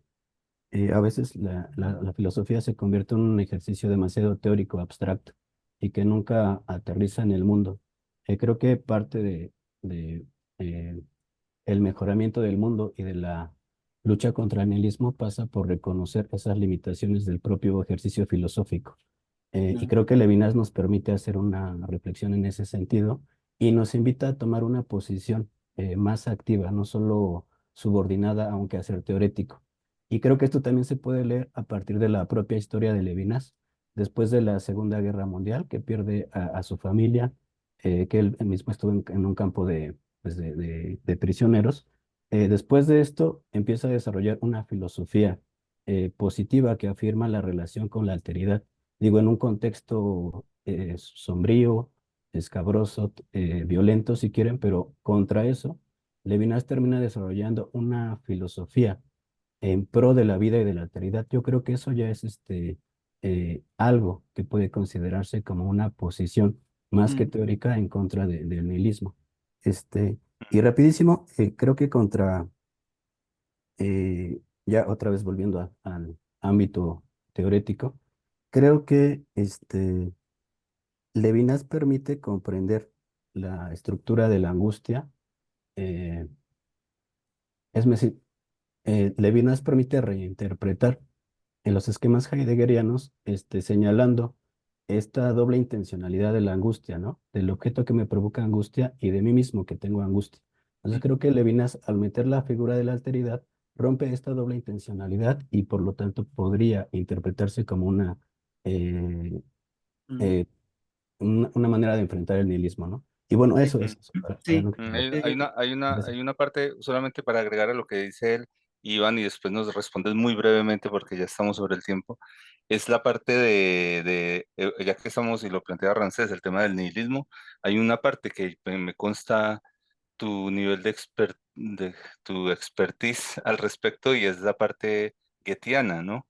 a veces la filosofía se convierte en un ejercicio demasiado teórico, abstracto, y que nunca aterriza en el mundo. Creo que parte de, eh, el mejoramiento del mundo y de la lucha contra el nihilismo pasa por reconocer esas limitaciones del propio ejercicio filosófico. Y creo que Levinas nos permite hacer una reflexión en ese sentido y nos invita a tomar una posición más activa, no solo subordinada a un quehacer teórico. Y creo que esto también se puede leer a partir de la propia historia de Levinas, después de la Segunda Guerra Mundial, que pierde a su familia, que él mismo estuvo en un campo pues, de prisioneros. Después de esto, empieza a desarrollar una filosofía positiva que afirma la relación con la alteridad. Digo, en un contexto sombrío, escabroso, violento, si quieren, pero contra eso, Levinas termina desarrollando una filosofía en pro de la vida y de la alteridad. Yo creo que eso ya es algo que puede considerarse como una posición más que Mm, teórica en contra del nihilismo. Y rapidísimo, creo que ya otra vez volviendo al ámbito teórico, creo que Levinas permite comprender la estructura de la angustia, eh, es decir, Levinas permite reinterpretar en los esquemas heideggerianos, señalando esta doble intencionalidad de la angustia, ¿no? Del objeto que me provoca angustia y de mí mismo que tengo angustia. Entonces creo que Levinas, al meter la figura de la alteridad, rompe esta doble intencionalidad y por lo tanto podría interpretarse como eh, Mm. eh, una manera de enfrentar el nihilismo, ¿no? Y bueno, Sí, eso Mm. es, para sí. no quitarle- Eh, Hay una parte, solamente para agregar a lo que dice él, Iván, y después nos respondes muy brevemente porque ya estamos sobre el tiempo, es la parte ya que estamos, y lo plantea Rancés, el tema del nihilismo, hay una parte que me consta tu nivel de tu expertise al respecto, y es la parte goetheana, ¿no?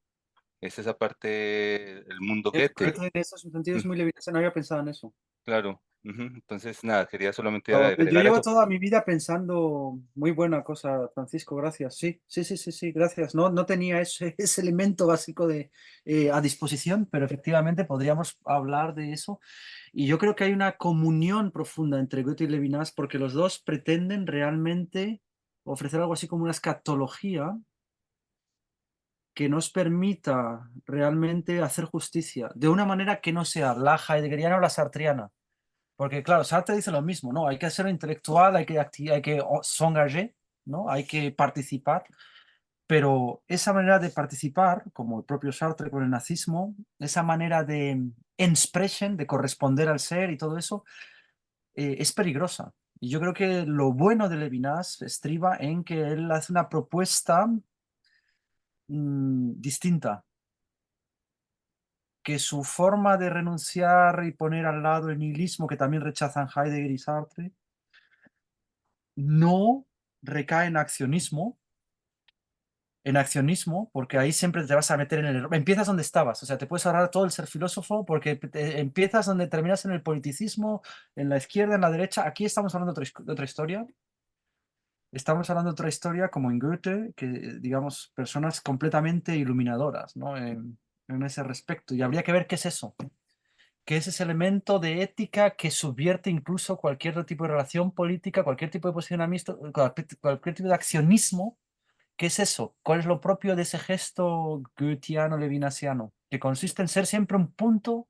Es esa parte, el mundo es Goethe. correcto, en ese sentido Mm, es muy levinasiano, no había pensado en eso. claro. Ujú. Entonces, nada, quería solamente Yo agregar llevo eso. toda mi vida pensando, muy buena cosa, Francisco, gracias. Sí, sí, sí, sí, sí, gracias. No, no tenía ese, ese elemento básico a disposición, pero efectivamente podríamos hablar de eso. Y yo creo que hay una comunión profunda entre Goethe y Levinas porque los dos pretenden realmente ofrecer algo así como una escatología que nos permita realmente hacer justicia de una manera que no sea la heideggeriana o la sartreana. Porque claro, Sartre dice lo mismo, ¿no? Hay que ser intelectual, hay que s'engager, ¿no? Hay que participar, pero esa manera de participar, como el propio Sartre con el nazismo, esa manera de Entsprechen, de corresponder al ser y todo eso, es peligrosa. Y yo creo que lo bueno de Levinas estriba en que él hace una propuesta distinta, que su forma de renunciar y poner al lado el nihilismo que también rechazan Heidegger y Sartre, no recae en accionismo, porque ahí siempre te vas a meter en el error. Empiezas donde estabas, o sea, te puedes ahorrar todo el ser filósofo porque empiezas donde terminas en el politicismo, en la izquierda, en la derecha. Aquí estamos hablando de otra historia. Estamos hablando de otra historia como en Goethe, que digamos, personas completamente iluminadoras, ¿no? En ese respecto. Y habría que ver qué es eso, qué es ese elemento de ética que subvierte incluso cualquier otro tipo de relación política, cualquier tipo de posicionamiento, cualquier tipo de accionismo. ¿Qué es eso? ¿Cuál es lo propio de ese gesto goetheano levinasiano? Que consiste en ser siempre un punto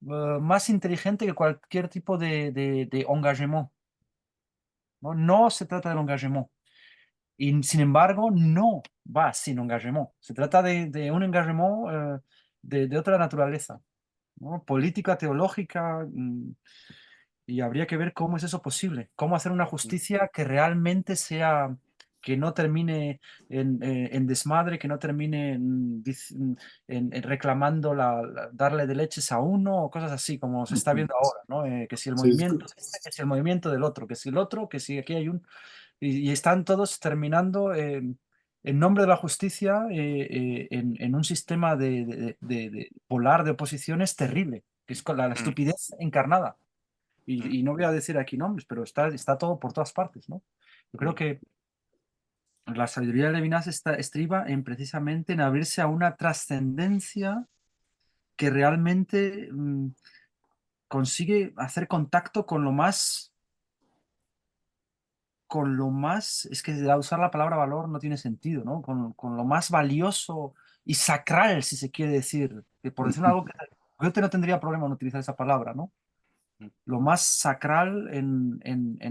más inteligente que cualquier tipo de engagement, ¿no? No se trata del engagement. Y sin embargo, no va sin engagement. Se trata de un engagement de otra naturaleza, ¿no? Política, teológica, y habría que ver cómo es eso posible, cómo hacer una Mm, justicia que realmente sea, que no termine en desmadre, que no termine en reclamando darle de leches a uno o cosas así, como se está viendo ahora, ¿no? Que si el Sí, movimiento es este, que si el movimiento del otro, que si el otro, que si aquí hay un... Y están todos terminando en nombre de la justicia en un sistema de polar de oposiciones terrible, que es con la mm, estupidez encarnada. mm, Y no voy a decir aquí nombres, pero está todo por todas partes, ¿no? Yo creo mm, que la sabiduría de Levinas estriba en precisamente en abrirse a una trascendencia que realmente consigue hacer contacto es que usar la palabra valor no tiene sentido, ¿no? Con lo más valioso y sacral, si se quiere decir, que por decir algo que Goethe no tendría problema en utilizar esa palabra, ¿no? mm, Lo más sacral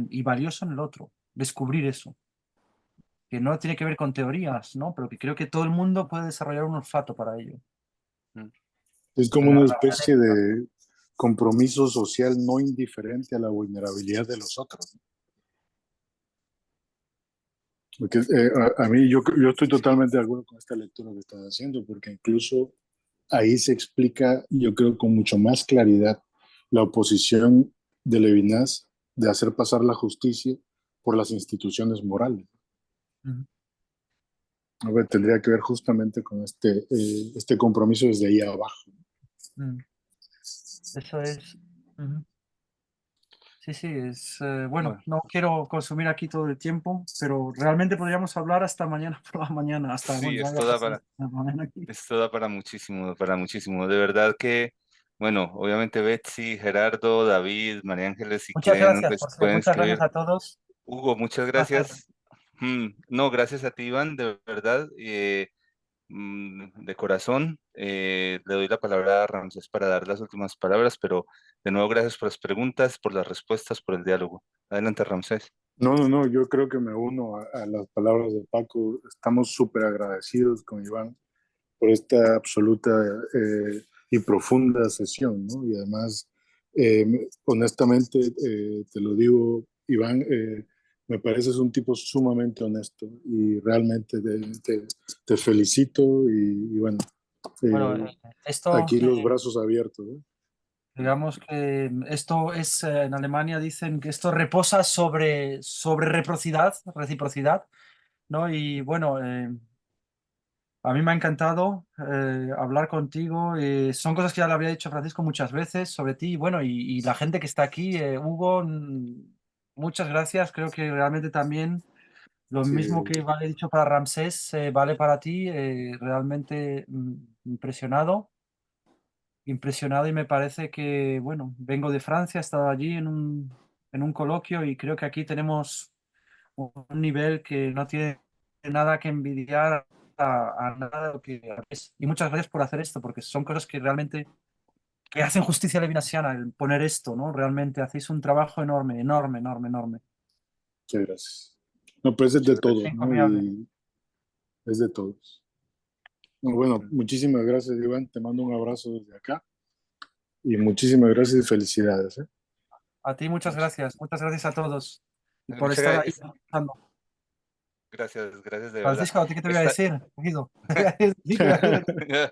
y valioso en el otro, descubrir eso, que no tiene que ver con teorías, ¿no? Pero que creo que todo el mundo puede desarrollar un olfato para ello. mm, es como La- una la- especie de compromiso social no indiferente a la vulnerabilidad de los otros. Porque a mí yo estoy totalmente de acuerdo con esta lectura que estás haciendo, porque incluso ahí se explica, yo creo, con mucho más claridad la oposición de Levinas de hacer pasar la justicia por las instituciones morales. Ujú, A ver, tendría que ver justamente con este compromiso desde ahí abajo. ujú. Eso es. Ujú. Sí, sí, bueno, bueno, no quiero consumir aquí todo el tiempo, pero realmente podríamos hablar hasta mañana por la mañana, hasta, sí, bueno, ya pasó la mañana aquí. esto da para muchísimo, para muchísimo. De verdad que bueno, obviamente Betsy, Gerardo, David, María Ángeles, si Muchas quieren, gracias, pueden muchas gracias escribir. a todos. Hugo, muchas Un placer. gracias. No, gracias a ti, Iván, de verdad, de corazón. Le doy la palabra a Ramsés para dar las últimas palabras, pero de nuevo, gracias por las preguntas, por las respuestas, por el diálogo. Adelante, Ramsés. No, yo creo que me uno a las palabras de Paco. Estamos súper agradecidos con Iván por esta absoluta y profunda sesión, ¿no? Y además, honestamente, te lo digo, Iván, me pareces un tipo sumamente honesto y realmente te felicito y bueno, Bueno, esto, aquí los brazos abiertos, ¿no? digamos que esto es, en Alemania dicen que esto reposa sobre reciprocidad, ¿no? Y bueno, a mí me ha encantado hablar contigo. Son cosas que ya le había dicho a Francisco muchas veces sobre ti. Y bueno, y la gente que está aquí, Hugo, muchas gracias. Creo que realmente también lo Sí, mismo que vale dicho para Ramsés, vale para ti. Realmente impresionado, impresionado y me parece que, bueno, vengo de Francia, he estado allí en un coloquio y creo que aquí tenemos un nivel que no tiene nada que envidiar a nada de lo que es. Y muchas gracias por hacer esto, porque son cosas que realmente que hacen justicia levinasiana, el poner esto, ¿no? Realmente hacéis un trabajo enorme, enorme, enorme, enorme. muchas gracias. No, pues es de Muchas todos, gracias. ¿no? Encomiable. Y es de todos. Bueno, muchísimas gracias, Iván. Te mando un abrazo desde acá y muchísimas gracias y felicidades, ¿eh? A ti muchas gracias a todos y por Muchas estar ahí gracias, escuchando. gracias de verdad. Francisco, ¿a ti qué te voy a Esta... decir? Guido? Di que-